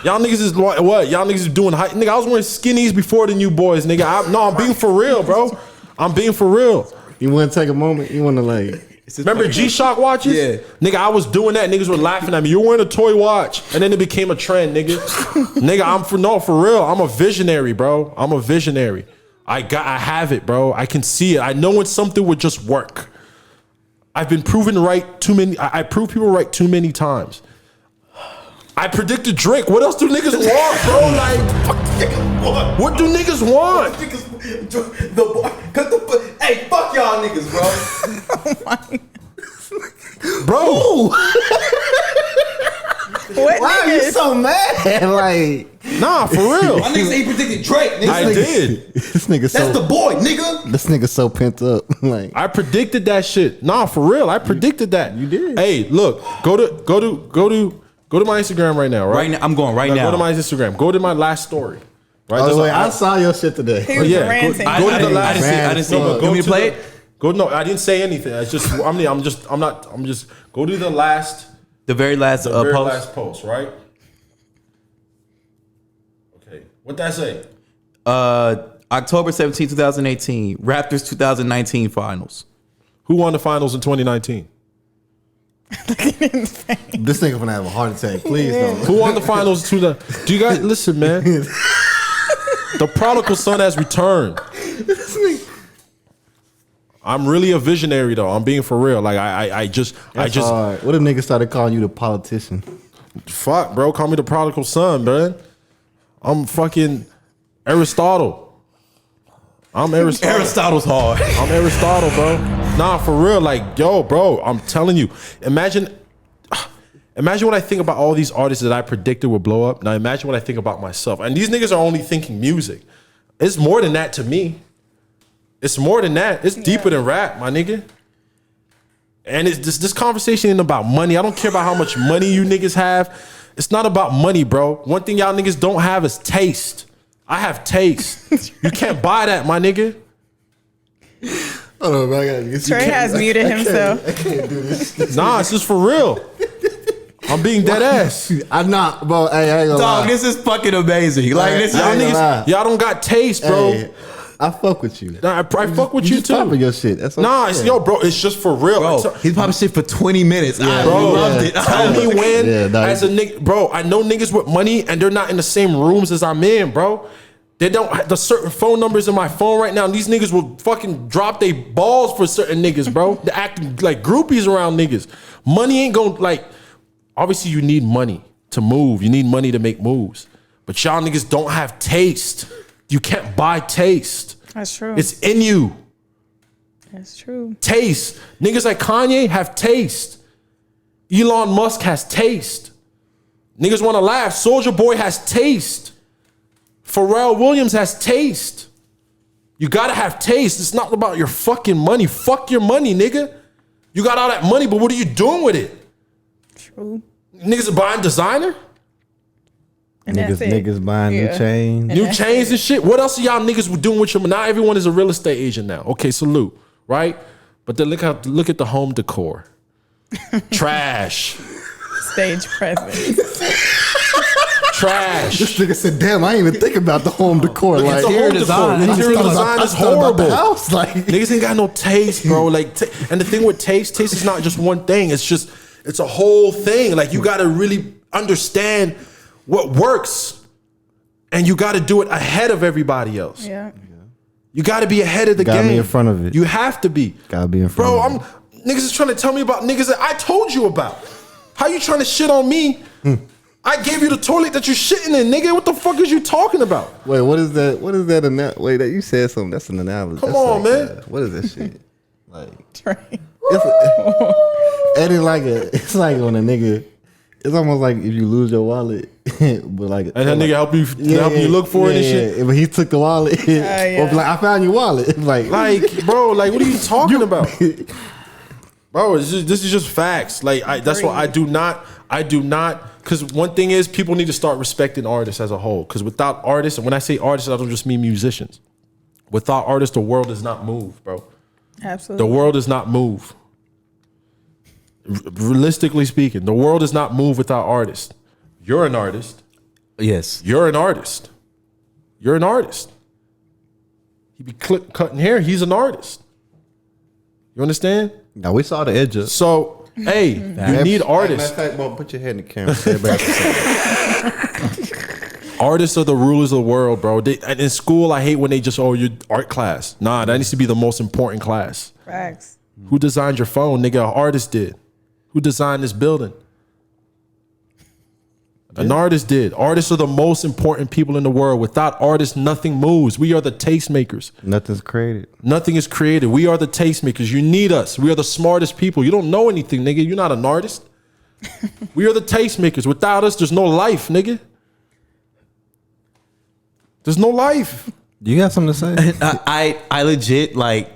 Y'all niggas is what? Y'all niggas is doing high. Nigga, I was wearing skinnies before the new boys, nigga. I'm being for real, bro. I'm being for real. You want to take a moment? You want to like? Remember G-Shock watches? Yeah. Nigga, I was doing that. Niggas were laughing at me. You're wearing a toy watch. And then it became a trend, nigga. Nigga, for real. I'm a visionary, bro. I'm a visionary. I have it, bro. I can see it. I know when something would just work. I've been proven right too many. I prove people right too many times. I predicted Drake. What else do niggas want, bro? Like, what do niggas want? Hey, fuck y'all niggas, bro. Bro, What Why are you niggas? so mad? Like, nah, for real. My niggas ain't predicted Drake, nigga. I did. this nigga so. That's the boy, nigga. This nigga so pent up. Like, I predicted that shit. Nah, for real. I predicted that. You did. Hey, look, go to my Instagram right now, right? Right now, I'm going right now. Go to my Instagram. Go to my last story. Right. oh There's wait, a- I saw your shit today. He was yeah, ranting. I go to the didn't- last. I didn't see No, it. but You go want me to to play the- it? Go. No, I didn't say anything. It's just. I'm just. Go to the last. The very last Very post. last post, right? Okay. What that say? October 17, 2018. Raptors 2019 finals. Who won the finals in 2019? This nigga gonna have a heart attack. Please don't. Who won the finals? Do you guys listen, man? The prodigal son has returned. I'm really a visionary though. I'm being for real. Like I just Hard. What if niggas started calling you the politician? fuck, bro. Call me the prodigal son, man. I'm fucking Aristotle. I'm Aristotle. Aristotle's hard. I'm Aristotle, bro. Nah, for real. Like, yo, bro, I'm telling you. Imagine what I think about all these artists that I predicted would blow up. Now imagine what I think about myself. And these niggas are only thinking music. It's more than that to me. It's more than that. It's deeper than rap, my nigga. And it's this conversation ain't about money. I don't care about how much money you niggas have. It's not about money, bro. One thing y'all niggas don't have is taste. I have taste. You can't buy that, my nigga. Hold on, bro. I gotta get Trey has muted himself. I can't do this. Nah, it's just for real. I'm being dead ass. I'm not, bro. Hey, I ain't gonna Dog, lie. this is fucking amazing. Like this. Y'all I ain't gonna lie. niggas, y'all don't got taste, bro. Hey, I fuck with you. Nah, I fuck with you just popping too. your shit. That's what Nah, I'm it's, saying. yo, bro, it's just for real. Bro, he's popping shit for 20 minutes. I Bro, loved it. tell me when, Yeah, nah, as a nigga, bro, I know niggas with money and they're not in the same rooms as I'm in, bro. They don't have the certain phone numbers in my phone right now. And these niggas will fucking drop their balls for certain niggas, bro. They're acting like groupies around niggas. Money ain't gonna, like, obviously you need money to move. You need money to make moves. But y'all niggas don't have taste. You can't buy taste. That's true. It's in you. That's true. Taste. Niggas like Kanye have taste. Elon Musk has taste. Niggas want to laugh. Soulja Boy has taste. Pharrell Williams has taste. You gotta have taste. It's not about your fucking money. Fuck your money, nigga. You got all that money, but what are you doing with it? True. Niggas are buying designer? And that's it. Niggas buying new Yeah. chains. New that's chains and shit. What else are y'all niggas doing with your money? Now everyone is a real estate agent now. Okay, salute, right? But then look at the home decor. Trash. Stage presence. trash. This nigga said, "Damn, I ain't even think about the home decor." Like, Interior design. Interior design is horrible. House, like, Niggas ain't got no taste, bro. Like, and the thing with taste is not just one thing. It's a whole thing. Like, you got to really understand what works, and you got to do it ahead of everybody else. Yeah. You got to be ahead of the gotta game. be in front of it. You have to be. Gotta be in front bro, of it. Niggas is trying to tell me about niggas that I told you about. How you trying to shit on me? I gave you the toilet that you shitting in, nigga. What the fuck is you talking about? Wait, what is that? What is that? Wait, that you said something. That's an analogy. Come That's on, like, man. what is that shit? Like, Right. it's like when a nigga. It's almost like if you lose your wallet, but like, And that nigga help you look for it and shit. Yeah, but he took the wallet, yeah. or like, I found your wallet. Like, bro, like, what are you talking about? Bro, this is just facts. Like, that's why I do not, because one thing is people need to start respecting artists as a whole. Because without artists, and when I say artists, I don't just mean musicians. Without artists, the world does not move, bro. Absolutely. The world does not move. Realistically speaking, the world does not move without artists. You're an artist. Yes. You're an artist. You're an artist. He be cutting hair. He's an artist. You understand? now we saw the edge of. So, hey, you need artists. Matter of fact, put your head in the camera. Everybody can see it. Artists are the rulers of the world, bro. And in school, I hate when they just, your art class. Nah, that needs to be the most important class. Facts. Who designed your phone? Nigga, an artist did. Who designed this building? An artist did. Artists are the most important people in the world. Without artists, nothing moves. We are the tastemakers. Nothing's created. Nothing is created. We are the tastemakers. You need us. We are the smartest people. You don't know anything, nigga. You're not an artist. We are the tastemakers. Without us, there's no life, nigga. There's no life. Do you got something to say? I legit like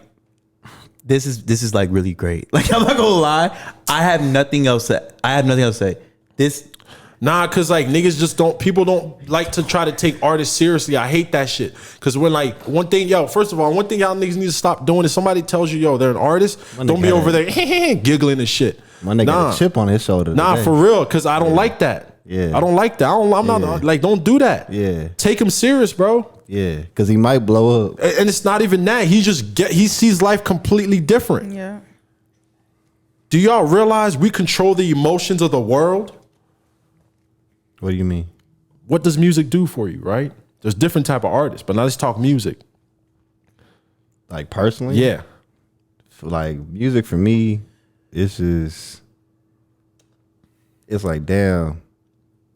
this is like really great. Like, I'm not gonna lie. I have nothing else to say. This Nah, cause like niggas just people don't like to try to take artists seriously. I hate that shit. Cause when like first of all, one thing y'all niggas need to stop doing is somebody tells you, they're an artist, don't be over there giggling and shit. My nigga got a chip on his shoulder. Nah, today. for real, cause I don't like that. Yeah. I don't like that. I'm not like, don't do that. Yeah. Take him serious, bro. Yeah, because he might blow up. And it's not even that. He sees life completely different. Yeah. Do y'all realize we control the emotions of the world? What do you mean? What does music do for you, right? There's different type of artists, but now let's talk music. Like personally? Yeah. Like music for me, it's like, damn,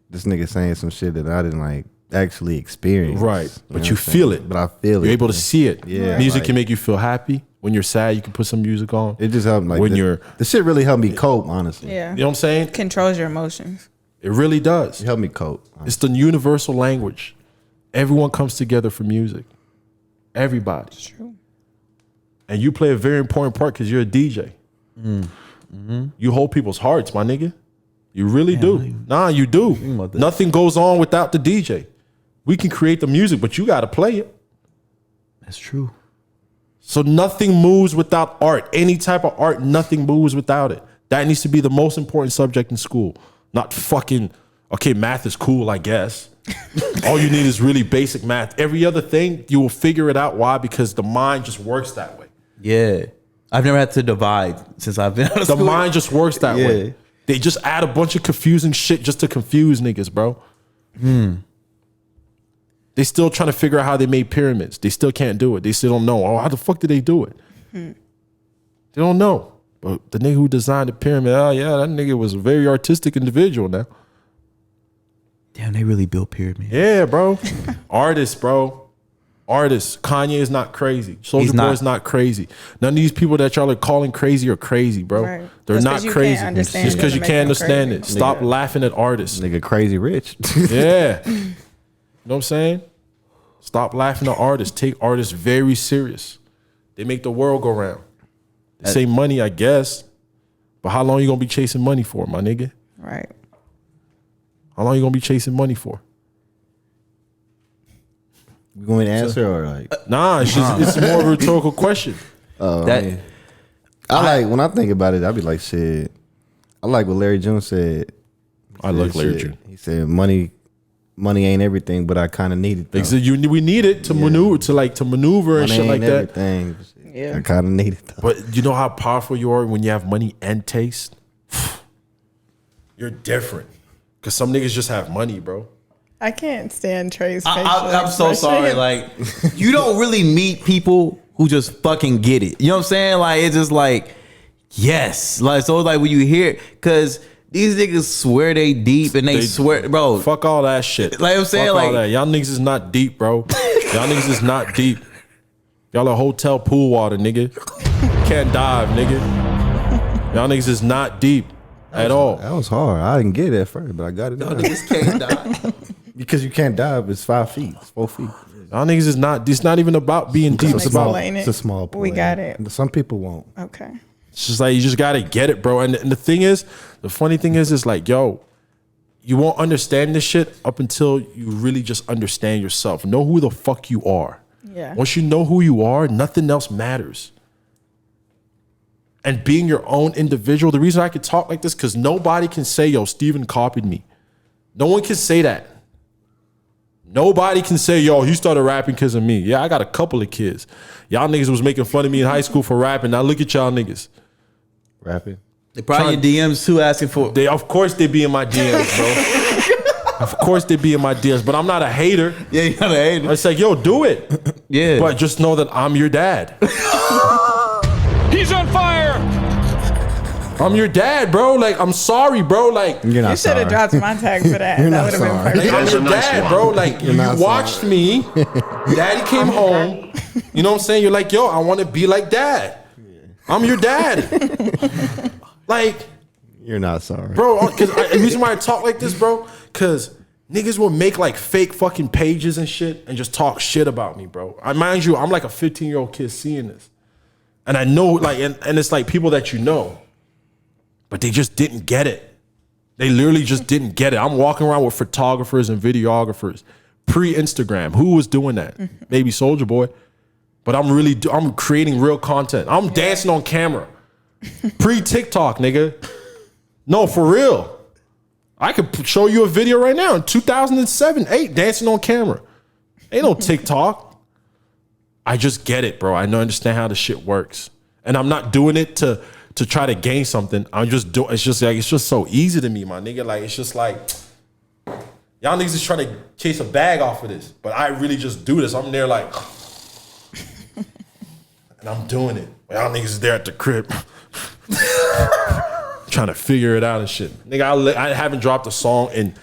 this nigga saying some shit that I didn't like actually experience. Right. know But what you I'm feel saying? it. But I feel it. You're able to see it. Yeah. Music Like, can make you feel happy. When you're sad, you can put some music on. It just helped. Like when the shit really helped me cope, honestly. Yeah. You know what I'm saying? Controls your emotions. It really does. It helped me cope. Honestly. It's the universal language. Everyone comes together for music. Everybody. It's true. And you play a very important part because you're a DJ. You hold people's hearts, my nigga. You really do. Nah, you do. Nothing goes on without the DJ. We can create the music, but you got to play it. that's true. So nothing moves without art. Any type of art, nothing moves without it. That needs to be the most important subject in school. Not fucking, okay, math is cool, I guess. All you need is really basic math. Every other thing, you will figure it out. Why? Because the mind just works that way. Yeah. I've never had to divide since I've been out of The school. mind just works that Yeah. way. They just add a bunch of confusing shit just to confuse niggas, bro. They still trying to figure out how they made pyramids. They still can't do it. They still don't know. Oh, how the fuck did they do it? They don't know. But the nigga who designed the pyramid, oh yeah, that nigga was a very artistic individual now. Damn, they really built pyramids. Yeah, bro. Artists, bro. Artists. Kanye is not crazy. Soulja Boy is not crazy. None of these people that y'all are calling crazy are crazy, bro. Right. They're Just not 'cause you crazy. can't understand Just because you doesn't can't make them understand crazy. it. Stop laughing at artists. Nigga crazy rich. Yeah. You know what I'm saying? Stop laughing at artists. Take artists very serious. They make the world go round. They say money, I guess. But how long you gonna be chasing money for, my nigga? Right. How long you gonna be chasing money for? You going to answer or like? Nah, it's more of a rhetorical question. That I like when I think about it. I be like, shit. I like what Larry June said. I like Larry Shit. June. He said, "Money money ain't everything, but I kind of need it. Though. We need it to maneuver and Money shit like ain't that. everything. Yeah. I kind of need it though. But you know how powerful you are when you have money and taste? You're different. Because some niggas just have money, bro. I can't stand Trey's facial I'm so sorry. expression. Like, you don't really meet people who just fucking get it. You know what I'm saying? Like, it's just like, yes. Like, so like when you hear it, because these niggas swear they deep and they swear, bro. Fuck all that shit. Like I'm saying, Fuck like all that. Y'all niggas is not deep, bro. Y'all niggas is not deep. Y'all are hotel pool water, nigga. Can't dive, nigga. Y'all niggas is not deep at all. That was hard. I didn't get it at first, but I got it. Y'all niggas can't die. Because you can't dive. It's 5 feet. It's 4 feet. Y'all niggas is not. It's not even about being deep. It's about. Explain It's a small point. We got it. Some people won't. Okay. It's just like you just gotta get it, bro. And the thing is, the funny thing is like, yo, you won't understand this shit up until you really just understand yourself. Know who the fuck you are. Yeah. Once you know who you are, nothing else matters. And being your own individual, the reason I can talk like this, because nobody can say, yo, Steven copied me. No one can say that. Nobody can say, yo, he started rapping because of me. Yeah, I got a couple of kids. Y'all niggas was making fun of me in high school for rapping. Now look at y'all niggas. Rapping. They probably in DMs too asking for. Of course they be in my DMs, bro. Of course they be in my DMs, but I'm not a hater. Yeah, you're not a hater. It's like, yo, do it. Yeah. But just know that I'm your dad. He's on fire! I'm your dad, bro. Like, I'm sorry, bro. Like, You're not You should sorry. have dropped my tag for that. You're That not would have been sorry. perfect. I'm That's your a nice dad, one. bro. Like, you not watched me. Daddy came home. You know what I'm saying? You're like, yo, I want to be like dad. I'm your dad. Like, You're not sorry. bro, because the reason why I talk like this, bro, because niggas will make like fake fucking pages and shit and just talk shit about me, bro. I mind you, I'm like a 15-year-old kid seeing this. And I know, like, and it's like people that you know, but they just didn't get it. They literally just didn't get it. I'm walking around with photographers and videographers pre-Instagram. Who was doing that? Maybe Soulja Boy. But I'm creating real content. I'm dancing on camera. Pre-TikTok, nigga. No, for real. I could show you a video right now in 2007, 8, dancing on camera. Ain't no TikTok. I just get it, bro. I understand how the shit works. And I'm not doing it to try to gain something. I'm just doing it's just so easy to me, my nigga. Like, it's just like y'all niggas is trying to chase a bag off of this. But I really just do this. I'm there like and I'm doing it. Y'all niggas is there at the crib. Trying to figure it out and shit. Nigga, I haven't dropped a song in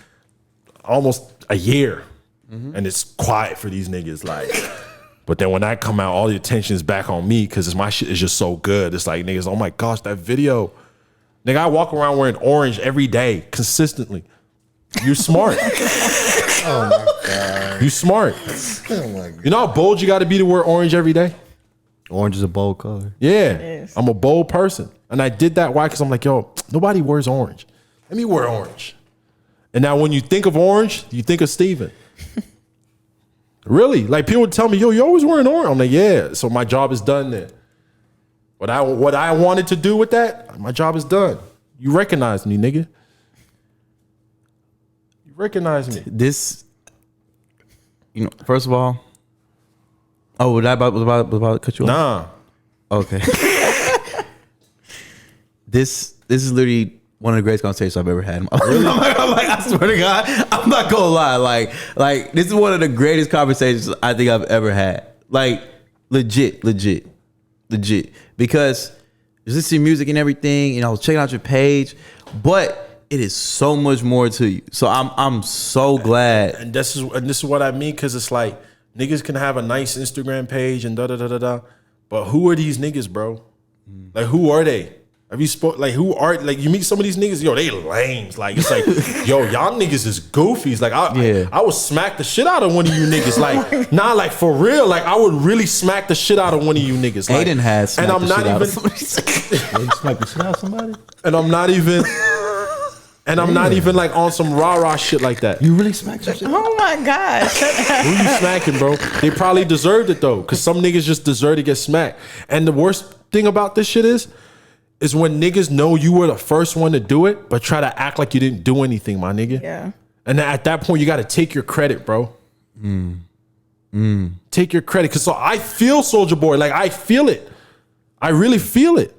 almost a year. And it's quiet for these niggas. Like, but then when I come out, all the attention is back on me because my shit is just so good. It's like, niggas, oh my gosh, that video. Nigga, I walk around wearing orange every day, consistently. You smart. Oh my God. You smart. Oh my God. You know how bold you got to be to wear orange every day? Orange is a bold color. Yeah. is. I'm a bold person. And I did that. Why? Because I'm like, yo, nobody wears orange. Let me wear orange. And now when you think of orange, you think of Steven. Really? Like, people would tell me, yo, you always wearing orange. I'm like, yeah. So my job is done then. What I wanted to do with that, my job is done. You recognize me, nigga. You recognize me. This, you know, first of all, oh, was about to cut you off? Nah. Okay. This is literally one of the greatest conversations I've ever had. In my life. I'm like, I swear to God, I'm not gonna lie. Like this is one of the greatest conversations I think I've ever had. Like, legit. Because there's listening to music and everything, you know, I was checking out your page, but it is so much more to you. So I'm so glad. And this is what I mean, because it's like niggas can have a nice Instagram page and da. But who are these niggas, bro? Like, who are they? Have you spoke like who are like you meet some of these niggas, yo, they lames. Like, it's like, yo, y'all niggas is goofies. Like, I would smack the shit out of one of you niggas. Like, nah, like, for real. Like, I would really smack the shit out of one of you niggas. Like, Aiden has and smacked I'm the not shit out even of somebody. You smack the shit out of somebody? and I'm not even and I'm not even like on some rah-rah shit like that. You really smacked some shit? Oh my gosh. Who you smacking, bro? They probably deserved it though, because some niggas just deserve to get smacked. And the worst thing about this shit is when niggas know you were the first one to do it, but try to act like you didn't do anything, my nigga. Yeah. And at that point, you got to take your credit, bro. Take your credit. Because I feel Soulja Boy. Like, I feel it. I really feel it.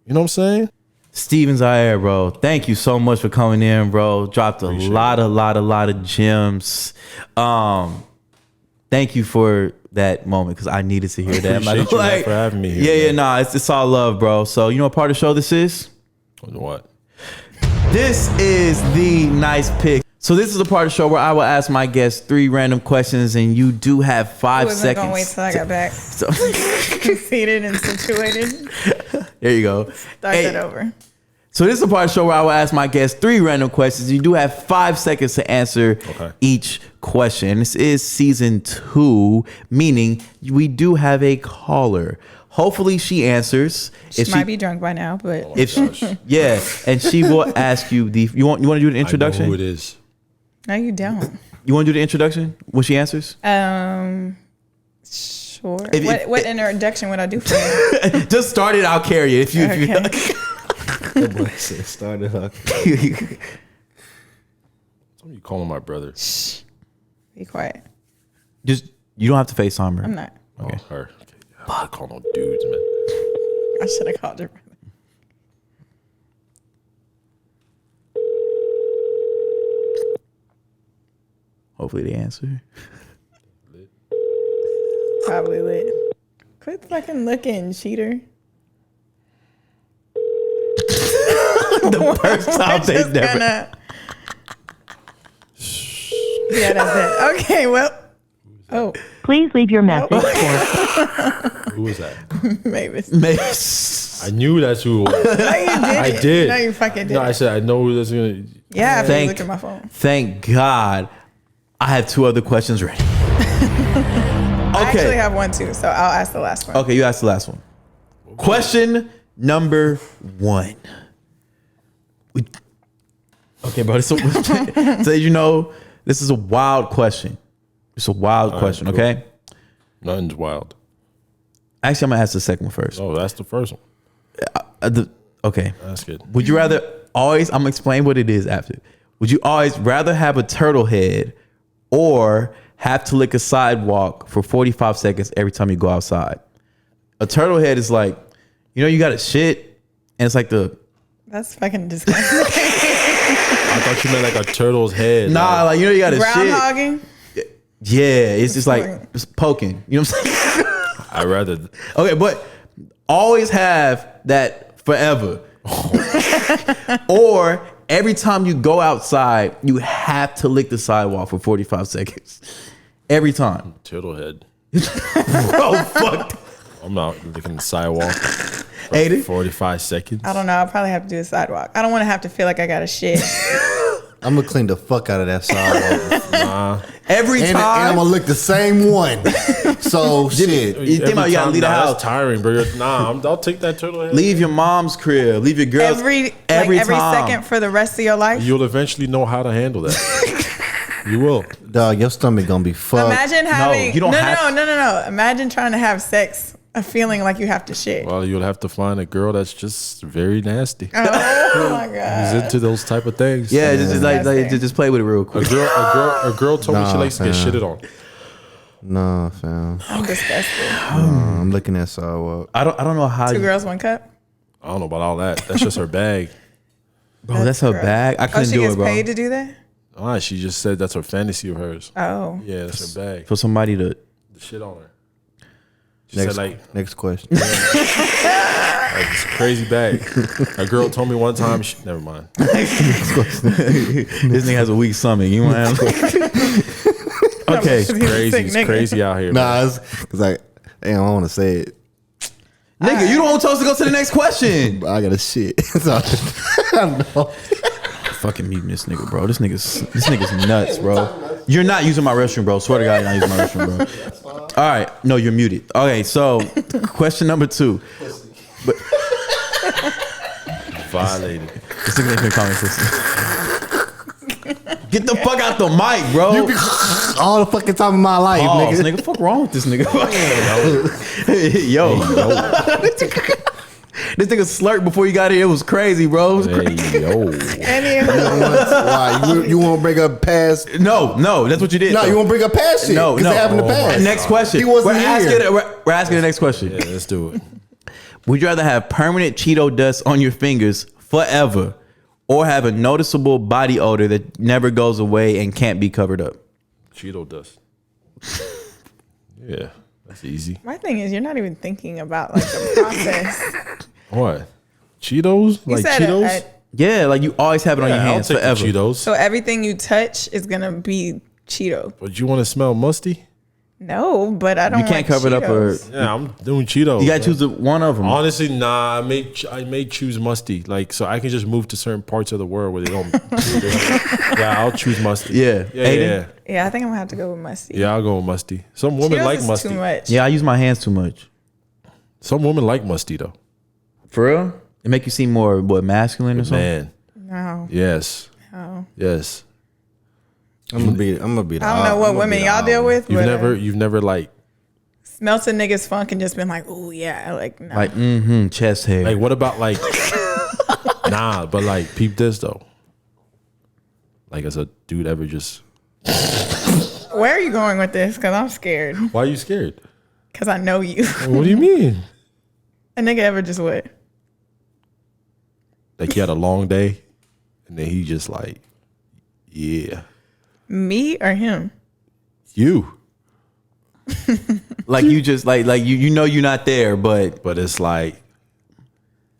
You know what I'm saying? Steven Zaïre, bro. Thank you so much for coming in, bro. Dropped a lot of gems. Thank you for that moment because I needed to hear that. Appreciate you, man, for having me here. Nah, it's all love, bro. So you know what part of the show this is? What? This is the nice pick. So this is a part of the show where I will ask my guests 3 random questions, and you do have 5 seconds. I wasn't gonna wait till I got back. So Seated and situated. There you go. Start that over. So this is a part of the show where I will ask my guests 3 random questions. You do have 5 seconds to answer each question. This is season 2, meaning we do have a caller. Hopefully she answers. She might be drunk by now, but and she will ask you you want to do the introduction? I know who it is. No, you don't. You want to do the introduction when she answers? Sure. What introduction would I do for you? Just start it. I'll carry it. If you The boy said started up. You calling my brother? Shh. Be quiet. Just you don't have to FaceTime her. I'm not. Okay. Oh, her. Okay. I call no dudes, man. I should have called your brother. Hopefully they answer. Probably lit. Quit fucking looking, cheater. The first time they never. Yeah, that's it. Okay, well. Oh. Please leave your message for. Who was that? Mavis. I knew that's who it was. No, you did. I did. No, you fucking did. No, I said I know who that's gonna. Yeah, after you looked at my phone. Thank God. I have 2 other questions ready. I actually have one too, so I'll ask the last one. Okay, you ask the last one. Question number 1. Okay, bro. So you know, this is a wild question. It's a wild question, cool. okay? Nothing's wild. Actually, I'm gonna ask the second one first. Oh, that's the first one. Okay. That's good. Would you rather always? I'm gonna explain what it is after. Would you always rather have a turtle head or have to lick a sidewalk for 45 seconds every time you go outside? A turtle head is like, you got to shit, and it's like That's fucking disgusting. I thought you meant like a turtle's head. Nah, like you got to shit. Groundhogging? Yeah, it's just like it's poking. You know what I'm saying? I'd rather. Okay, but always have that forever. Or every time you go outside, you have to lick the sidewalk for 45 seconds. Every time. Turtle head. Bro, fuck. I'm not licking the sidewalk for 80? 45 seconds. I don't know. I'll probably have to do a sidewalk. I don't want to have to feel like I got to shit. I'm gonna clean the fuck out of that sidewalk. Nah. Every time. And I'm gonna lick the same one. So shit. You think about you gotta leave the house. That's tiring, bro. Nah, I'll take that turtle head. Leave your mom's crib. Leave your girl's every time. second for the rest of your life. You'll eventually know how to handle that. You will. Dog, your stomach gonna be fucked. Imagine having you don't have no. Imagine trying to have sex, a feeling like you have to shit. Well, you'll have to find a girl that's just very nasty. Oh my god. Who's into those type of things. Yeah, just play with it real quick. A girl told me she likes to get shitted on. Nah, fam. I'm disgusted. I'm looking at sidewalk. I don't know how. 2 girls, 1 cup. I don't know about all that. That's just her bag. Bro, that's her gross. bag. I couldn't she do gets it, bro. paid to do that? She just said that's her fantasy of hers. Oh. Yeah, that's her bag. For somebody to The shit on her. She said Next question. like it's a crazy bag. A girl told me one time. Never mind. this nigga has a weak stomach. You want to Okay. It's crazy out here. Nah, it's like, damn, I want to say it. Nigga, you don't want to go to the next question. But I gotta shit. So, I know. Fucking muting this nigga, bro. This nigga's nuts, bro. You're not using my restroom, bro. Swear to God, you're not using my restroom, bro. All right, no, you're muted. Okay, so question number 2. But Violated. this nigga ain't gonna call me pussy. Get the fuck out the mic, bro. You be all the fucking time of my life, Pause, nigga. nigga. Fuck wrong with this nigga? Yo. This nigga slurped before you got here. It was crazy, bro. It was crazy. Hey, yo. Any You won't bring up past? No, that's what you did. No, though. you won't bring up past shit. No, 'cause no. it happened in the past. Next question. He wasn't here. We're asking the next question. Yeah, let's do it. Would you rather have permanent Cheeto dust on your fingers forever, or have a noticeable body odor that never goes away and can't be covered up? Cheeto dust. Yeah, that's easy. My thing is, you're not even thinking about like the process. What? Cheetos? You Like said Cheetos? Yeah, like you always have it on your I'll hands take forever. the Cheetos. So everything you touch is gonna be Cheeto. But you want to smell musty? No, but I don't. You can't like cover it up or Cheetos. Yeah, I'm doing Cheetos. you gotta choose one of them. Honestly, nah. I may choose musty, like so I can just move to certain parts of the world where they don't. Yeah, I'll choose musty. Yeah. yeah, Aiden? yeah. Yeah, I think I'm gonna have to go with musty. Yeah, I'll go with musty. Some women Cheetos like is musty. too much. Yeah, I use my hands too much. Some women like musty though. For real? It make you seem more masculine or something? Man, No. yes, No. yes. I'm gonna be. I don't know what women y'all deal with. You've but, you've never like smelt a nigga's funk and just been like, oh yeah, like no. Like, chest hair. like what about like nah, but like peep this though. Like as a dude ever just Where are you going with this? Because I'm scared. why are you scared? Because I know you. What do you mean? A nigga ever just what? Like he had a long day and then he just like, yeah. Me or him? You. Like you just like you know you're not there, but But it's like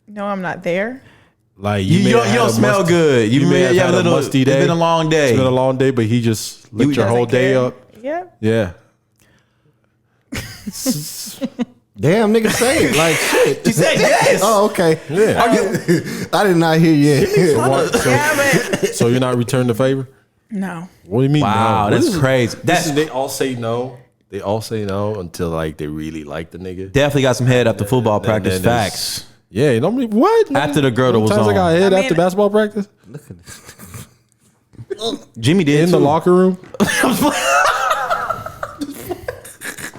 No, I'm not there. you may don't, have you had don't a smell musty- good. You may have had a little musty day. It's been a long day. It's been a long day, but he just lit your whole Doesn't day care. up. Yep. Yeah. Damn, nigga, say it like shit. You said yes. Oh, okay. Yeah. I did not hear you. Yeah, but So you're not returning the favor? no. What do you mean? Wow, no? that's This is- crazy. That's they all say no. They all say no until like they really like the nigga. definitely got some head after football And practice. then there's- Facts. Yeah, you know what? After the girdle was Sometimes on. I got head I after mean- basketball practice Jimmy did in the too. locker room.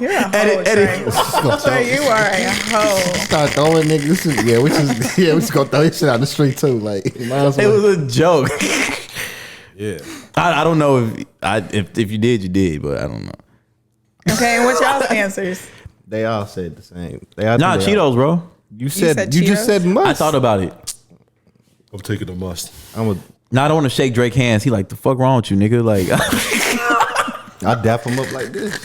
You're a hoe, Edit. Trey. Trey, you are a hoe. Start throwing niggas. Yeah, we just gonna throw this shit out the street too. Like, might as It well. was a joke. Yeah. I don't know if you did, you did, but I don't know. Okay, and what's y'all's answers? They all said the same. They all Nah, they all- Cheetos, bro. You said said you just Cheetos? said must. I thought about it. I'm taking a must. I'm a. Nah, I don't want to shake Drake's hands. He like, the fuck wrong with you, nigga? Like, I dap him up like this.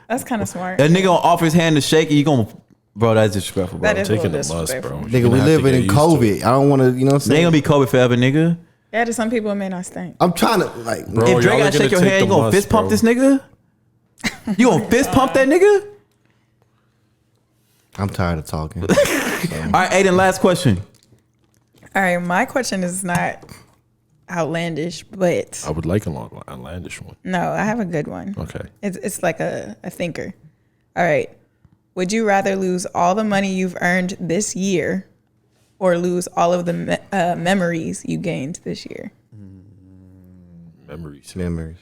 That's kind of smart. that nigga gonna offer his hand to shake it. You gonna, bro? That's disrespectful, bro. That is a Taking little the must, bro. disrespectful. You're Nigga, we gonna have to living get in used to COVID. it. I don't want to. You know what I'm They saying? ain't gonna be COVID forever, nigga. Yeah, to some people it may not stink. I'm trying to like. Bro, If y'all Drake are gotta shake gonna your take hand, you the gonna must, fist pump bro. this nigga? You gonna fist pump that nigga? I'm tired of talking. All right, Aiden, last question. All right, my question is not outlandish, but I would like a long outlandish one. no, I have a good one. Okay. It's like a thinker. All right. Would you rather lose all the money you've earned this year or lose all of the memories you gained this year? Memories. Memories.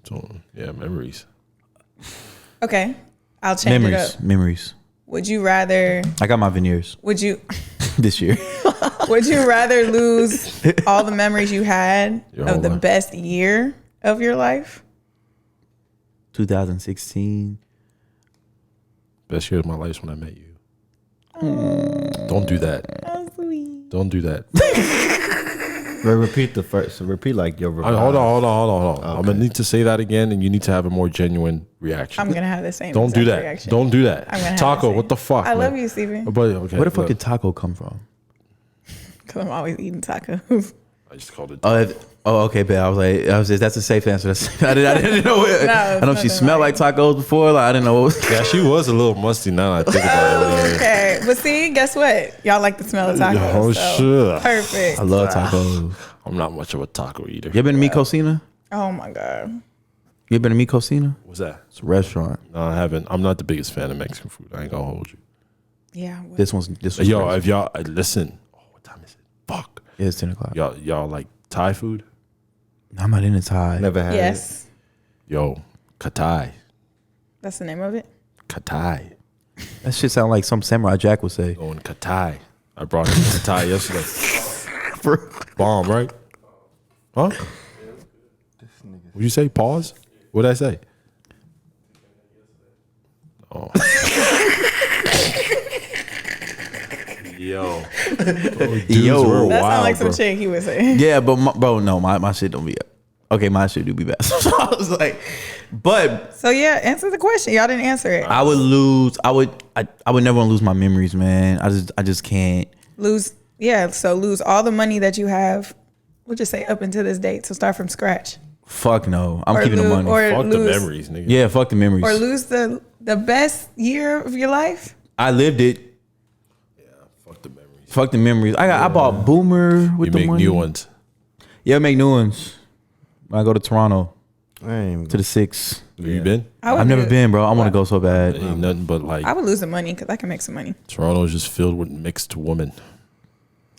So, yeah, memories. Okay. I'll change it up. Memories. Would you rather I got my veneers would you this year. would you rather lose all the memories you had Your whole of the life. best year of your life? 2016. Best year of my life is when I met you. Don't do that. Oh, sweet. Don't do that. Repeat the first. So repeat like your. Hold on. I'm gonna need to say that again, and you need to have a more genuine reaction. I'm gonna have the same. Don't do exact that. reaction. Don't do that. I'm gonna have Taco, the same. what the fuck? I love man? you, Steven. But okay, Where the fuck look, did taco come from? Because I'm always eating tacos. I just called it. Okay, but I was just, that's a safe answer. I didn't know it. No, I know it's she nothing smelled like tacos before. Like I didn't know. Yeah, she was a little musty now that I think about it. Okay, but see, guess what? Y'all like the smell of tacos. Oh, so sure. Perfect. I love tacos. I'm not much of a taco eater. You ever been to Mi Cocina? Oh my god. You ever been to Mi Cocina? What's that? It's a restaurant. No, I haven't. I'm not the biggest fan of Mexican food. I ain't gonna hold you. Yeah. Well, This was Yo, crazy. if y'all listen, what time is it? Fuck. Yeah, it's 10 o'clock. Y'all like Thai food? I'm not into Thai. Never had. yes. Yo, Katai. That's the name of it. Katai. That shit sound like some Samurai Jack would say. Going Katai. I brought him to Katai yesterday. Bomb, right? Huh? What'd you say? Pause? What'd I say? Oh. Yo. Yo. That sounds like some shit he would say. Yeah, but my shit don't be up. Okay, my shit do be bad. So I was like, but So yeah, answer the question. Y'all didn't answer it. I would lose. I would never want to lose my memories, man. I just can't. Lose all the money that you have. We'll just say up until this date. So start from scratch. Fuck no. I'm Or keeping the lose- money. or- Fuck the lose- memories, nigga. Yeah, fuck the memories. Or lose the best year of your life. I lived it. Fuck the memories. Fuck the memories. I bought Boomer with You the make money. new ones. Yeah, make new ones. When I go to Toronto I ain't to the 6. Have you been? I've never been, bro. I want to go so bad. Ain't nothing but like I would lose the money because I can make some money. Toronto's just filled with mixed women.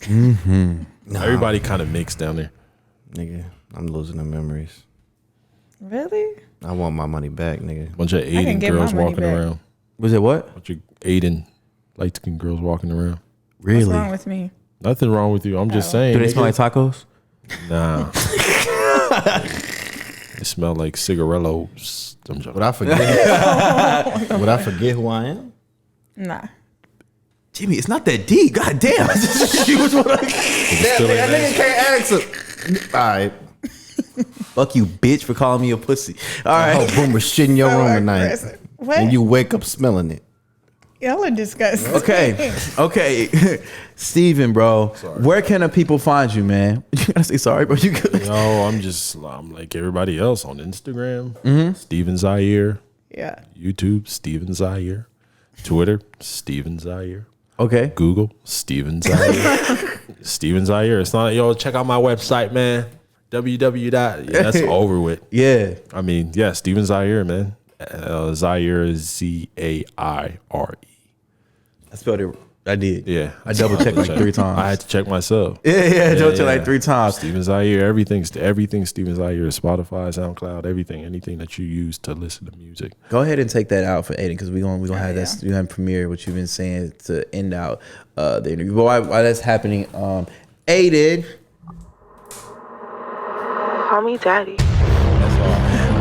Mm-hmm. Everybody kind of mixed down there. nigga. I'm losing the memories. Really? I want my money back, nigga. Bunch of can Aiden get my girls money walking back. around. Was it what? Bunch of Aiden light-skinned girls walking around. Really? What's wrong with me? Nothing wrong with you. I'm just saying. Do they nigga. smell like tacos? Nah. They smell like cigarillos. I'm joking. Would I forget? Would I forget who I am? Nah. Jimmy, it's not that deep. God damn. She was what I- Still ain't nice. can't answer. All right. Fuck you, bitch, for calling me a pussy. All I right. hope Boomer shit in your So room tonight. aggressive. What? And you wake up smelling it. Y'all are disgusting. Okay. Steven, bro. Where can the people find you, man? You gotta say sorry, bro. You good? No, I'm like everybody else on Instagram. Mm-hmm. Steven Zaïre. Yeah. YouTube, Steven Zaïre. Twitter, Steven Zaïre. Okay. Google, Steven Zaïre. Steven Zaïre. It's not, yo, check out my website, man. www. Yeah, that's over with. Yeah. I mean, yeah, Steven Zaïre, man. Zaïre is Zaire. I spelled it. I did. Yeah. I double checked like 3 times. I had to check myself. Yeah, double checked like 3 times. Steven Zaïre, everything Steven Zaïre, Spotify, SoundCloud, anything that you use to listen to music. Go ahead and take that out for Aiden because we're gonna have that. We're gonna premiere what you've been saying to end out the interview. But while that's happening, Aiden, Call me daddy.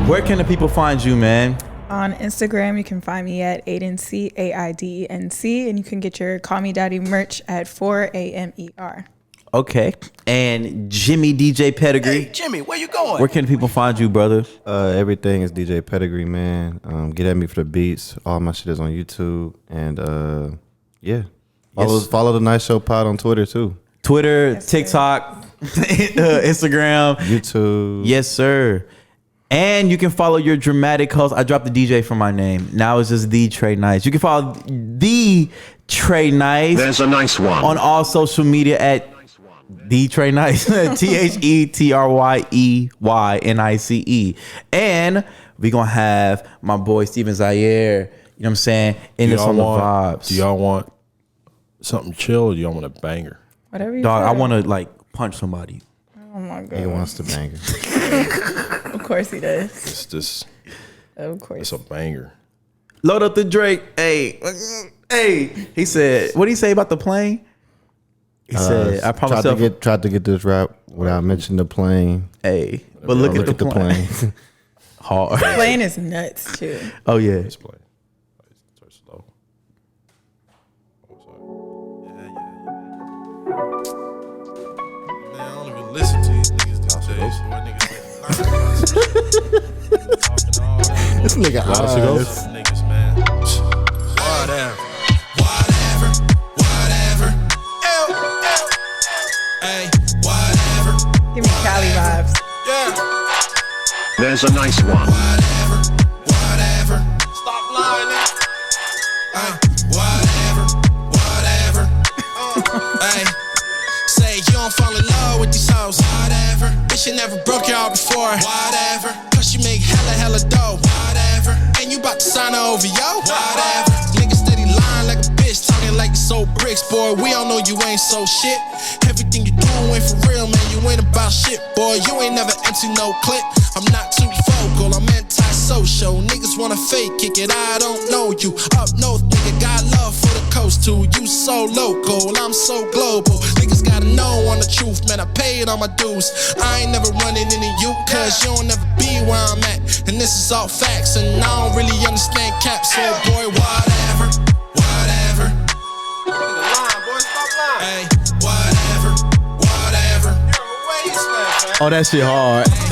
where can the people find you, man? On Instagram, you can find me at Aidenc, AIDENC, and you can get your Call Me Daddy merch at 4AMER. Okay. And Jimmy DJ Pedigree. Hey, Jimmy, where you going? Where can people find you, brother? Everything is DJ Pedigree, man. Get at me for the beats. All my shit is on YouTube. And yeah. Follow the Nice Show Pod on Twitter too. Twitter, Yes, sir. TikTok, Instagram. YouTube. Yes, sir. And you can follow your dramatic host. I dropped the DJ for my name. Now it's just The Trey Nice. You can follow The Trey Nice. There's a nice one. On all social media at The Trey Nice. TheTreyNice. And we're going to have my boy Steven Zaïre. You know what I'm saying? In this on the vibes. Do y'all want something chill or do y'all want a banger? Whatever you Dog, I feel. want to like punch somebody. Oh my He God. wants to bang her. Of course he does. It's just, Of course. it's a banger. Load up the Drake. Hey. He said, what did he say about the plane? He said, I promise myself. Tried to get this rap without mentioning the plane. Hey, but look at the plane. Hard. Playing is nuts too. Oh yeah. Let's play. Start slow. Oh, sorry. Man, I don't even listen to these niggas these days. Boy, niggas talking all that. This nigga Lost to go? eyes. Niggas, man. Whatever. Whatever. Ew. Hey, whatever. Give me Cali vibes. Yeah. There's a nice one. Whatever. Stop lying, nigga. Whatever. Hey. Say you don't fall in love with these hoes. Whatever. Bitch, you never broke your heart before. Whatever. Cause you make hella dough. Whatever. And you about to sign her over, yo. Whatever. Niggas steady lying like a bitch, talking like you so bricks, boy. We all know you ain't so shit. Everything you do ain't for real, man. You ain't about shit, boy. You ain't never empty no clip. I'm not too vocal, I'm anti-social. Niggas wanna fake kick it, I don't know you. Up north, nigga, got attitude. You so local, I'm so global. Niggas gotta know on the truth, man, I paid all my dues. I ain't never running into you, cause you don't never be where I'm at. And this is all facts, and I don't really understand caps. So boy, whatever. Hey, whatever. Oh, that shit hard.